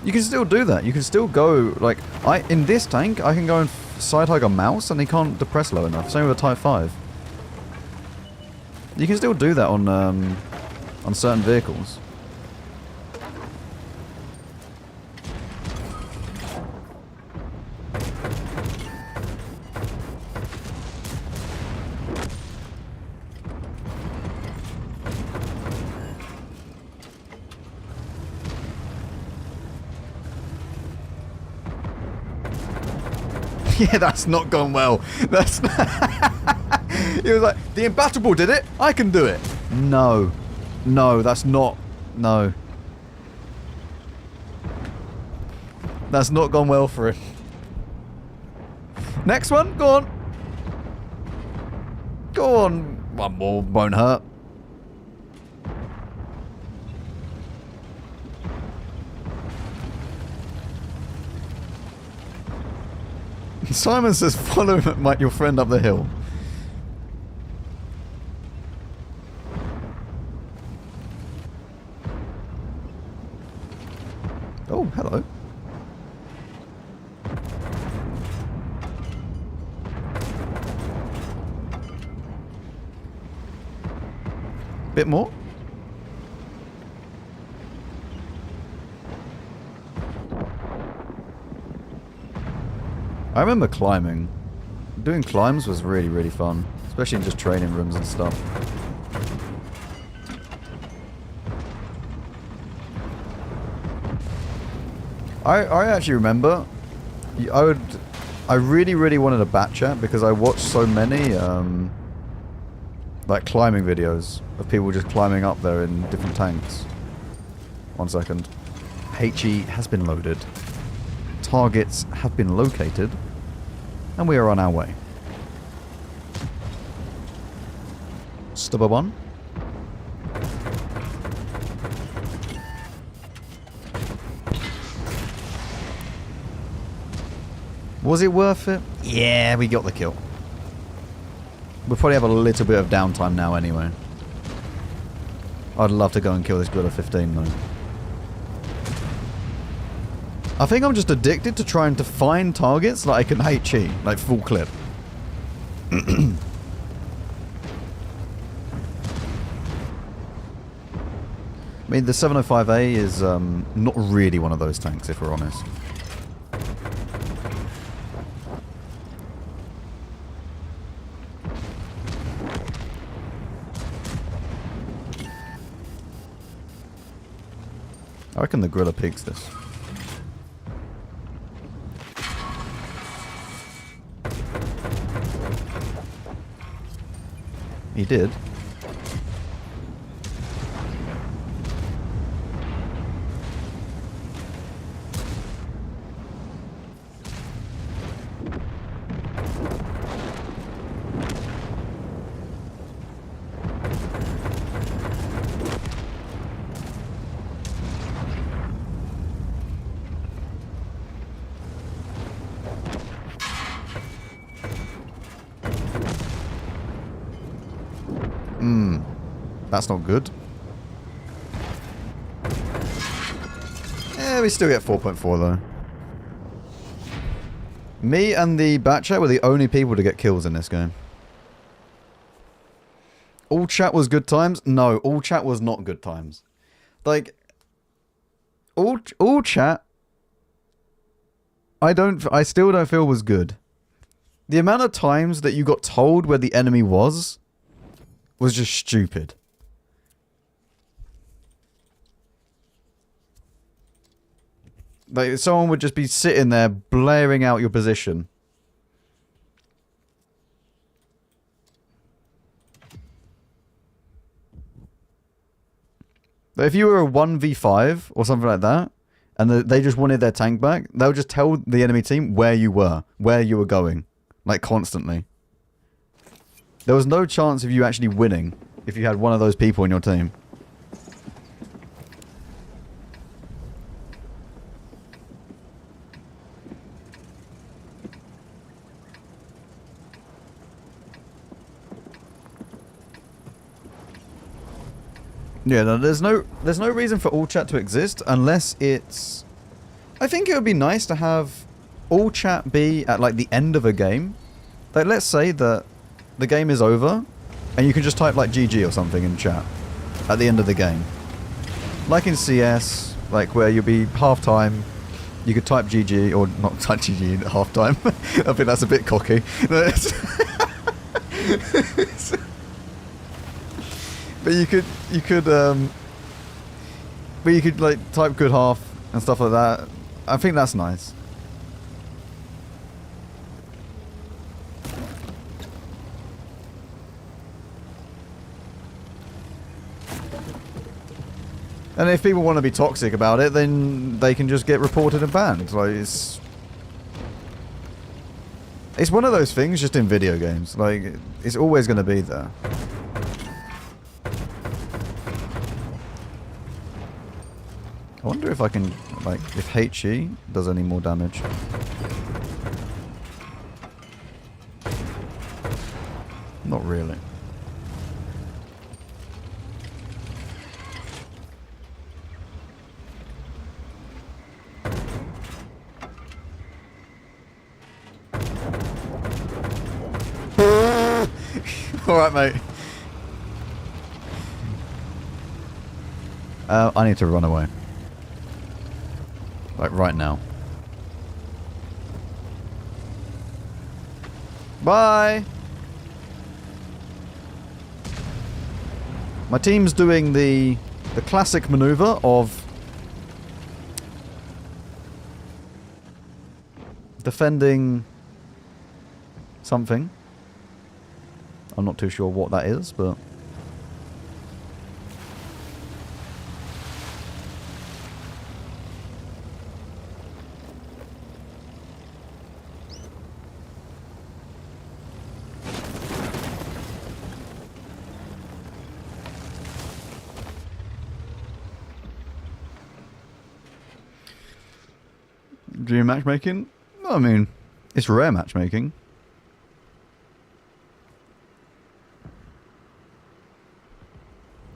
You can still do that. You can still go, like, in this tank, I can go and side hug a mouse and he can't depress low enough. Same with a Type 5. You can still do that on certain vehicles. Yeah, that's not gone well. That's He was like, the imbattable did it, I can do it. No. No, that's not. No. That's not gone well for him. Next one, go on. Go on. One more won't hurt. Simon says, follow your friend up the hill. Oh, hello. Bit more? I remember climbing. Doing climbs was really, really fun. Especially in just training rooms and stuff. I actually remember I really, really wanted a bat chat because I watched so many like climbing videos of people just climbing up there in different tanks. 1 second. HE has been loaded. Targets have been located. And we are on our way. Stubber one. Was it worth it? Yeah, we got the kill. We'll probably have a little bit of downtime now anyway. I'd love to go and kill this Gorilla 15 though. I think I'm just addicted to trying to find targets that I can HE, like full clip. I mean, the 705A is not really one of those tanks, if we're honest. I reckon the Gorilla peaks this. He did. That's not good. We still get 4.4 though. Me and the Batchat were the only people to get kills in this game. All chat was good times? No, all chat was not good times. Like, all chat, I still don't feel was good. The amount of times that you got told where the enemy was just stupid. Like, someone would just be sitting there blaring out your position. But if you were a 1v5 or something like that, and they just wanted their tank back, they'll just tell the enemy team where you were going. Like, constantly. There was no chance of you actually winning if you had one of those people in your team. Yeah, no, there's no reason for all chat to exist unless it's... I think it would be nice to have all chat be at like the end of a game. Like, let's say that the game is over and you can just type like GG or something in chat at the end of the game. Like in CS, like where you'll be half-time, you could type GG, or not type GG at half-time. I think that's a bit cocky. But you could like type good half and stuff like that. I think that's nice. And if people want to be toxic about it, then they can just get reported and banned. Like, it's... It's one of those things just in video games. Like, it's always going to be there. I wonder if I can, like, if HE does any more damage. Not really. Alright, mate. I need to run away. Like, right now. Bye! My team's doing the classic maneuver of defending something. I'm not too sure what that is, but... Dream matchmaking? I mean, it's rare matchmaking.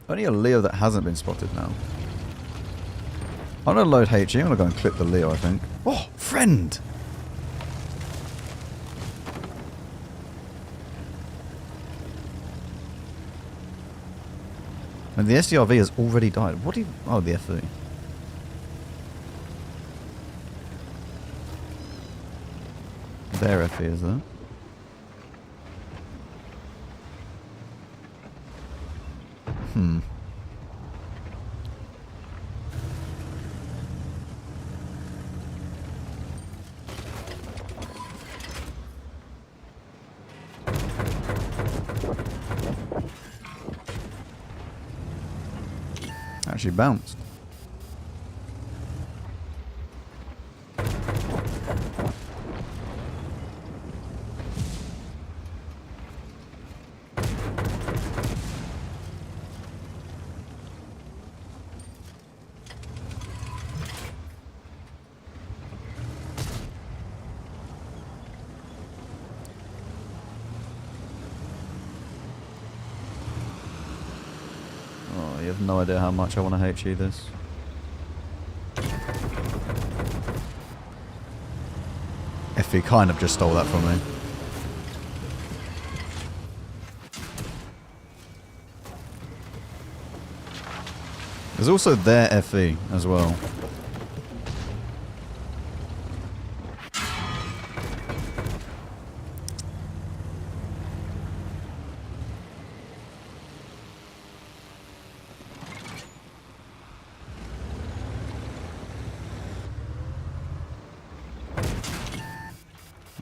Only a Leo that hasn't been spotted now. I'm gonna load HE, I'm gonna go and clip the Leo, I think. Oh, friend! And the SDRV has already died. What do you... Oh, the FE. Their FE is there. Actually bounced. You have no idea how much I want to HE this. FE kind of just stole that from me. There's also their FE as well.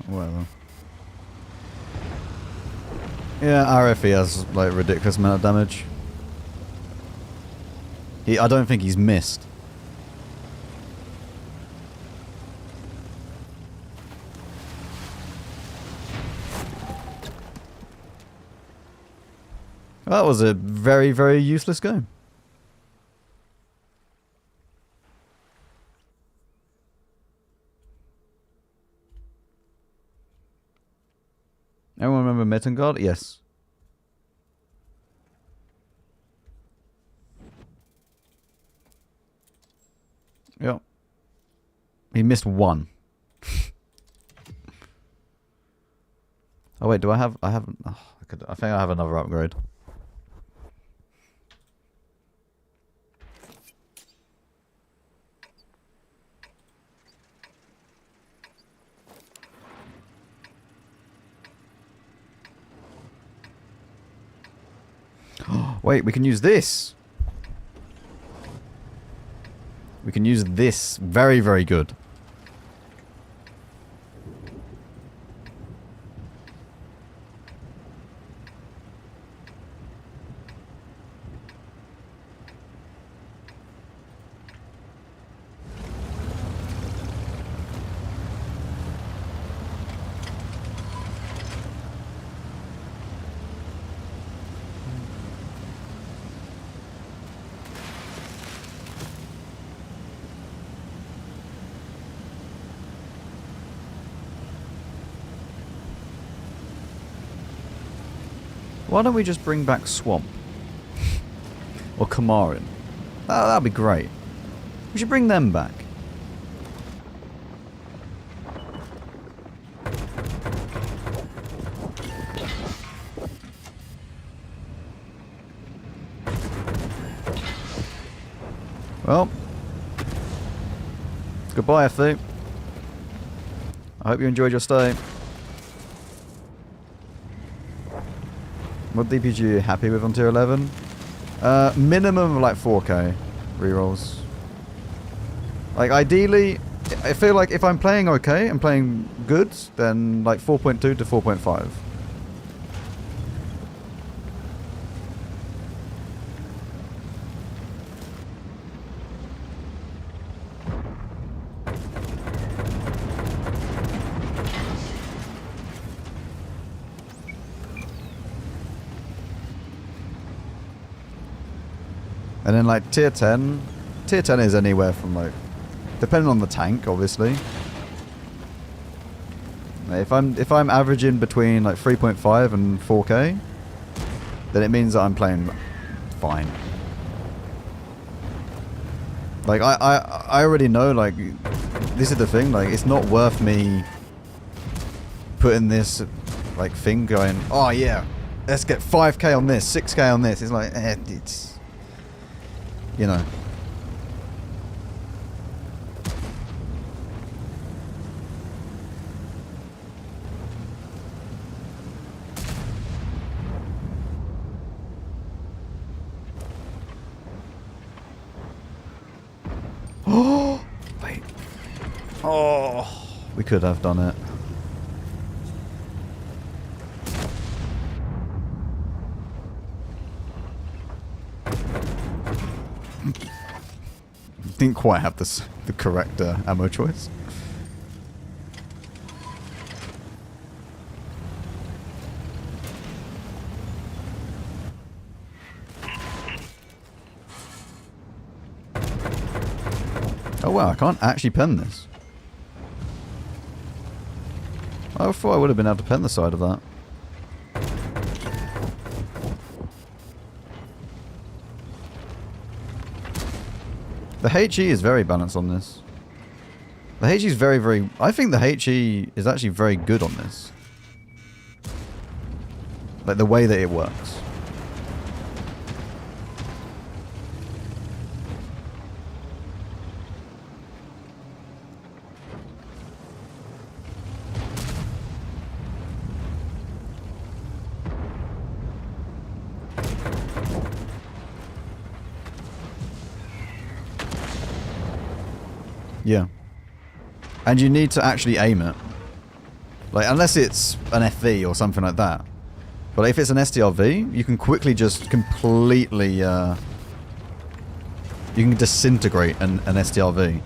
Whatever. Yeah, RFE has like ridiculous amount of damage. I don't think he's missed. That was a very, very useless game. Everyone remember Metengard? Yes. Yep. He missed one. Oh wait, do I have... I haven't... Oh, I think I have another upgrade. Wait, we can use this. We can use this. Very, very good. Why don't we just bring back Swamp? Or Kamarin? That'd be great. We should bring them back. Well, goodbye, FD. I hope you enjoyed your stay. What DPG are you happy with on tier 11? Minimum of like 4k rerolls. Like ideally, I feel like if I'm playing okay and playing good, then like 4.2 to 4.5. And then like tier 10 is anywhere from like, depending on the tank obviously. If I'm averaging between like 3.5 and 4k, then it means that I'm playing fine. Like I already know, like this is the thing, like it's not worth me putting this like thing going, oh yeah, let's get 5k on this, 6k on this. It's like it's, you know. Oh, wait. Oh, we could have done it. Didn't quite have the correct ammo choice. Oh wow, I can't actually pen this. I thought I would have been able to pen the side of that. The HE is very balanced on this. The HE is very... I think the HE is actually very good on this. Like the way that it works. Yeah. And you need to actually aim it. Like, unless it's an FV or something like that. But if it's an STRV, you can quickly just completely, you can disintegrate an STRV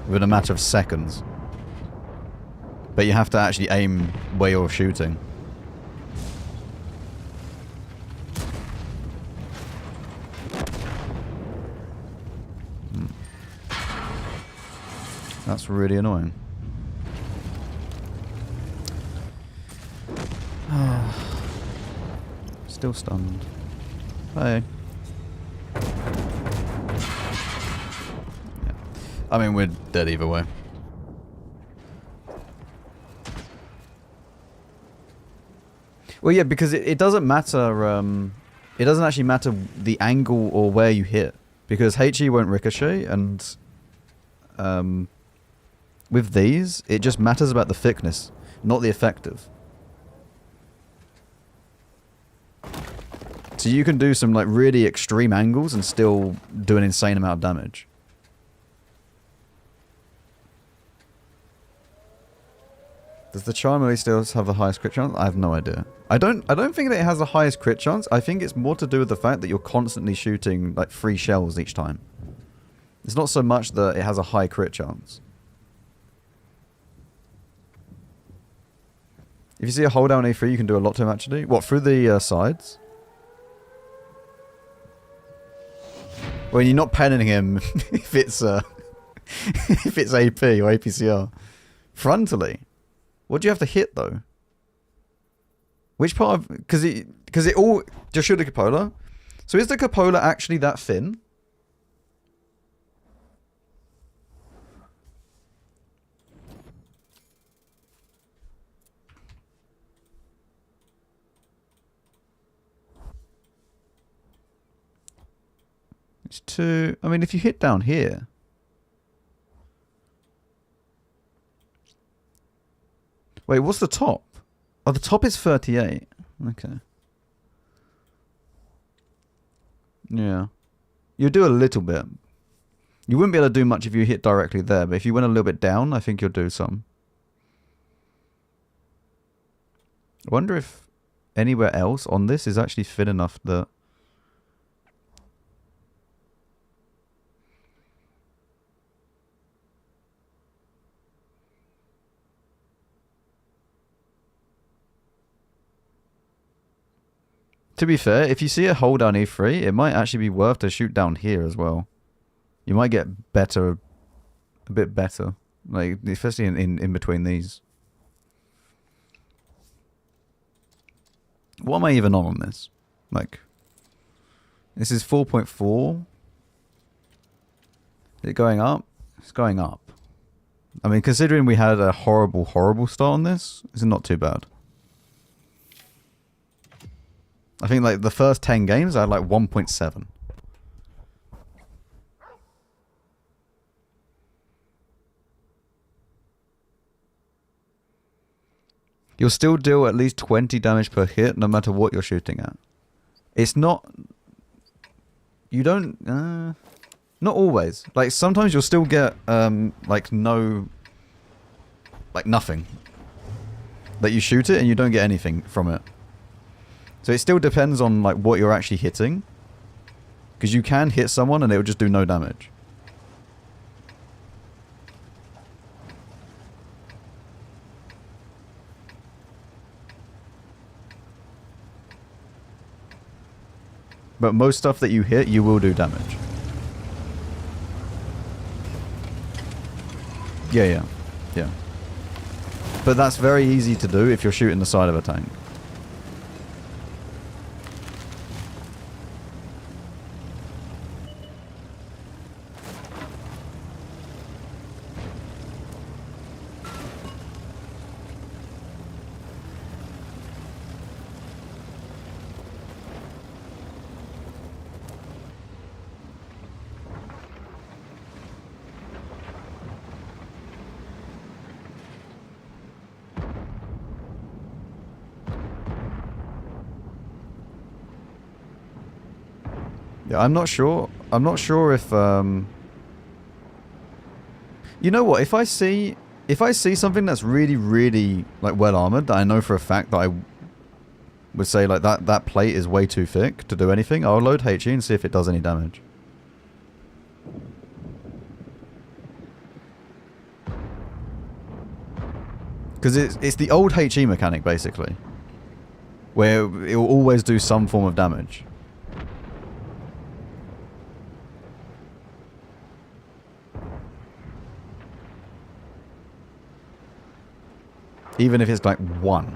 within a matter of seconds. But you have to actually aim where you're shooting. That's really annoying. Still stunned. Hey. Yeah. I mean, we're dead either way. Well, yeah, because it doesn't matter. It doesn't actually matter the angle or where you hit, because HE won't ricochet, and with these, it just matters about the thickness, not the effective. So you can do some like really extreme angles and still do an insane amount of damage. Does the Charm really still have the highest crit chance? I have no idea. I don't think that it has the highest crit chance. I think it's more to do with the fact that you're constantly shooting like 3 shells each time. It's not so much that it has a high crit chance. If you see a hold down A3, you can do a lot to him actually. What, through the sides? When you're not penning him if it's if it's AP or APCR. Frontally. What do you have to hit though? Which part of... Because it all... Just shoot the cupola. So is the cupola actually that thin? It's too... I mean, if you hit down here... Wait, what's the top? Oh, the top is 38. Okay. Yeah. You'll do a little bit. You wouldn't be able to do much if you hit directly there, but if you went a little bit down, I think you'll do some. I wonder if anywhere else on this is actually thin enough that... To be fair, if you see a hole down E3, it might actually be worth to shoot down here as well. You might get better, a bit better, like especially in between these. What am I even on this? Like, this is 4.4. Is it going up? It's going up. I mean, considering we had a horrible, horrible start on this, it's not too bad. I think like the first 10 games I had like 1.7. You'll still deal at least 20 damage per hit no matter what you're shooting at. It's not... You don't... not always. Like sometimes you'll still get like no... Like nothing. That you shoot it and you don't get anything from it. So it still depends on like what you're actually hitting. Because you can hit someone and it will just do no damage. But most stuff that you hit, you will do damage. Yeah. But that's very easy to do if you're shooting the side of a tank. Yeah, I'm not sure. I'm not sure if you know what? If I see something that's really, really like well armored that I know for a fact that I would say like that plate is way too thick to do anything, I'll load HE and see if it does any damage. Because it's the old HE mechanic basically, where it will always do some form of damage. Even if it's like 1.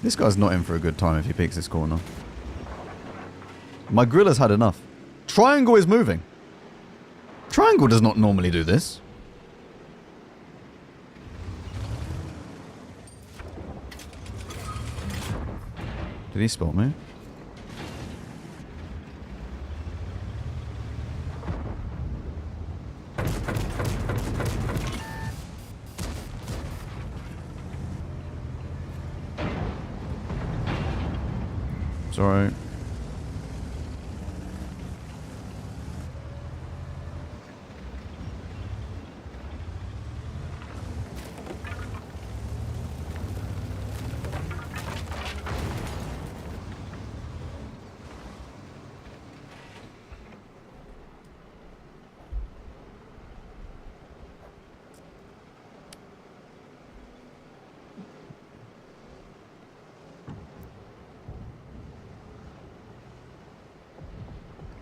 This guy's not in for a good time if he picks this corner. My Gorilla's had enough. Triangle is moving. Triangle does not normally do this. Did he spot me? Sorry.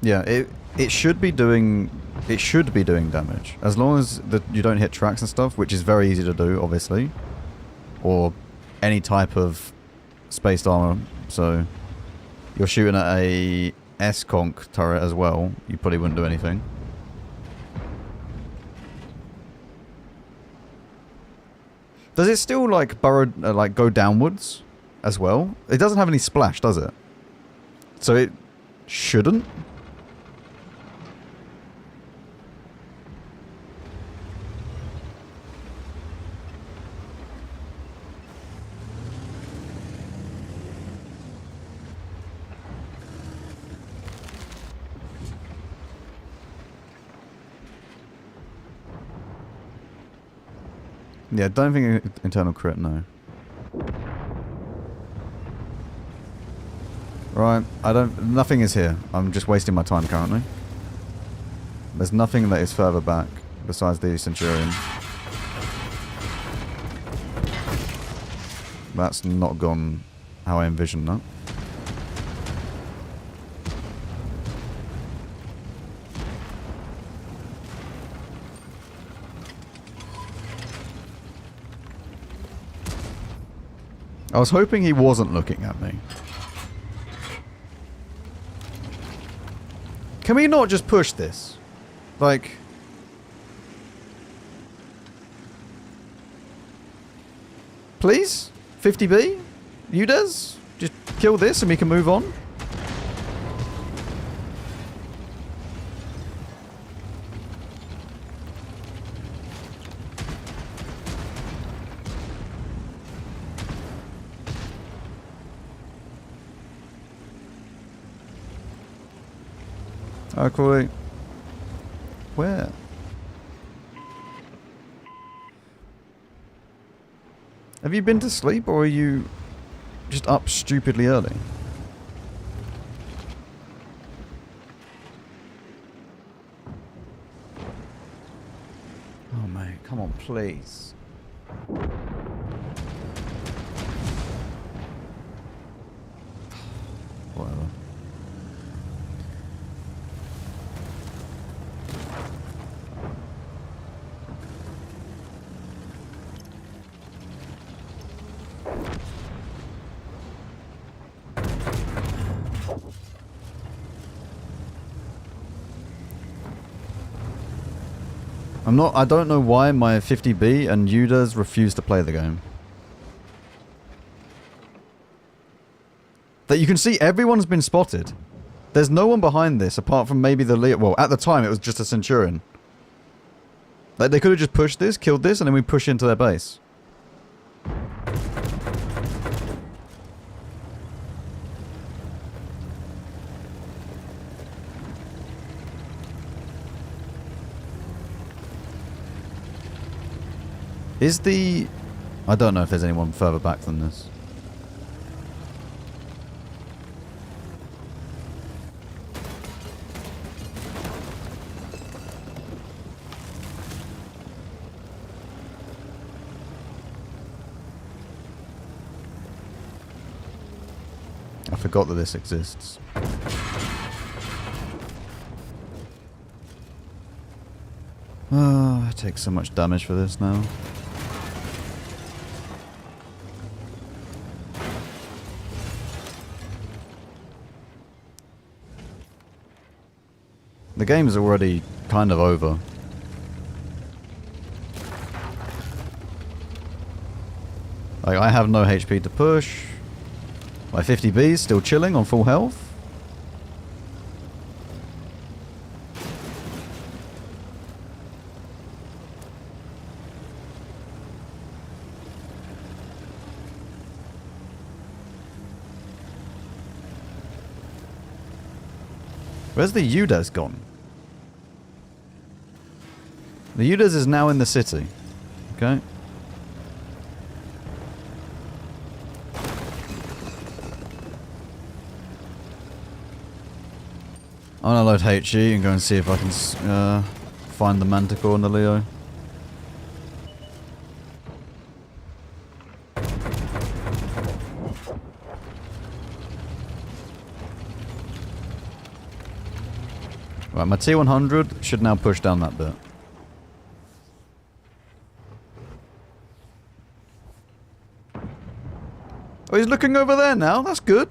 Yeah, it should be doing it should be doing damage. As long as you don't hit tracks and stuff, which is very easy to do, obviously. Or any type of spaced armor. So, you're shooting at a S-Conk turret as well. You probably wouldn't do anything. Does it still, like, burrow, like, go downwards as well? It doesn't have any splash, does it? So it shouldn't? Yeah, don't think internal crit, no. Right, nothing is here. I'm just wasting my time currently. There's nothing that is further back besides the Centurion. That's not gone how I envisioned that. I was hoping he wasn't looking at me. Can we not just push this? Like... Please? 50B? UDES? Just kill this and we can move on? Okay. Where? Have you been to sleep or are you just up stupidly early? Oh mate, come on please. Whatever. I don't know why my 50B and UDAs refuse to play the game. That you can see everyone's been spotted. There's no one behind this apart from maybe the Leo. Well, at the time it was just a Centurion. Like they could have just pushed this, killed this, and then we push into their base. Is the... I don't know if there's anyone further back than this. I forgot that this exists. Oh, I take so much damage for this now. The game is already kind of over. Like, I have no HP to push. My 50B is still chilling on full health. Where's the UDES gone? The UDES is now in the city. Okay. I'm gonna load HE and go and see if I can find the Manticore and the Leo. Right, my T100 should now push down that bit. Oh, he's looking over there now. That's good.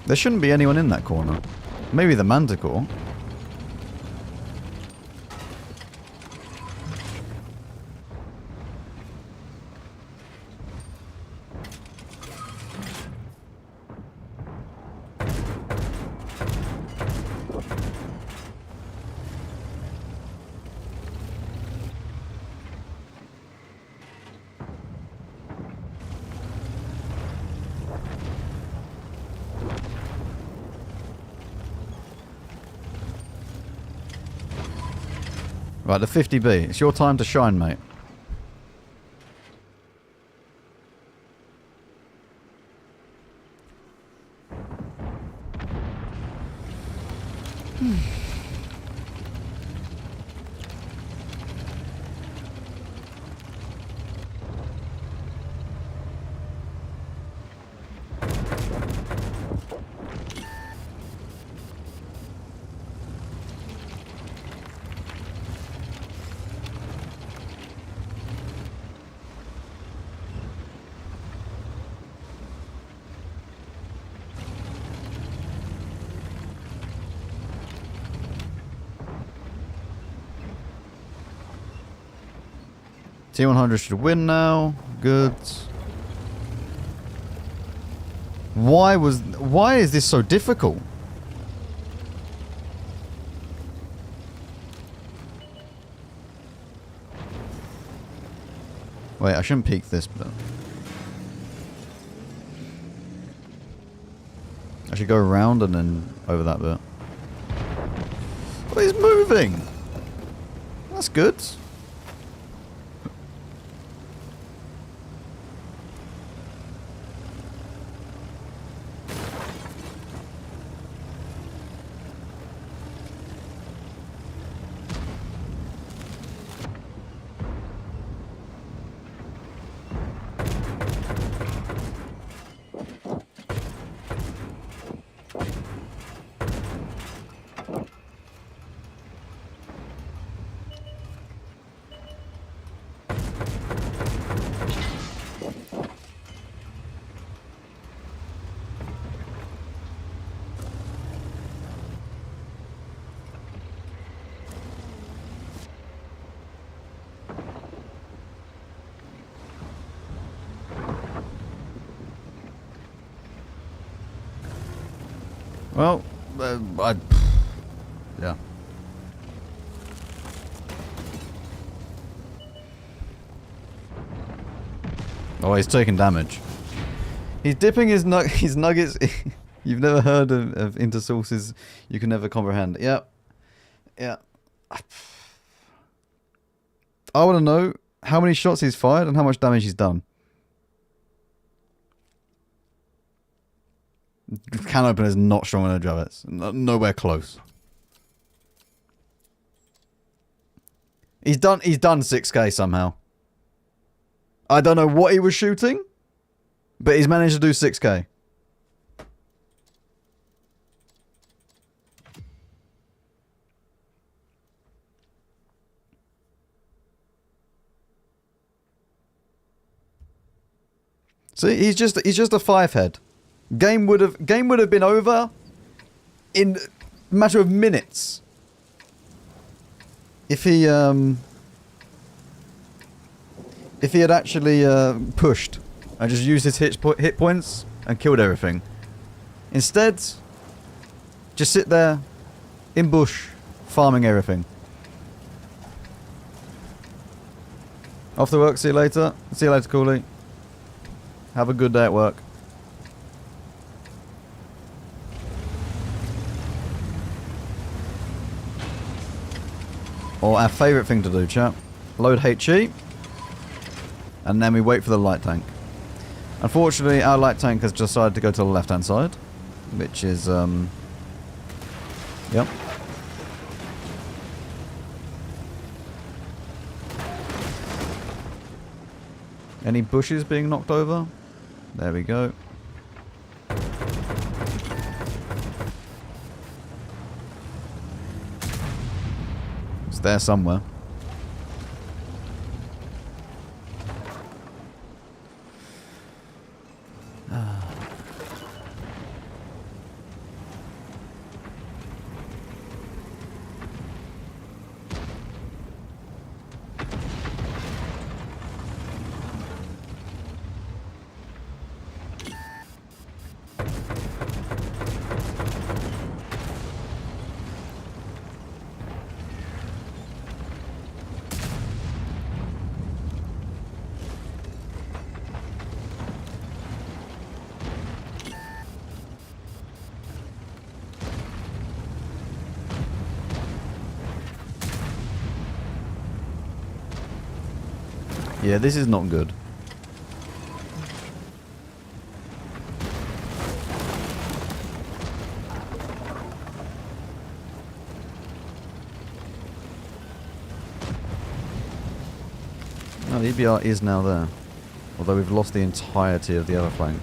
There shouldn't be anyone in that corner. Maybe the manticore. Right, the 50B. It's your time to shine, mate. T100 should win now. Good. Why is this so difficult? Wait, I shouldn't peek this bit. I should go around and then over that bit. Oh, he's moving! That's good. Well, yeah. Oh, he's taking damage. He's dipping his nuggets. You've never heard of intersources you can never comprehend. Yep. Yeah. I want to know how many shots he's fired and how much damage he's done. Can opener is not strong on a Javets. Nowhere close. He's done 6k somehow. I don't know what he was shooting, but he's managed to do 6k. See, he's just a 5 head. Game would have been over in a matter of minutes if he had actually pushed and just used his hit points and killed everything. Instead, just sit there in bush farming everything. Off to work. See you later. See you later, Cooley. Have a good day at work. Or our favourite thing to do, chat. Load HE. And then we wait for the light tank. Unfortunately, our light tank has decided to go to the left-hand side. Which is, yep. Any bushes being knocked over? There we go. It's there somewhere. Yeah, this is not good. No, the EBR is now there. Although we've lost the entirety of the other flank.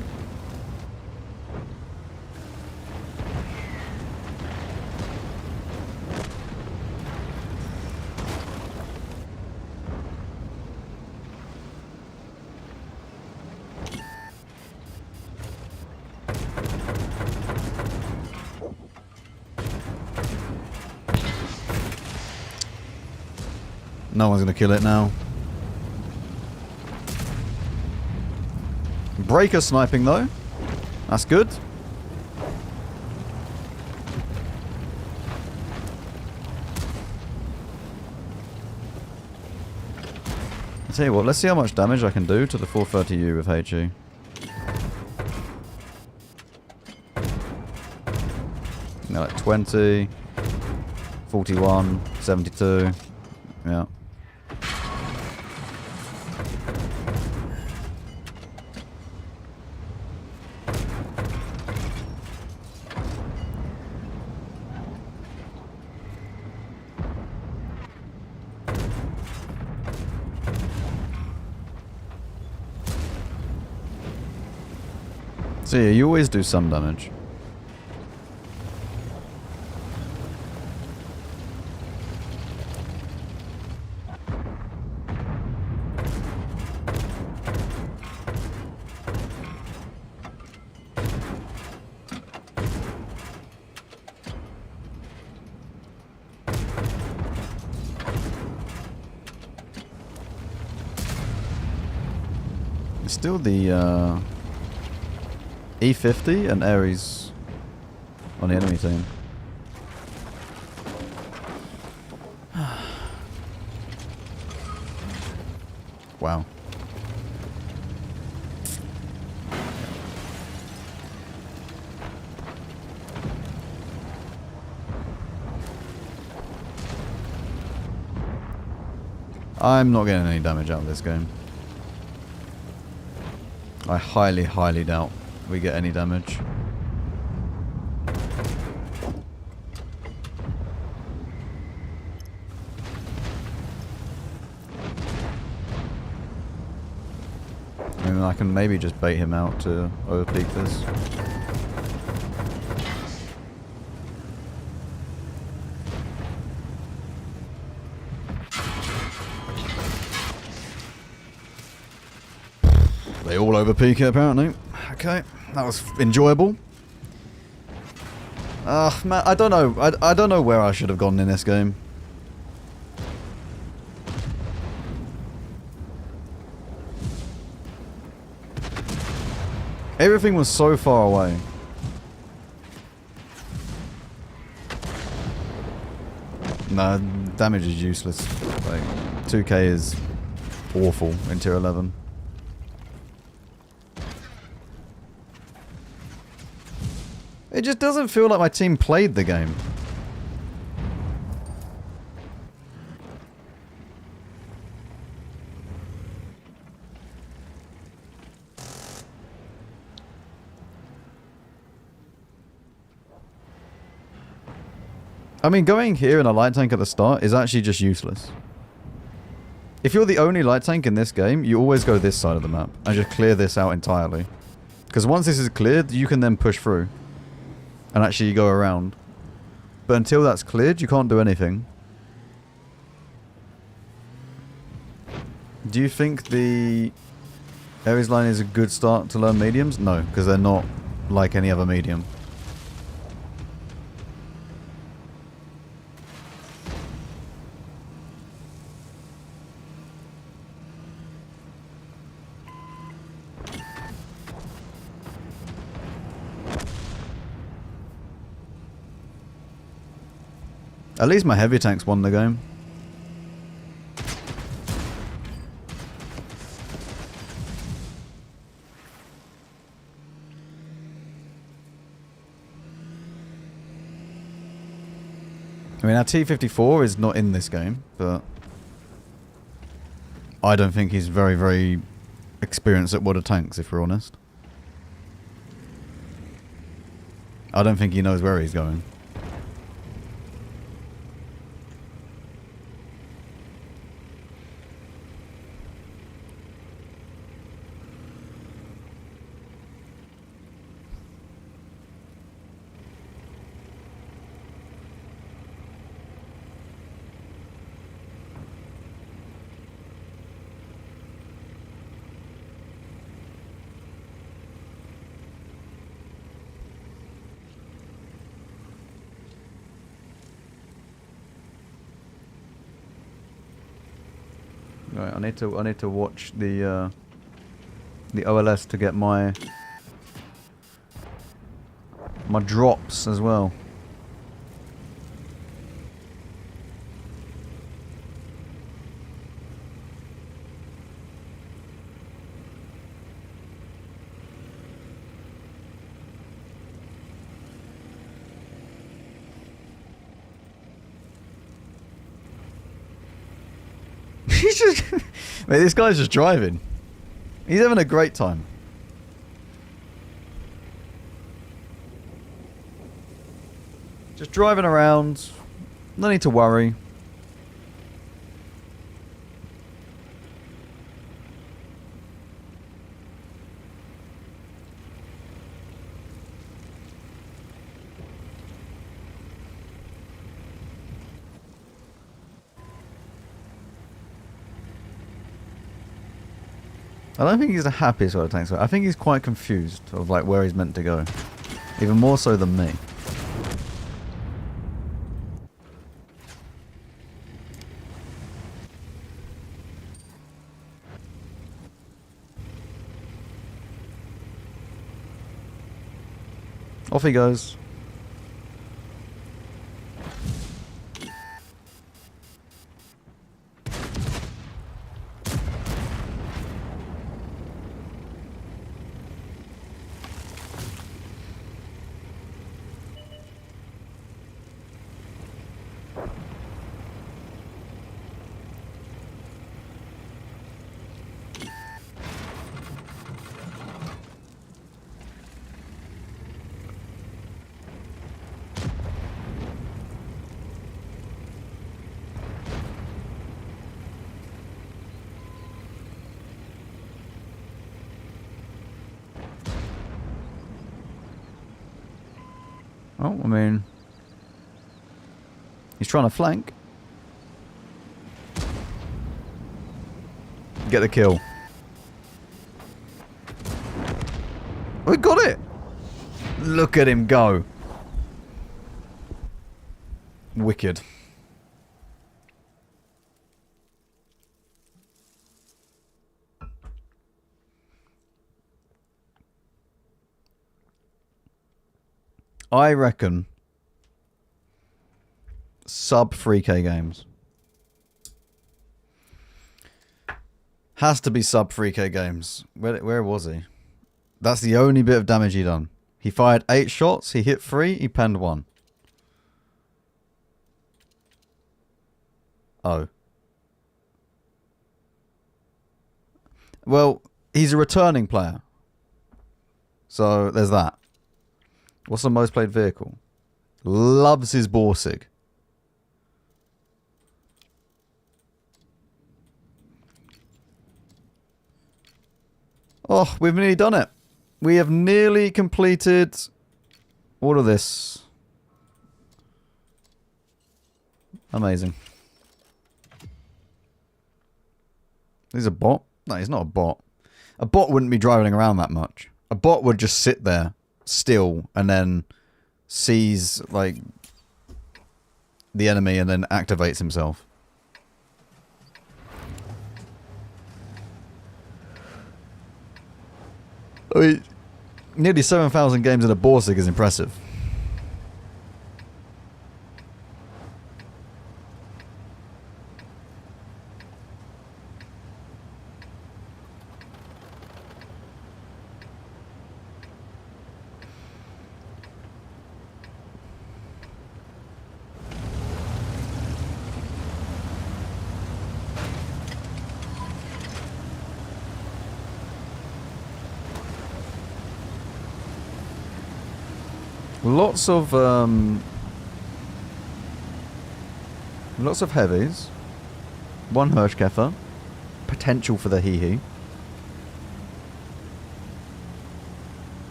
No one's going to kill it now. Breaker sniping though. That's good. I'll tell you what, let's see how much damage I can do to the 430U with HE. Yeah, like 20, 41, 72. Yeah. So yeah, you always do some damage. It's still the E50 and Ares on the enemy team. Wow. I'm not getting any damage out of this game. I highly, highly doubt we get any damage. I mean, I can maybe just bait him out to overpeak this. They all overpeak it apparently. Okay, that was enjoyable. Man, I don't know. I don't know where I should have gone in this game. Everything was so far away. Nah, damage is useless. Like, 2k is awful in tier 11. It just doesn't feel like my team played the game. I mean, going here in a light tank at the start is actually just useless. If you're the only light tank in this game, you always go this side of the map and just clear this out entirely. Because once this is cleared, you can then push through and actually go around. But until that's cleared, you can't do anything. Do you think the Ares line is a good start to learn mediums? No, because they're not like any other medium. At least my heavy tanks won the game. I mean, our T-54 is not in this game, but I don't think he's very, very experienced at water tanks, if we're honest. I don't think he knows where he's going. Right, I need to watch the OLS to get my drops as well. He's just... Mate, this guy's just driving. He's having a great time. Just driving around. No need to worry. I don't think he's the happiest sort of tank. I think he's quite confused of like where he's meant to go. Even more so than me. Off he goes. Oh, I mean... He's trying to flank. Get the kill. We got it! Look at him go. Wicked. I reckon sub 3k games. Has to be sub 3k games. Where was he? That's the only bit of damage he done. He fired 8 shots, he hit 3, he penned 1. Oh. Well, he's a returning player. So, there's that. What's the most played vehicle? Loves his Borsig. Oh, we've nearly done it. We have nearly completed all of this. Amazing. He's a bot? No, he's not a bot. A bot wouldn't be driving around that much. A bot would just sit there, still, and then sees, like, the enemy and then activates himself. I mean, nearly 7,000 games in a Borsig is impressive. Lots of heavies. One Hirschkäfer. Potential for the hee-hee.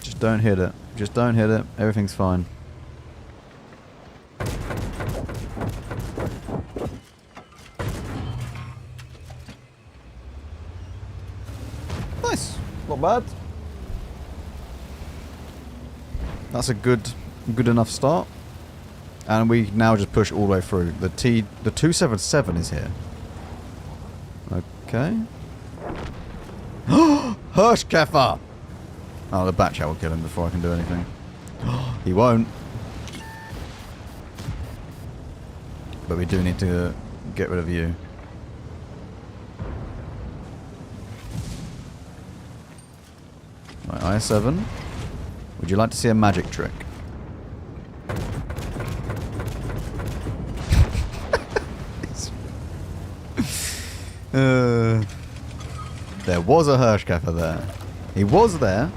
Just don't hit it. Just don't hit it. Everything's fine. Nice. Not bad. That's a good enough start. And we now just push all the way through. The 277 is here. Okay. Hirschkäfer! Oh, the Batchat will kill him before I can do anything. He won't. But we do need to get rid of you. Right, I7. Would you like to see a magic trick? There was a Hirschkäfer there. He was there.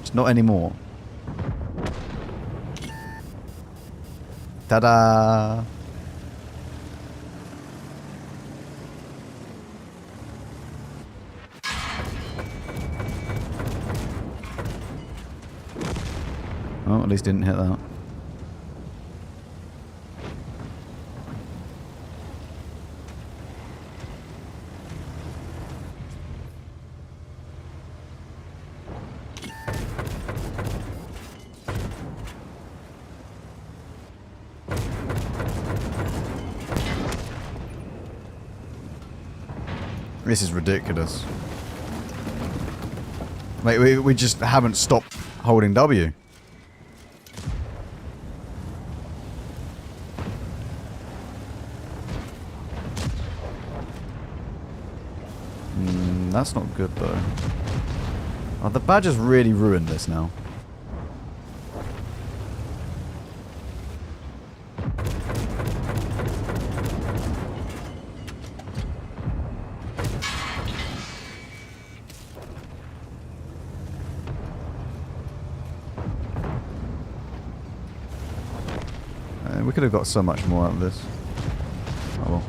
Just not anymore. Ta-da! Oh, at least didn't hit that. This is ridiculous. Like, we just haven't stopped holding W. That's not good though. Oh, the badge has really ruined this now. We could have got so much more out of this. Oh well.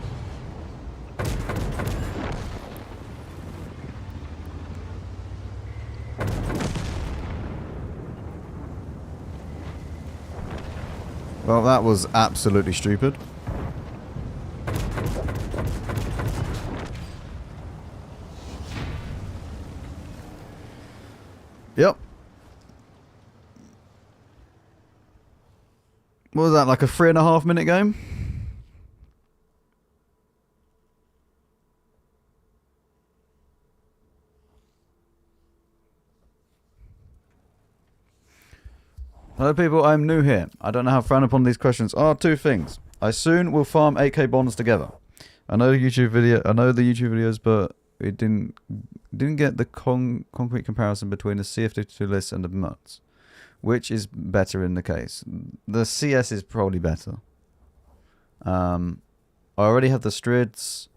Well, that was absolutely stupid. Yep. What was that, like a 3.5 minute game? Hello people, I'm new here. I don't know how frowned upon these questions are. Two things. I soon will farm 8k bonds together. I know the YouTube videos, but it didn't get the concrete comparison between the CF52 list and the MUTs. Which is better in the case? The CS is probably better. I already have the Strids.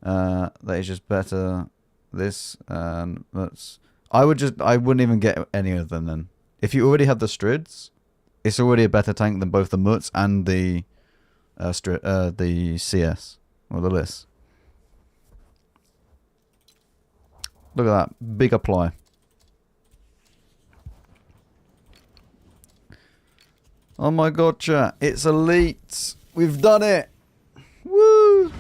That is just better. This and that's. I wouldn't even get any of them then. If you already have the Strids, it's already a better tank than both the Muts and the CS or the Liss. Look at that big apply. Oh my god, chat! It's elite. We've done it. Woo!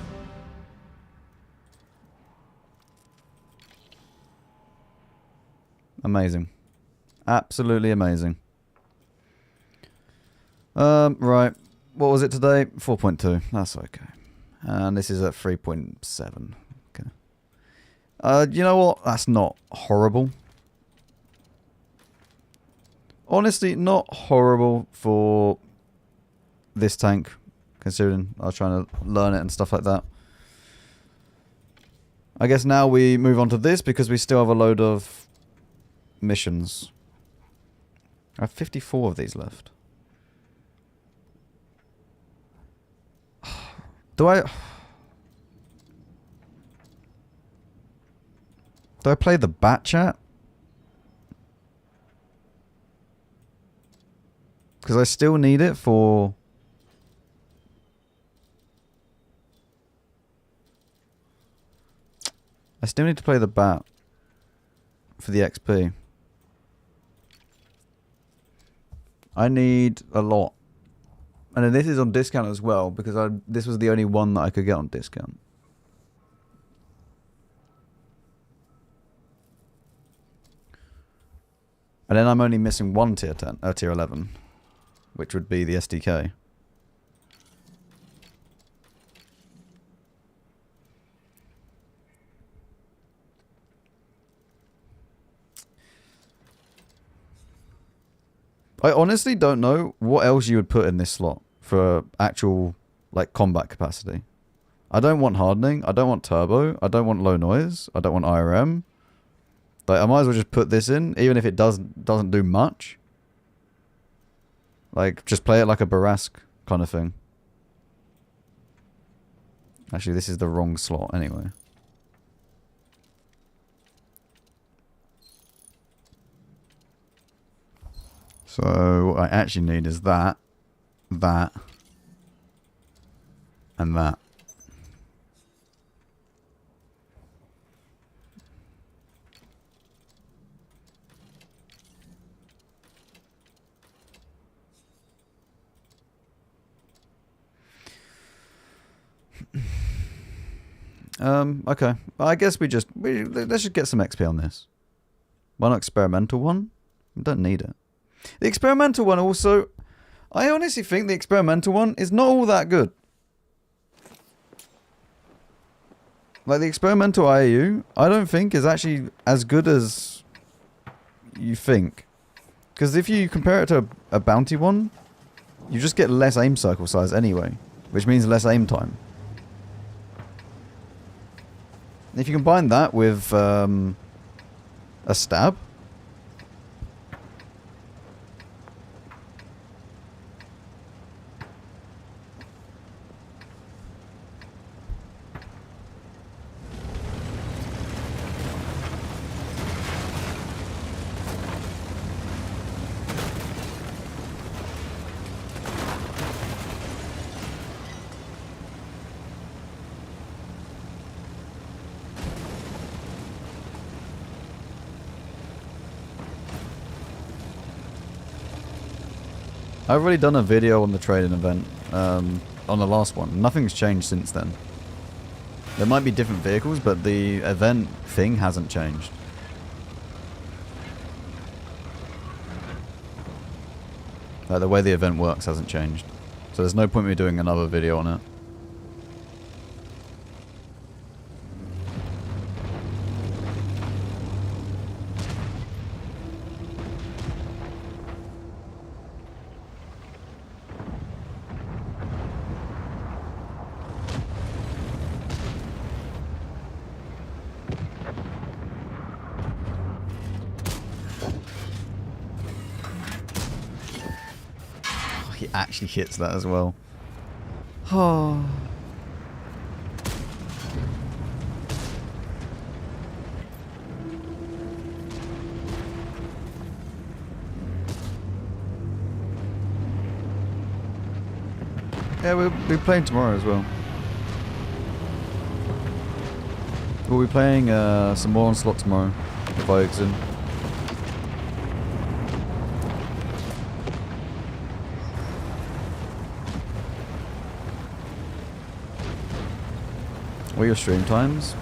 Amazing. Absolutely amazing. Right. What was it today? 4.2. That's okay. And this is at 3.7. Okay. You know what? That's not horrible. Honestly, not horrible for this tank, considering I was trying to learn it and stuff like that. I guess now we move on to this because we still have a load of missions. I have 54 of these left. Do I play the bat chat? Because I still need it for... I still need to play the bat for the XP. I need a lot. And then this is on discount as well, because this was the only one that I could get on discount. And then I'm only missing one tier 11, which would be the STK. I honestly don't know what else you would put in this slot for actual, like, combat capacity. I don't want hardening. I don't want turbo. I don't want low noise. I don't want IRM. Like, I might as well just put this in, even if it doesn't do much. Like, just play it like a Barask kind of thing. Actually, this is the wrong slot anyway. So what I actually need is that, and that. Okay. I guess let's just get some XP on this. One experimental one? We don't need it. The experimental one also, I honestly think the experimental one is not all that good. Like, the experimental IAU, I don't think is actually as good as you think. Because if you compare it to a bounty one, you just get less aim circle size anyway, which means less aim time. If you combine that with a stab, I've already done a video on the trading event, on the last one. Nothing's changed since then. There might be different vehicles, but the event thing hasn't changed. Like, the way the event works hasn't changed. So there's no point in me doing another video on it. He actually hits that as well. Oh. Yeah, we'll be playing tomorrow as well. We'll be playing some more Onslaught tomorrow. If I exit. What are your stream times?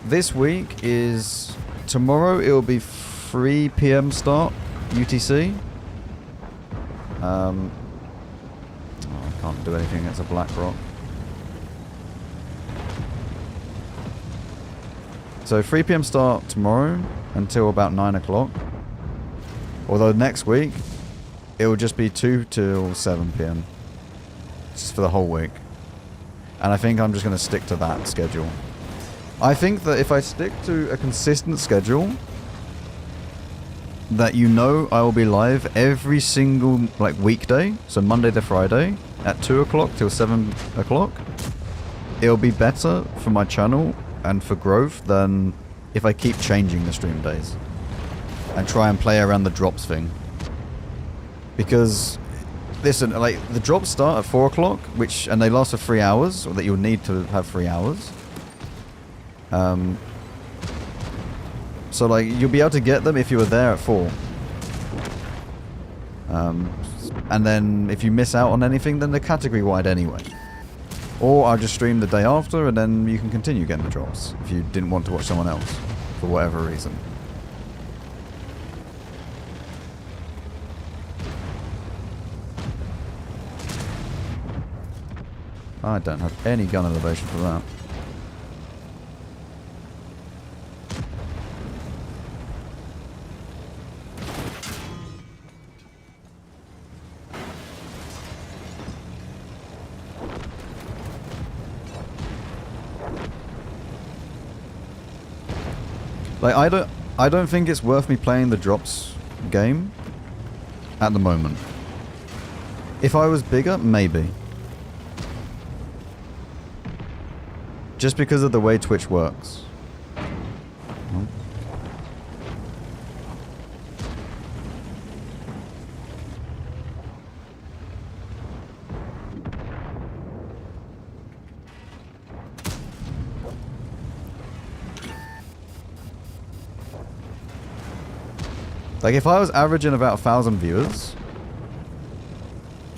This week is... Tomorrow it will be 3 PM start, UTC. Oh, I can't do anything, it's a black rock. So 3 PM start tomorrow until about 9 o'clock. Although next week, it will just be 2 till 7 PM. Just for the whole week. And I think I'm just going to stick to that schedule. I think that if I stick to a consistent schedule, that you know I will be live every single like weekday, so Monday to Friday, at 2 o'clock till 7 o'clock, it'll be better for my channel and for growth than if I keep changing the stream days and try and play around the drops thing. Because listen, like the drops start at 4 o'clock, and they last for 3 hours, or that you'll need to have 3 hours. So like you'll be able to get them if you were there at 4. And then if you miss out on anything, then they're category wide anyway. Or I'll just stream the day after, and then you can continue getting the drops if you didn't want to watch someone else for whatever reason. I don't have any gun elevation for that. Like I don't think it's worth me playing the drops game at the moment. If I was bigger, maybe. Just because of the way Twitch works. Like if I was averaging about 1,000 viewers,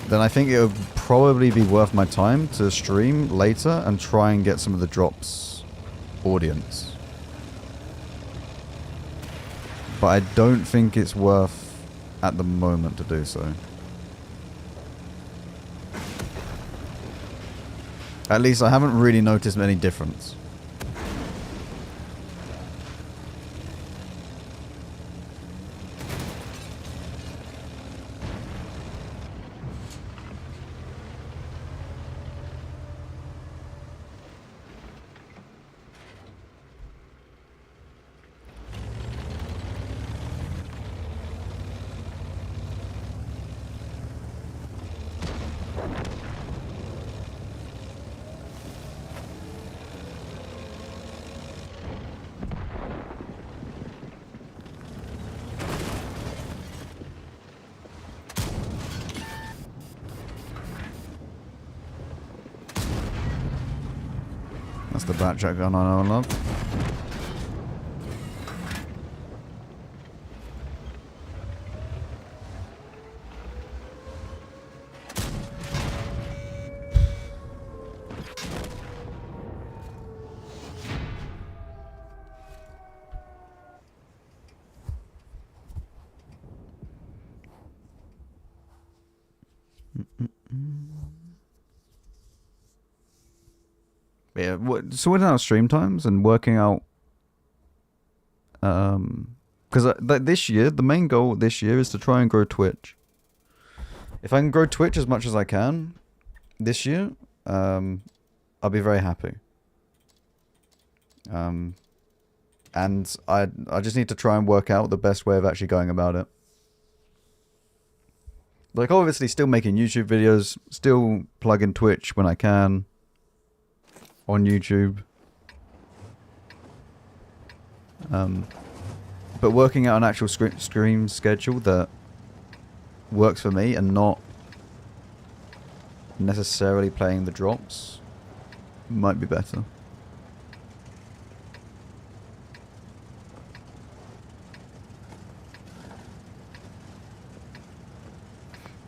then I think it would probably be worth my time to stream later and try and get some of the drops audience. But I don't think it's worth at the moment to do so. At least I haven't really noticed any difference. That's the backtrack gun I know and love. Yeah, sorting out stream times and working out, because this year, the main goal this year is to try and grow Twitch. If I can grow Twitch as much as I can this year, I'll be very happy. And I just need to try and work out the best way of actually going about it. Like obviously still making YouTube videos, still plugging Twitch when I can. On YouTube. But working out an actual stream schedule that works for me and not necessarily playing the drops might be better.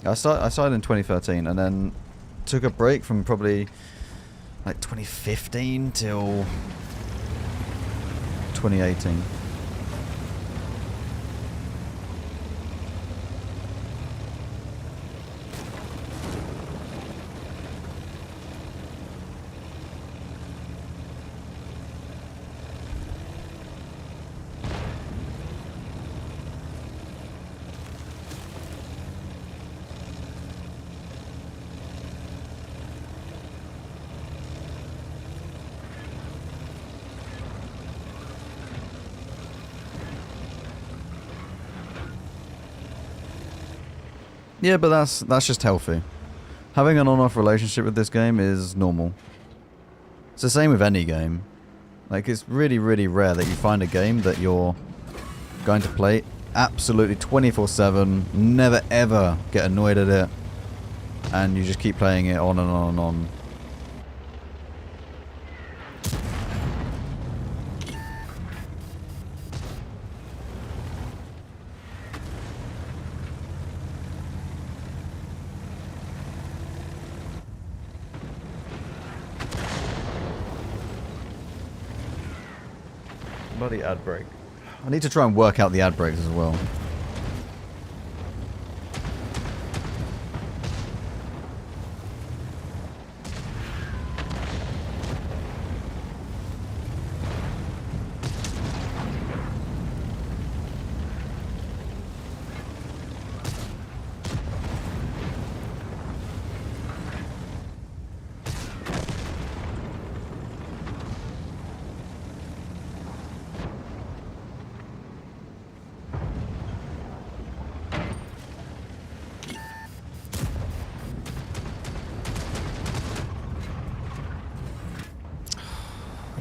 I started in 2013 and then took a break from probably like 2015 till 2018. Yeah, but that's just healthy. Having an on-off relationship with this game is normal. It's the same with any game. Like, it's really, really rare that you find a game that you're going to play absolutely 24/7, never ever get annoyed at it, and you just keep playing it on and on and on. Bloody ad break. I need to try and work out the ad breaks as well.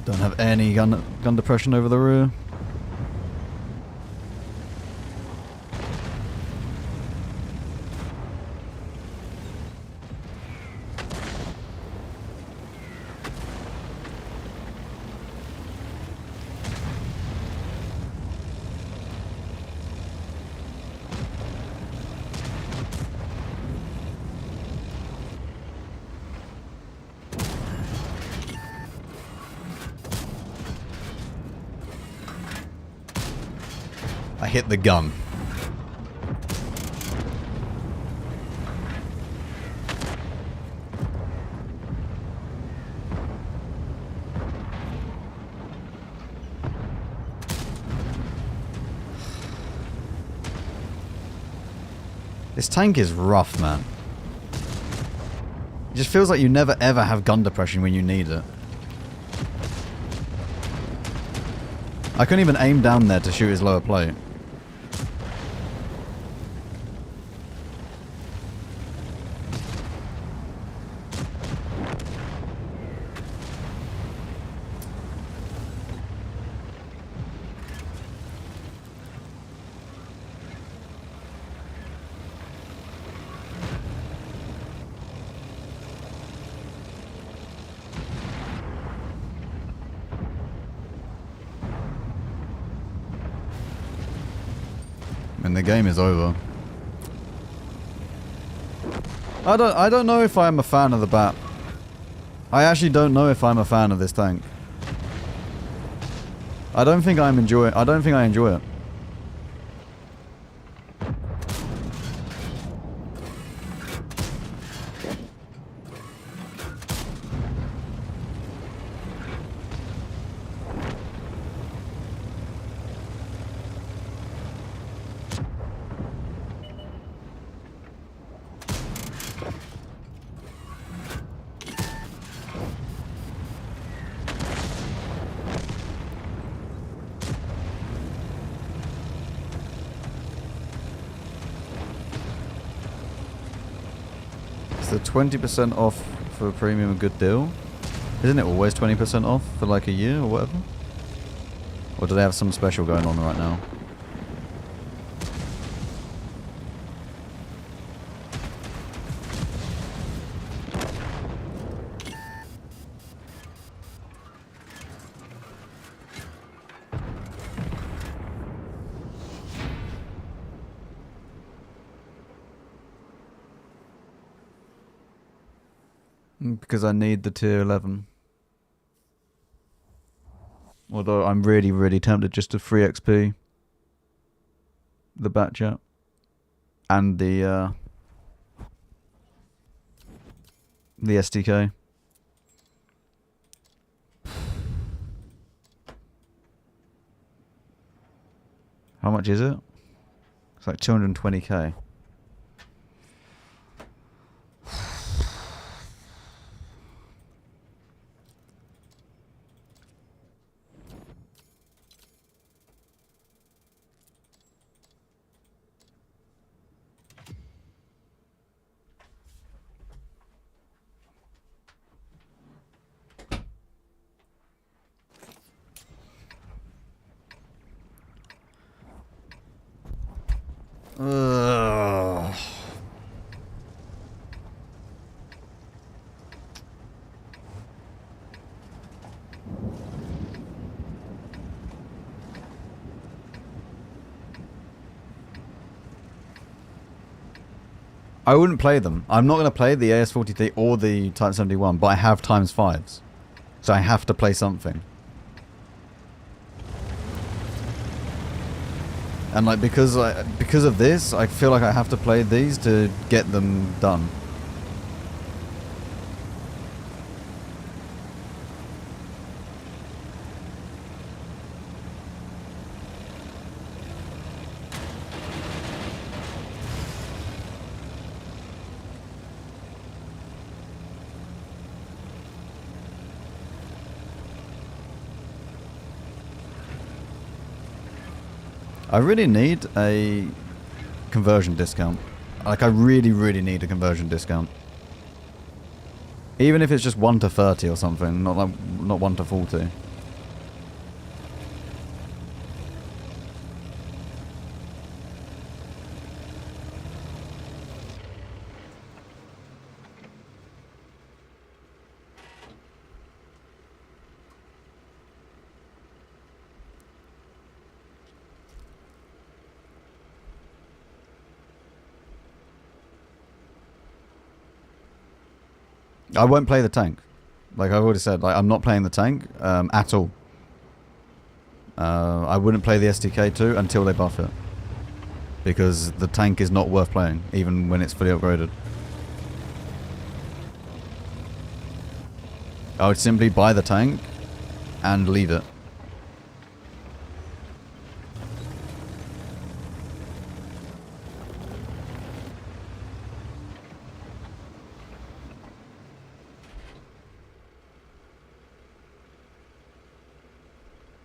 Don't have any gun depression over the rear. I hit the gun. This tank is rough, man. It just feels like you never ever have gun depression when you need it. I couldn't even aim down there to shoot his lower plate. And the game is over. I don't know if I'm a fan of the bat. I actually don't know if I'm a fan of this tank. I don't think I enjoy it. The 20% off for a premium a good deal? Isn't it always 20% off for like a year or whatever? Or do they have some special going on right now? Because I need the tier 11. Although I'm really, really tempted just to free XP the bat chat and the STK. How much is it? It's like 220k. Ugh. I wouldn't play them. I'm not going to play the AS43 or the Type 71, but I have ×5s. So I have to play something. And like because of this, I feel like I have to play these to get them done. I really need a conversion discount. Like, I really, really need a conversion discount. Even if it's just 1 to 30 or something, not 1 to 40. I won't play the tank. Like I've already said, like I'm not playing the tank at all. I wouldn't play the STK-2 until they buff it. Because the tank is not worth playing, even when it's fully upgraded. I would simply buy the tank and leave it.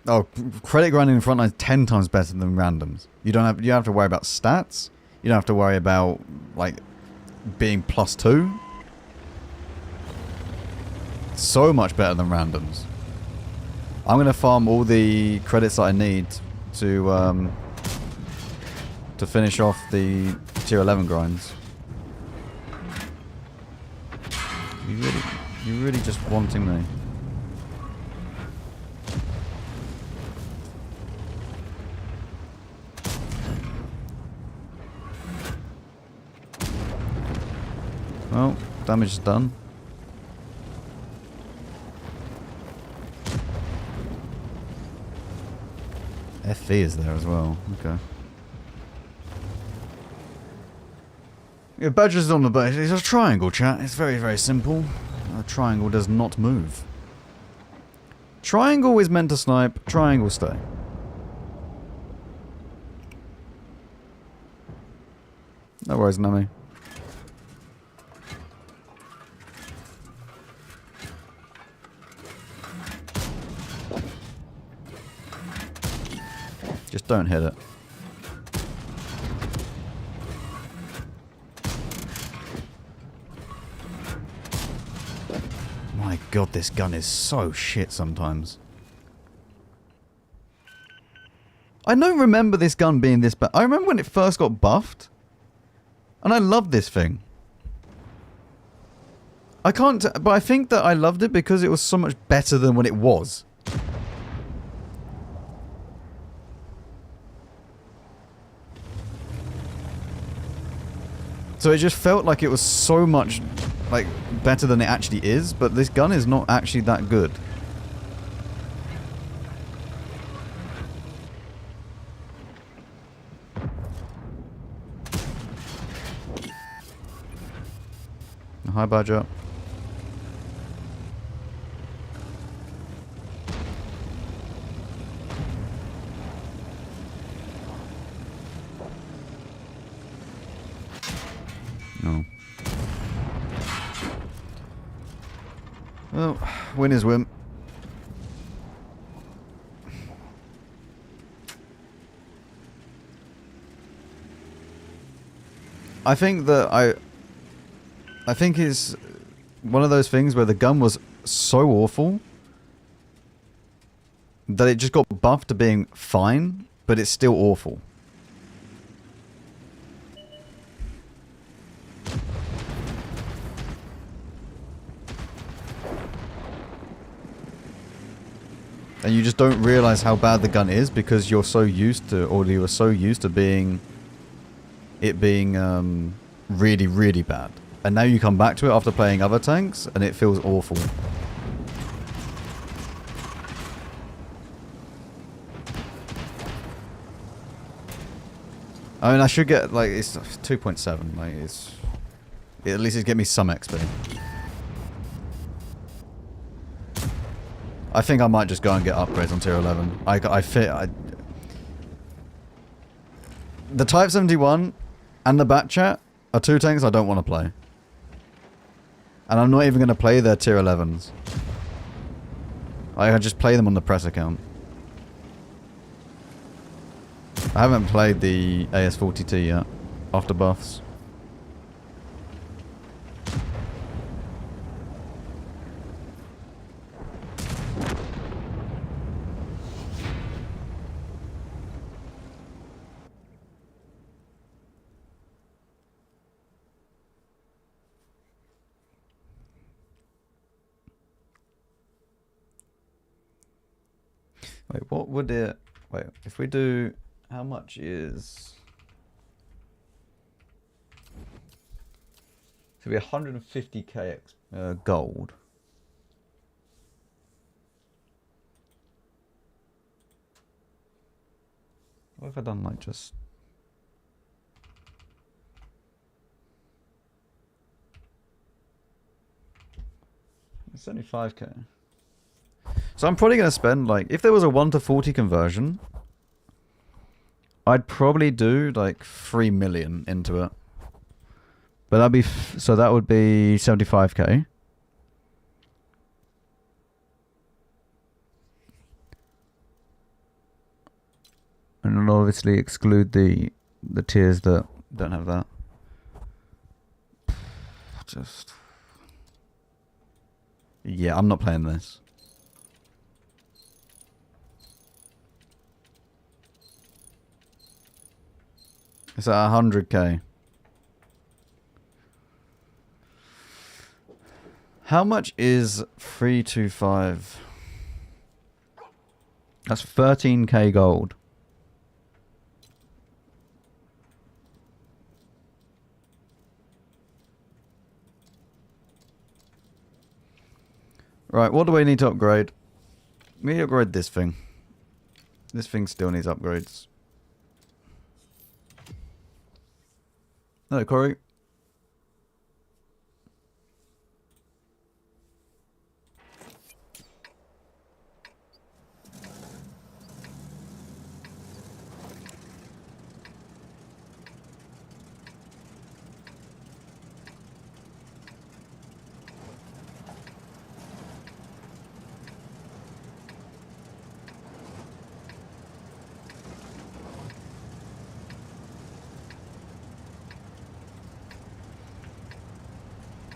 Oh, credit grinding in frontline is 10 times better than randoms. You don't have to worry about stats. You don't have to worry about like being +2. So much better than randoms. I'm gonna farm all the credits that I need to finish off the tier 11 grinds. You really just wanting me. Well, damage is done. FV is there as well. Okay. Yeah, Badger's on the base. It's a triangle, chat. It's very, very simple. A triangle does not move. Triangle is meant to snipe. Triangle stay. No worries, Nami. Just don't hit it. My god, this gun is so shit sometimes. I don't remember this gun being this bad. I remember when it first got buffed. And I loved this thing. I can't... But I think that I loved it because it was so much better than when it was. So it just felt like it was so much like, better than it actually is, but this gun is not actually that good. Hi, Badger. No. Well, win is win. I think that I think it's one of those things where the gun was so awful that it just got buffed to being fine, but it's still awful. And you just don't realize how bad the gun is because you're so used to, or you were so used to being, it being really, really bad. And now you come back to it after playing other tanks, and it feels awful. I mean, I should get, like, it's 2.7, like, it's, at least it's get me some XP. I think I might just go and get upgrades on tier 11. The Type 71 and the Batchat are two tanks I don't want to play. And I'm not even going to play their tier 11s. I just play them on the press account. I haven't played the AS40T yet, after buffs. Wait, what would it... Wait, if we do... How much is... So it'd be 150k gold. What have I done, like, just... It's only 5k. So I'm probably going to spend, like, if there was a 1 to 40 conversion, I'd probably do, like, 3 million into it. But that'd be, so that would be 75k. And I'll obviously exclude the tiers that don't have that. Just... Yeah, I'm not playing this. It's at 100k. How much is 325? That's 13k gold. Right, what do we need to upgrade? We need to upgrade this thing. This thing still needs upgrades. Hello, Corey.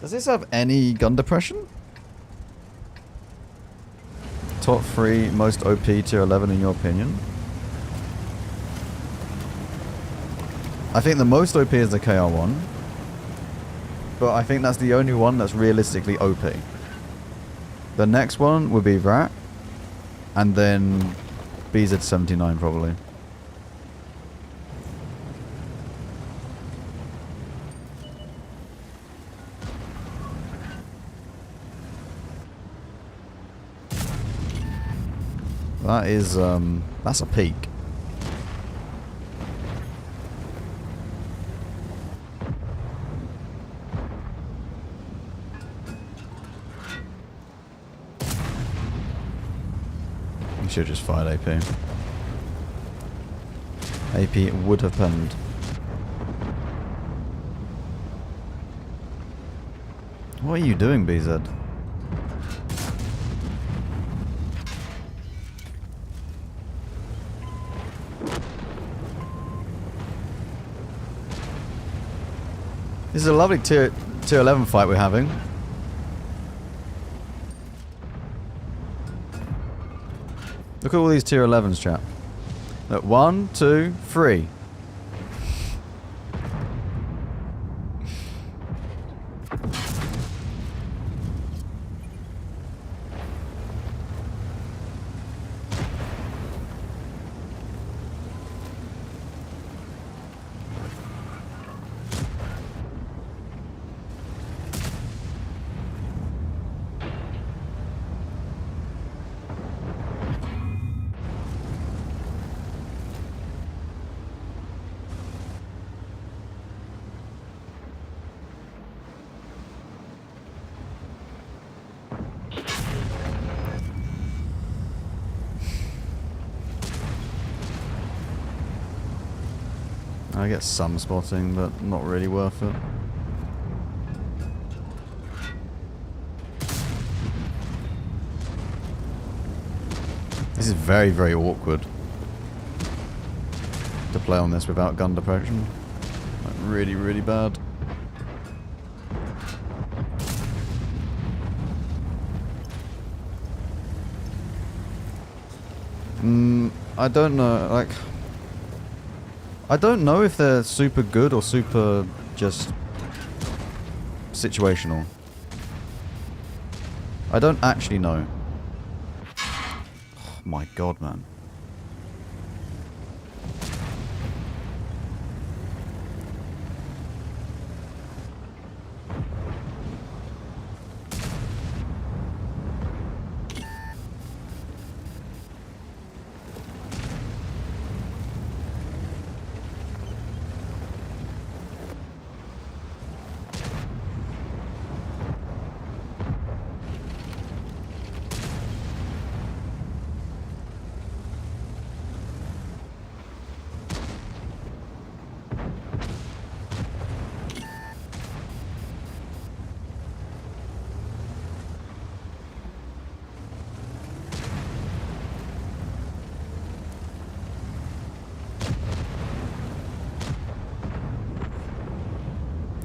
Does this have any gun depression? Top 3 most OP tier 11 in your opinion? I think the most OP is the KR1. But I think that's the only one that's realistically OP. The next one would be RAT. And then BZ79 probably. That is, that's a peak. You should have just fired AP. AP would have penned. What are you doing, BZ? This is a lovely tier 11 fight we're having. Look at all these tier 11s, chat. Look, 1, 2, 3. I get some spotting, but not really worth it. This is very, very awkward to play on this without gun depression. Like, really, really bad. I don't know, like... I don't know if they're super good or super just situational. I don't actually know. Oh my god, man.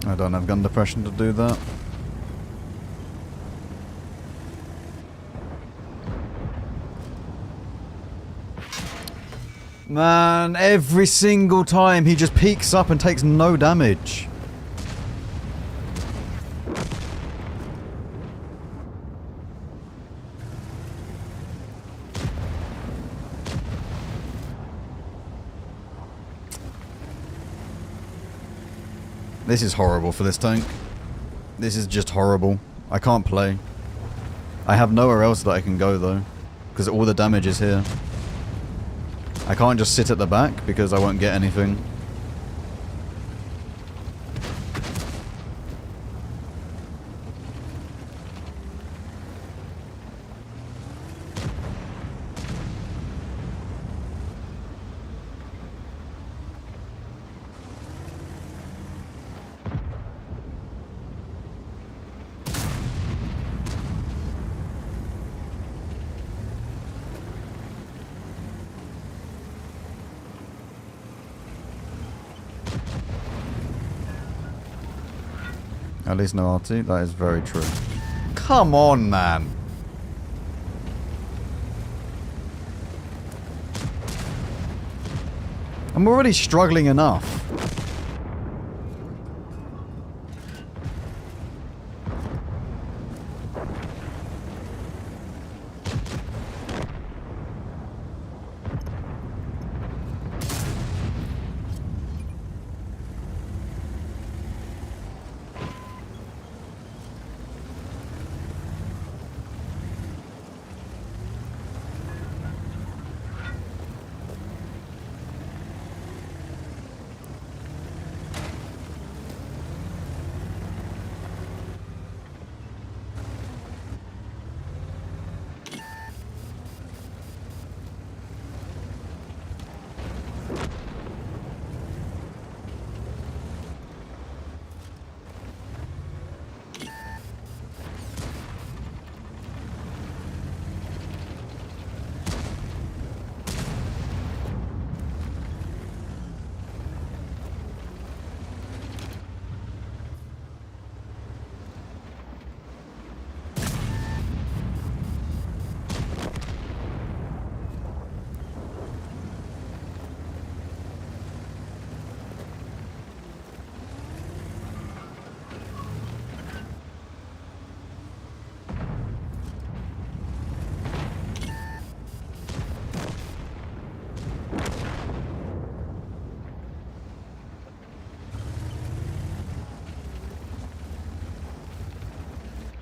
I don't have gun depression to do that. Man, every single time he just peeks up and takes no damage. This is horrible for this tank. This is just horrible. I can't play. I have nowhere else that I can go though, because all the damage is here. I can't just sit at the back because I won't get anything. At least no RT, that is very true. Come on, man! I'm already struggling enough.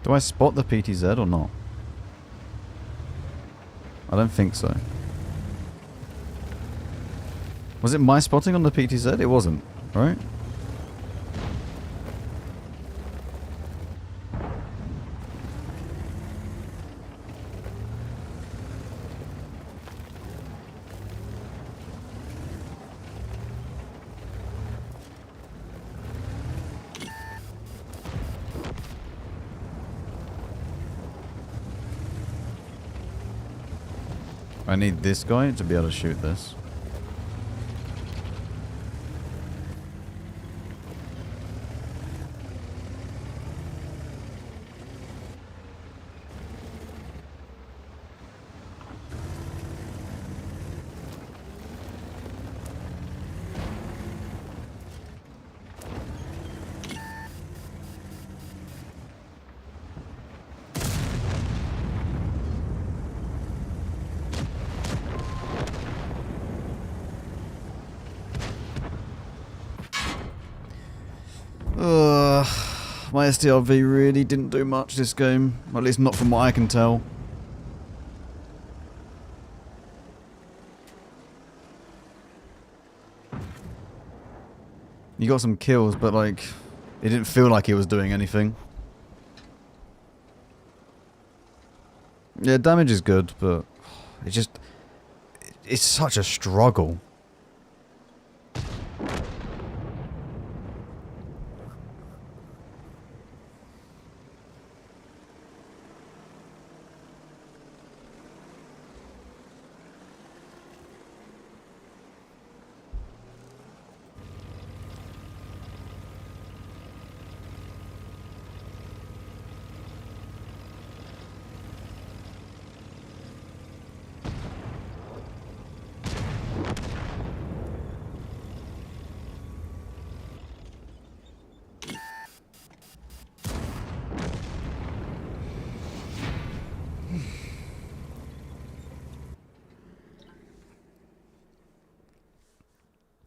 Do I spot the PTZ or not? I don't think so. Was it my spotting on the PTZ? It wasn't, right? I need this guy to be able to shoot this. My STRV really didn't do much this game. At least not from what I can tell. You got some kills, but like, it didn't feel like he was doing anything. Yeah, damage is good, but it's such a struggle.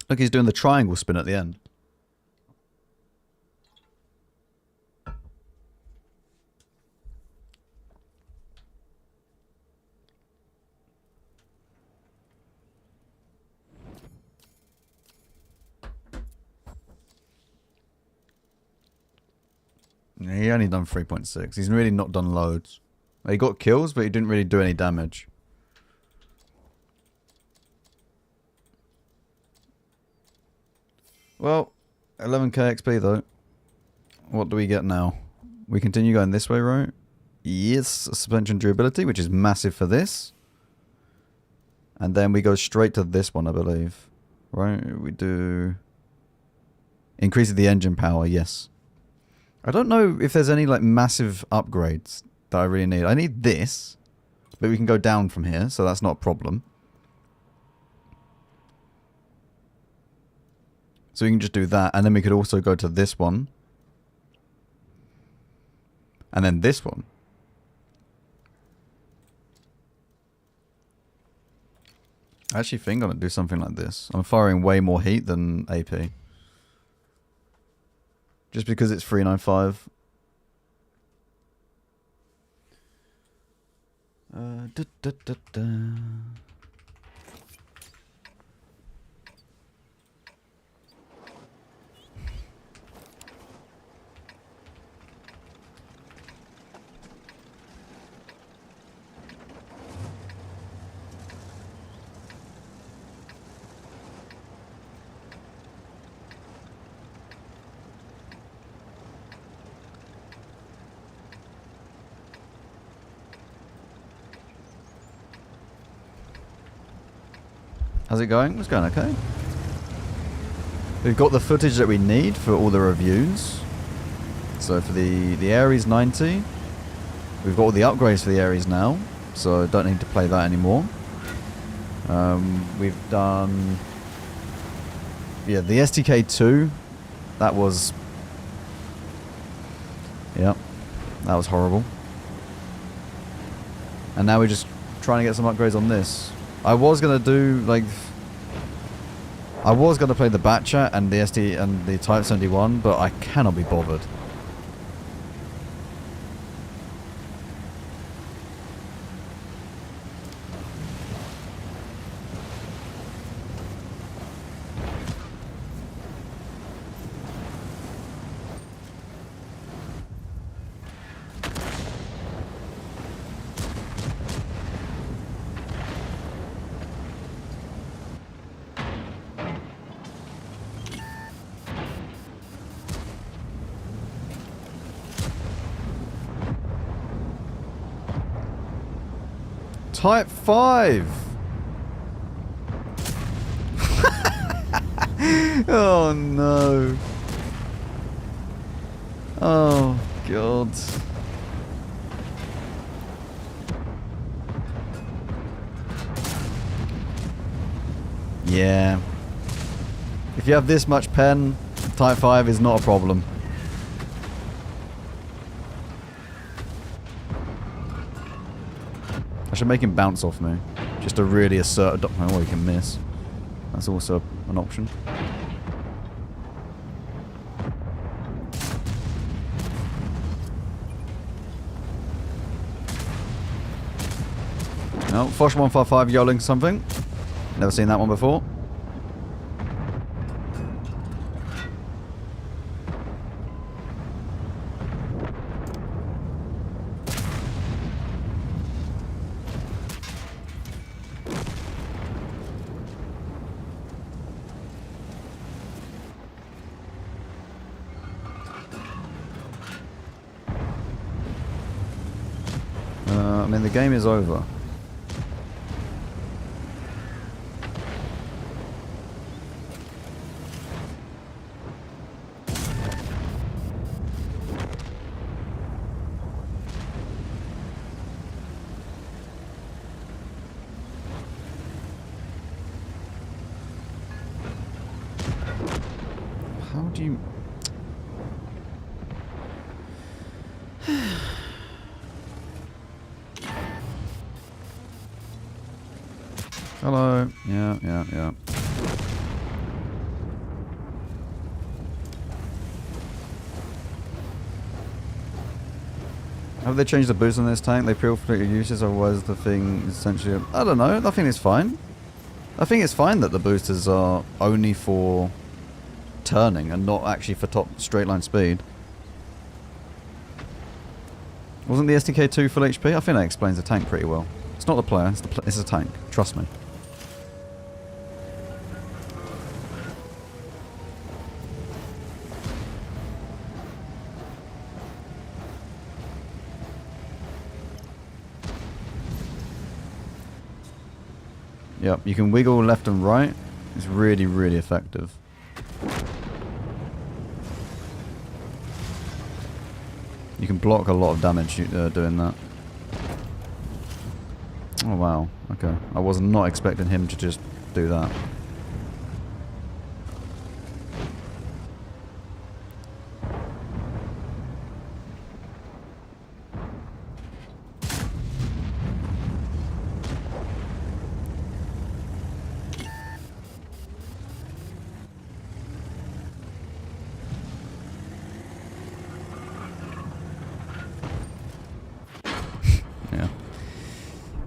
Look, he's doing the triangle spin at the end. Yeah, he only done 3.6. He's really not done loads. He got kills, but he didn't really do any damage. Well, 11k XP though. What do we get now? We continue going this way, right? Yes, suspension durability, which is massive for this. And then we go straight to this one, I believe. Right? We do... Increases the engine power, yes. I don't know if there's any like massive upgrades that I really need. I need this, but we can go down from here, so that's not a problem. So we can just do that, and then we could also go to this one. And then this one. I actually think I'm going to do something like this. I'm firing way more heat than AP. Just because it's 395. Da, da, da, da. How's it going? It's going okay. We've got the footage that we need for all the reviews. So for the Ares 90, we've got all the upgrades for the Ares now, so don't need to play that anymore. We've done... Yeah, the STK-2, that was... Yeah, that was horrible. And now we're just trying to get some upgrades on this. I was gonna do like I was gonna play the Batchat and the SD and the Type 71, but I cannot be bothered. Type 5! Oh no. Oh god. Yeah. If you have this much pen, Type 5 is not a problem. I should make him bounce off me. Just to really assert a oh, he can miss. That's also an option. No, Fosh155 yelling something. Never seen that one before. I mean, the game is over. How do you... Hello. Yeah. Have they changed the boost on this tank? They pre-filter uses, otherwise the thing is essentially... I don't know. I think it's fine. I think it's fine that the boosters are only for turning and not actually for top straight line speed. Wasn't the STK-2 full HP? I think that explains the tank pretty well. It's not the player, it's a tank. Trust me. Yep, you can wiggle left and right. It's really, really effective. You can block a lot of damage doing that. Oh wow, okay. I was not expecting him to just do that. Yeah.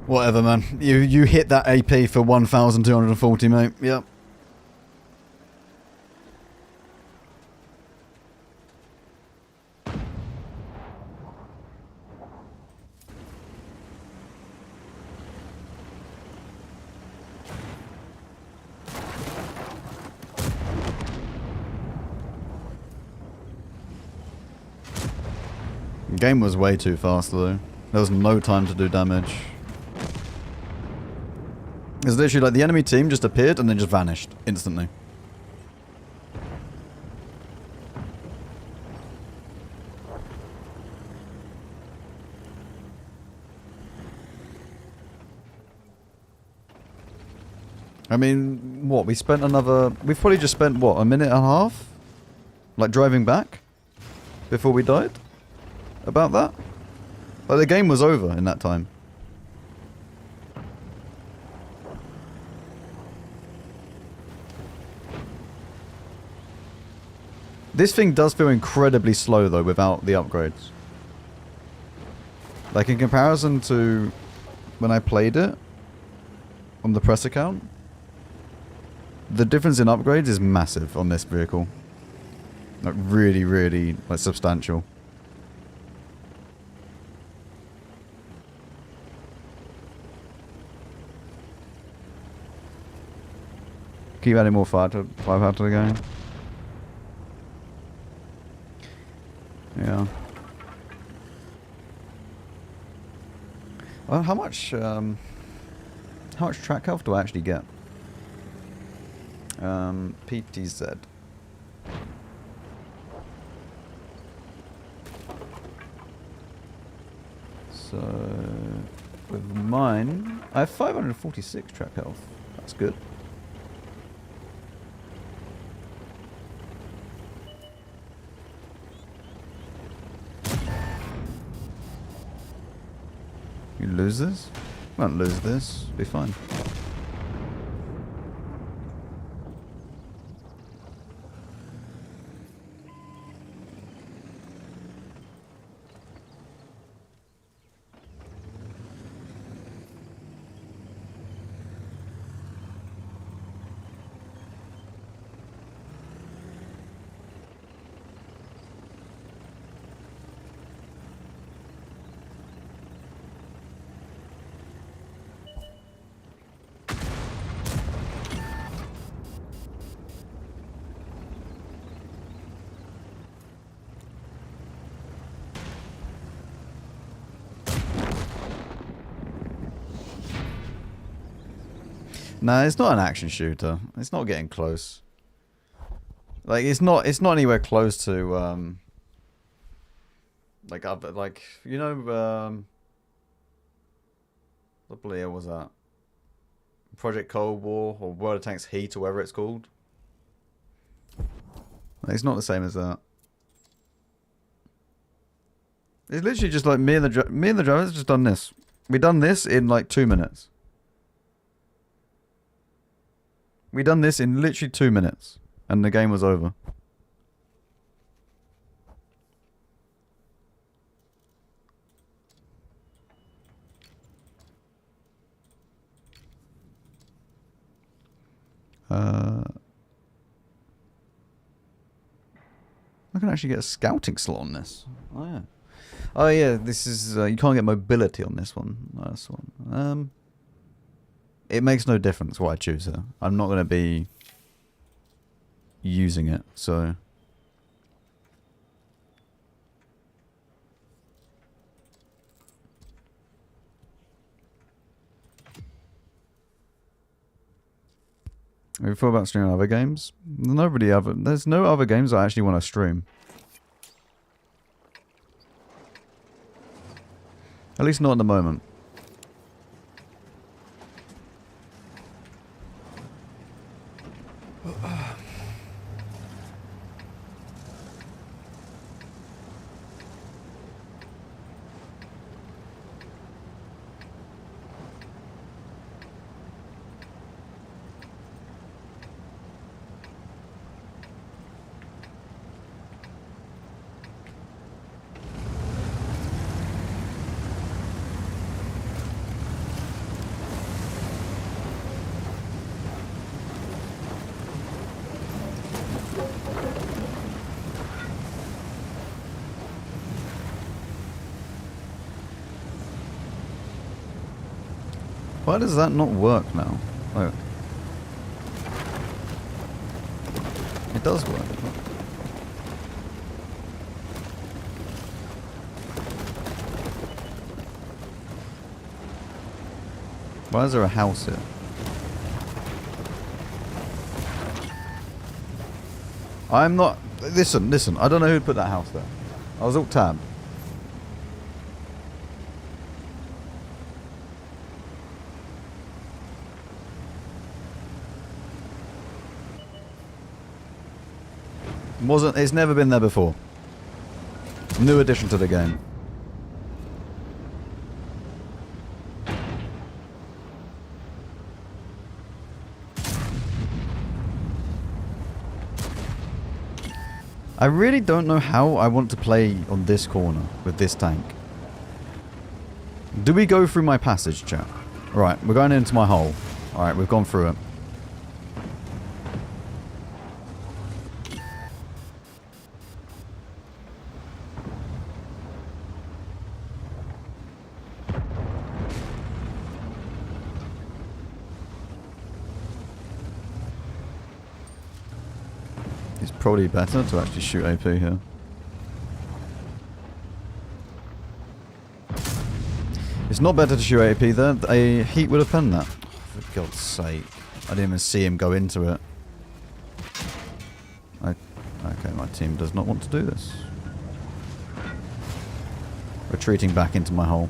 Whatever, man. You hit that AP for 1,240, mate. Yep. The game was way too fast, though. There was no time to do damage. It was literally like the enemy team just appeared and then just vanished instantly. I mean, what? We spent another... We've probably just spent, what, a minute and a half? Like, driving back? Before we died? About that? Like, the game was over in that time. This thing does feel incredibly slow, though, without the upgrades. Like, in comparison to when I played it on the press account, the difference in upgrades is massive on this vehicle. Like, really, really, like, substantial. Keep adding more firepower to the game. Yeah. Well, how much How much track health do I actually get? PTZ. So, with mine, I have 546 track health. That's good. You lose this? Won't lose this. Be fine. No, it's not an action shooter. It's not getting close. Like it's not anywhere close to like other, like, you know, what the hell was that? Project Cold War or World of Tanks Heat or whatever it's called. Like, it's not the same as that. It's literally just like me and the drivers just done this. We done this in like 2 minutes. We done this in literally 2 minutes, and the game was over. I can actually get a scouting slot on this. Oh yeah. Oh yeah, this is you can't get mobility on this one. Last one. It makes no difference what I choose here. I'm not going to be using it, so... Have you thought about streaming other games? There's no other games I actually want to stream. At least not at the moment. Why does that not work now? Oh. It does work. Why is there a house here? I'm not... Listen. I don't know who put that house there. I was alt tab. It's never been there before. New addition to the game. I really don't know how I want to play on this corner with this tank. Do we go through my passage, chat? Right, we're going into my hole. Alright, we've gone through it. It's probably better to actually shoot AP here. It's not better to shoot AP there. A heat would have penned that. For God's sake. I didn't even see him go into it. Okay, my team does not want to do this. Retreating back into my hole.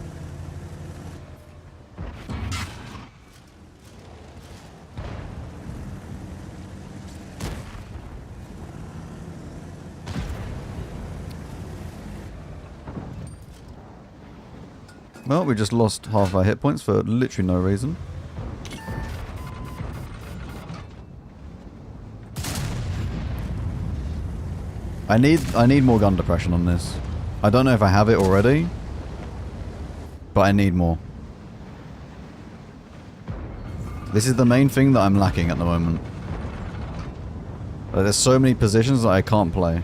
Well, we just lost half our hit points for literally no reason. I need more gun depression on this. I don't know if I have it already, but I need more. This is the main thing that I'm lacking at the moment. There's so many positions that I can't play.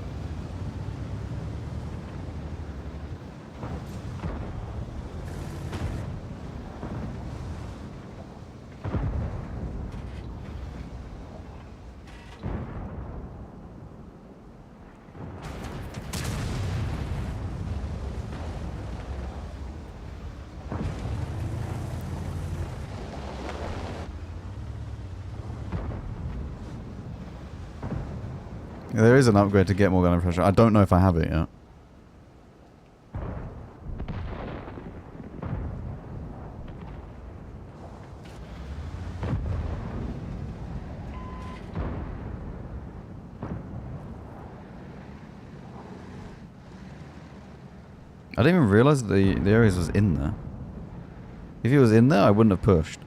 There is an upgrade to get more gun pressure. I don't know if I have it yet. I didn't even realize that the areas was in there. If he was in there, I wouldn't have pushed.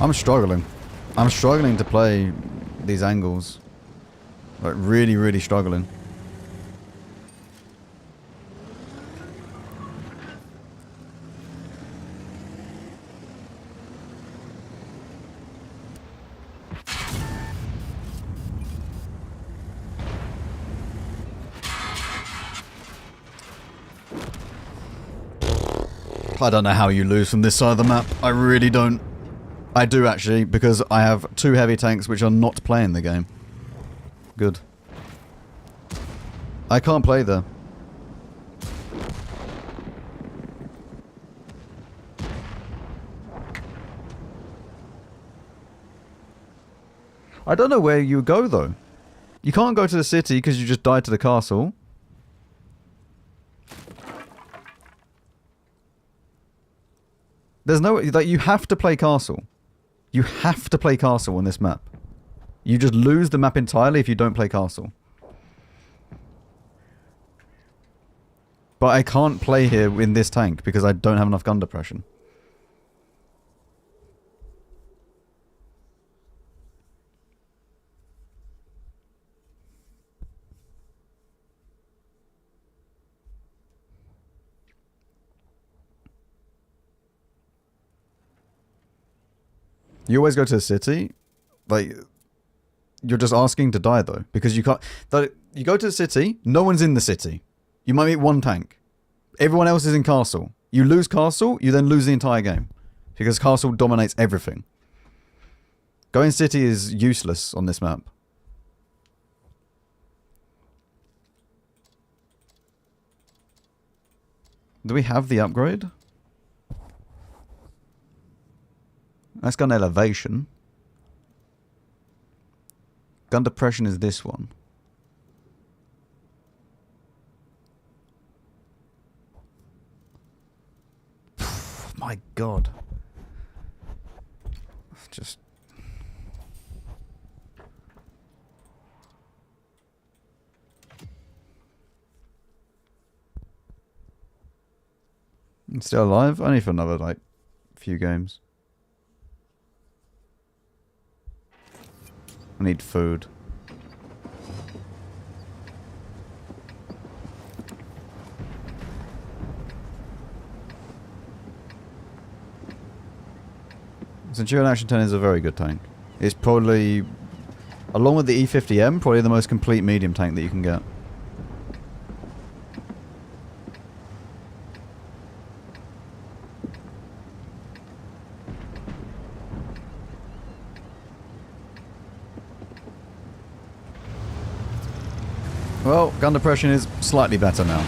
I'm struggling. I'm struggling to play these angles. Like, really, really struggling. I don't know how you lose from this side of the map. I really don't. I do actually, because I have 2 heavy tanks which are not playing the game. Good. I can't play there. I don't know where you go though. You can't go to the city because you just died to the castle. There's no way, like, you have to play castle. You have to play castle on this map. You just lose the map entirely if you don't play castle. But I can't play here in this tank because I don't have enough gun depression. You always go to the city, like, you're just asking to die though, because you can't, you go to the city, no one's in the city. You might meet 1 tank. Everyone else is in castle. You lose castle, you then lose the entire game, because castle dominates everything. Going city is useless on this map. Do we have the upgrade? That's gun elevation. Gun depression is this one. My God. Just... I'm still alive? Only for another, like, few games. I need food. Centurion Action 10 is a very good tank. It's probably, along with the E50M, probably the most complete medium tank that you can get. Well, gun depression is slightly better now.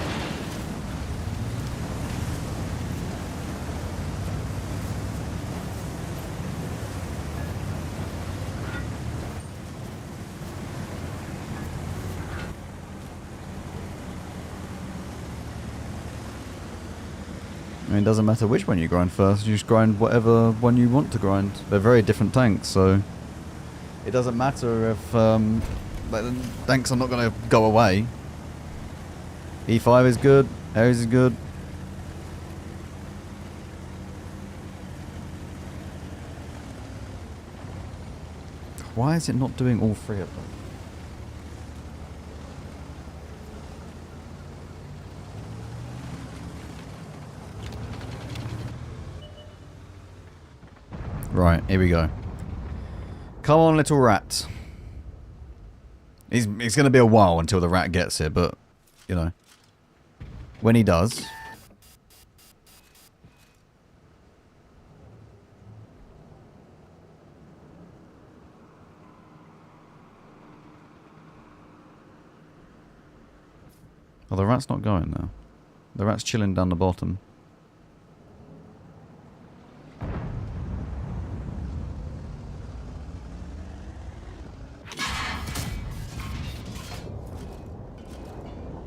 I mean, it doesn't matter which one you grind first, you just grind whatever one you want to grind. They're very different tanks, so it doesn't matter if the tanks are not going to go away. E5 is good, Ares is good. Why is it not doing all three of them? Right, here we go. Come on, little rat. It's going to be a while until the rat gets here, but, you know, when he does... Oh, the rat's not going now. The rat's chilling down the bottom.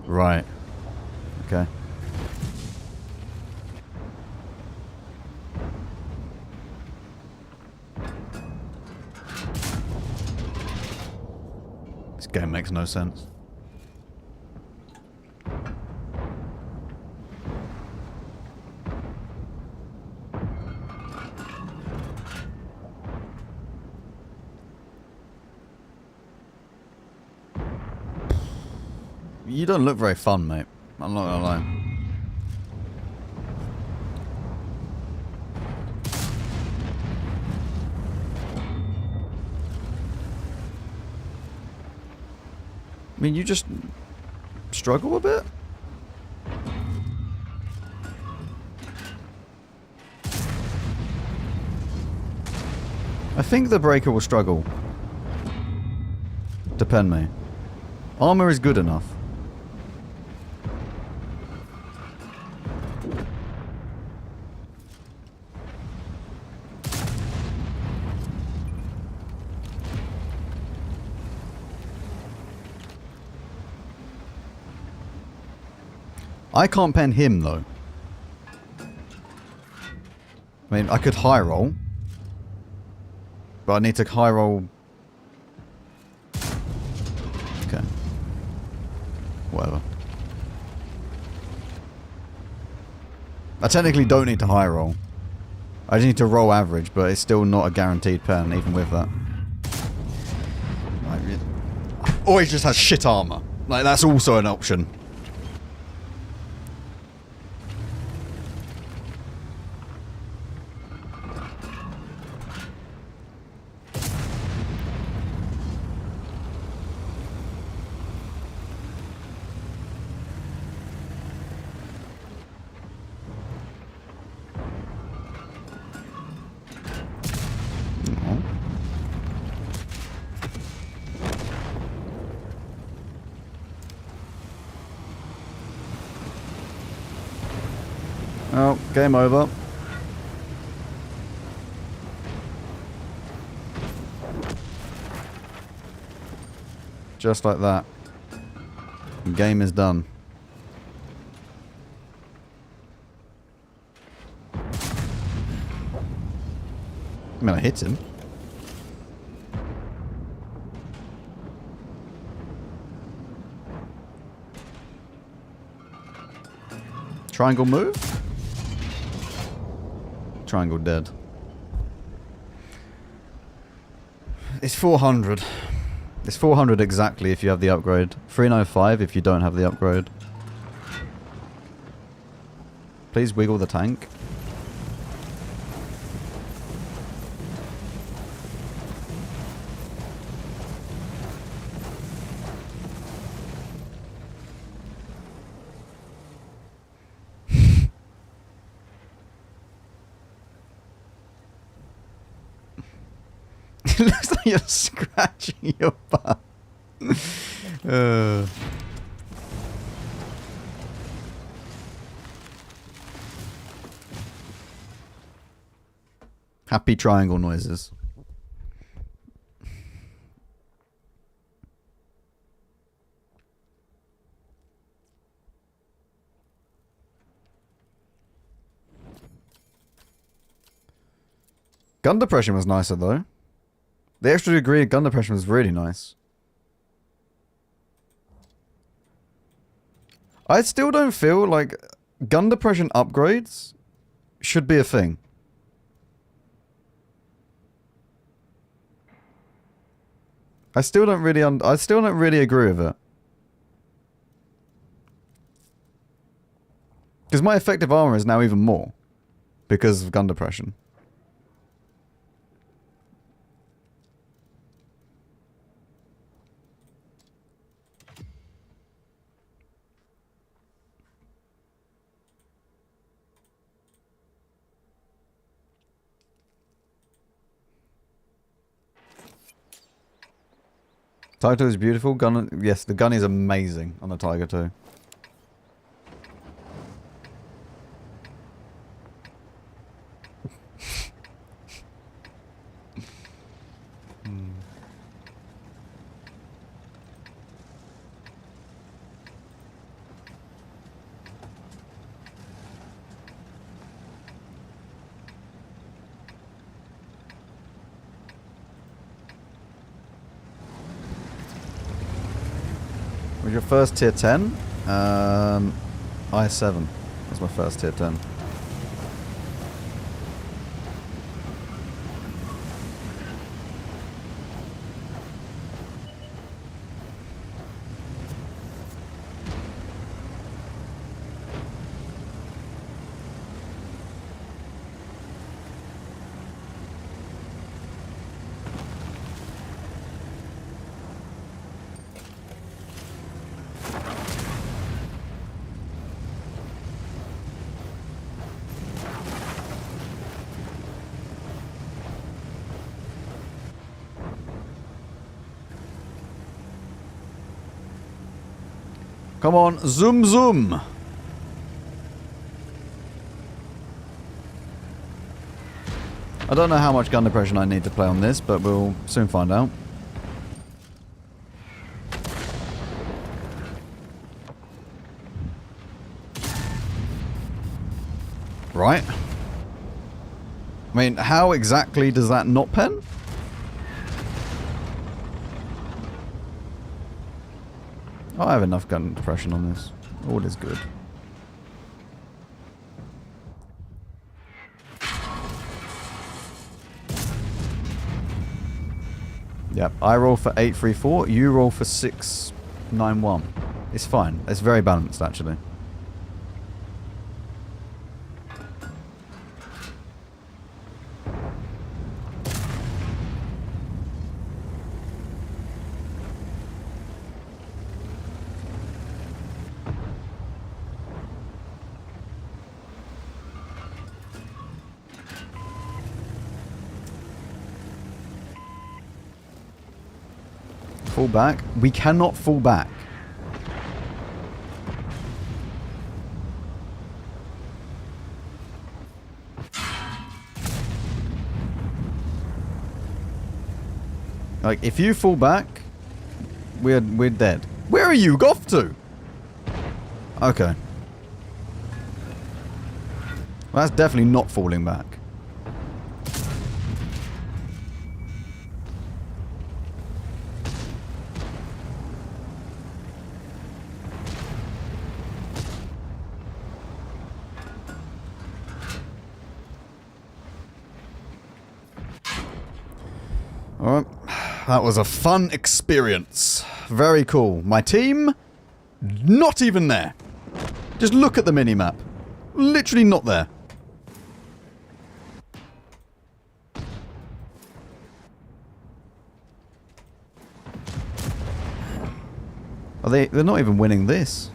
Right. Okay. This game makes no sense. You don't look very fun, mate. I'm not gonna lie. I mean, you just struggle a bit? I think the Breaker will struggle. Depend me. Armor is good enough. I can't pen him, though. I mean, I could high roll. But I need to high roll... Okay. Whatever. I technically don't need to high roll. I just need to roll average, but it's still not a guaranteed pen, even with that. Always just has shit armor. Like, that's also an option. Oh, game over. Just like that. Game is done. I mean, I hit him. Triangle move? Triangle dead. It's 400. It's 400 exactly if you have the upgrade. 305 if you don't have the upgrade. Please wiggle the tank. It looks like you're scratching your butt. Happy triangle noises. Gun depression was nicer though. The extra degree of gun depression was really nice. I still don't feel like gun depression upgrades should be a thing. I still don't really agree with it. Because my effective armor is now even more because of gun depression. Tiger 2 is beautiful. Gun, yes, the gun is amazing on the Tiger 2. Was your first tier 10? I7 was my first tier 10. Come on, zoom zoom! I don't know how much gun depression I need to play on this, but we'll soon find out. Right. I mean, how exactly does that not pen? I have enough gun depression on this. All is good. Yep, I roll for 834, you roll for 691. It's fine. It's very balanced, actually. Fall back? We cannot fall back. Like, if you fall back, we're dead. Where are you off to? Okay. Well, that's definitely not falling back. That was a fun experience. Very cool. My team, not even there. Just look at the minimap. Literally not there. They're not even winning this.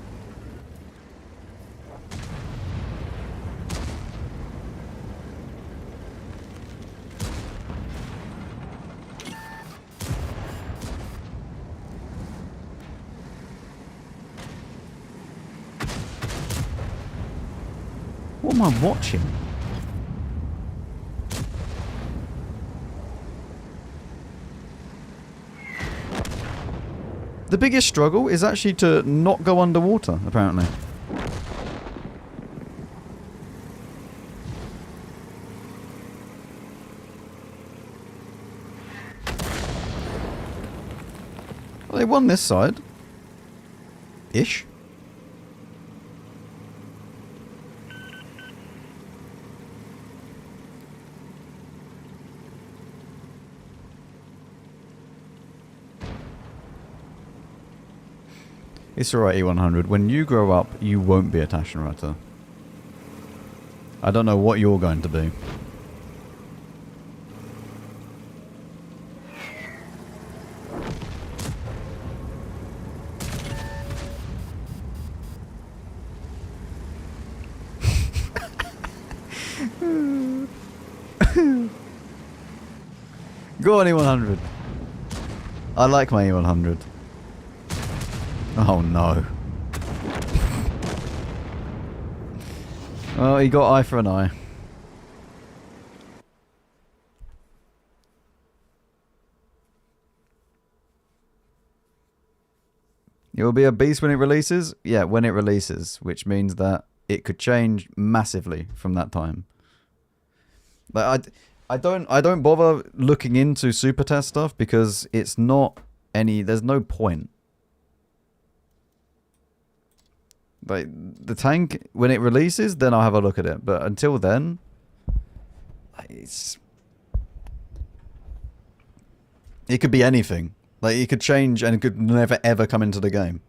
What am I watching? The biggest struggle is actually to not go underwater, apparently. Well, they won this side. Ish. It's alright, E100. When you grow up, you won't be a Taschenreiter. I don't know what you're going to be. Go on, E100. I like my E100. Oh no. Oh, he got eye for an eye. It will be a beast when it releases? Yeah, when it releases, which means that it could change massively from that time. But I don't bother looking into super test stuff because it's not there's no point. Like, the tank, when it releases, then I'll have a look at it. But until then, it could be anything. Like, it could change and it could never ever come into the game.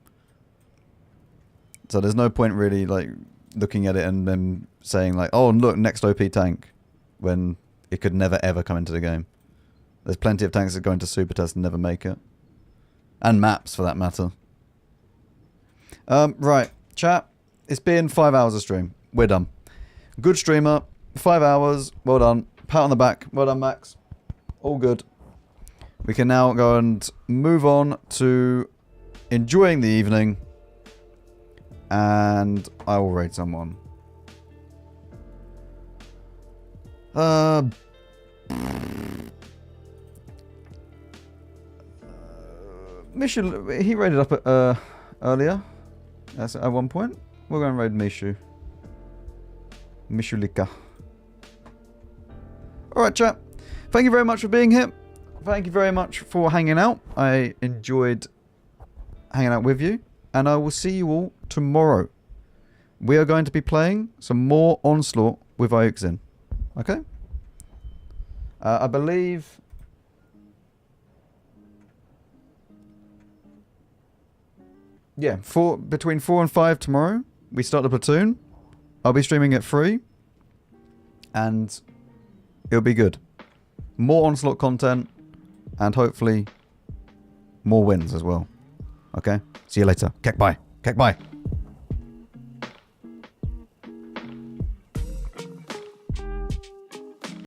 So there's no point really, like, looking at it and then saying, like, oh, look, next OP tank. When it could never ever come into the game. There's plenty of tanks that go into super test and never make it. And maps, for that matter. Right. Chat, it's been 5 hours of stream. We're done. Good streamer. 5 hours. Well done. Pat on the back. Well done, Max. All good. We can now go and move on to enjoying the evening. And I will raid someone. Mishu, he raided up earlier. That's at one point. We're going to raid Mishu. Mishulika. Alright, chat. Thank you very much for being here. Thank you very much for hanging out. I enjoyed hanging out with you. And I will see you all tomorrow. We are going to be playing some more Onslaught with Ioxin. Okay? I believe... Yeah, between 4 and 5 tomorrow, we start the platoon. I'll be streaming at 3. And it'll be good. More Onslaught content. And hopefully more wins as well. Okay? See you later. Kek bye. Kek bye.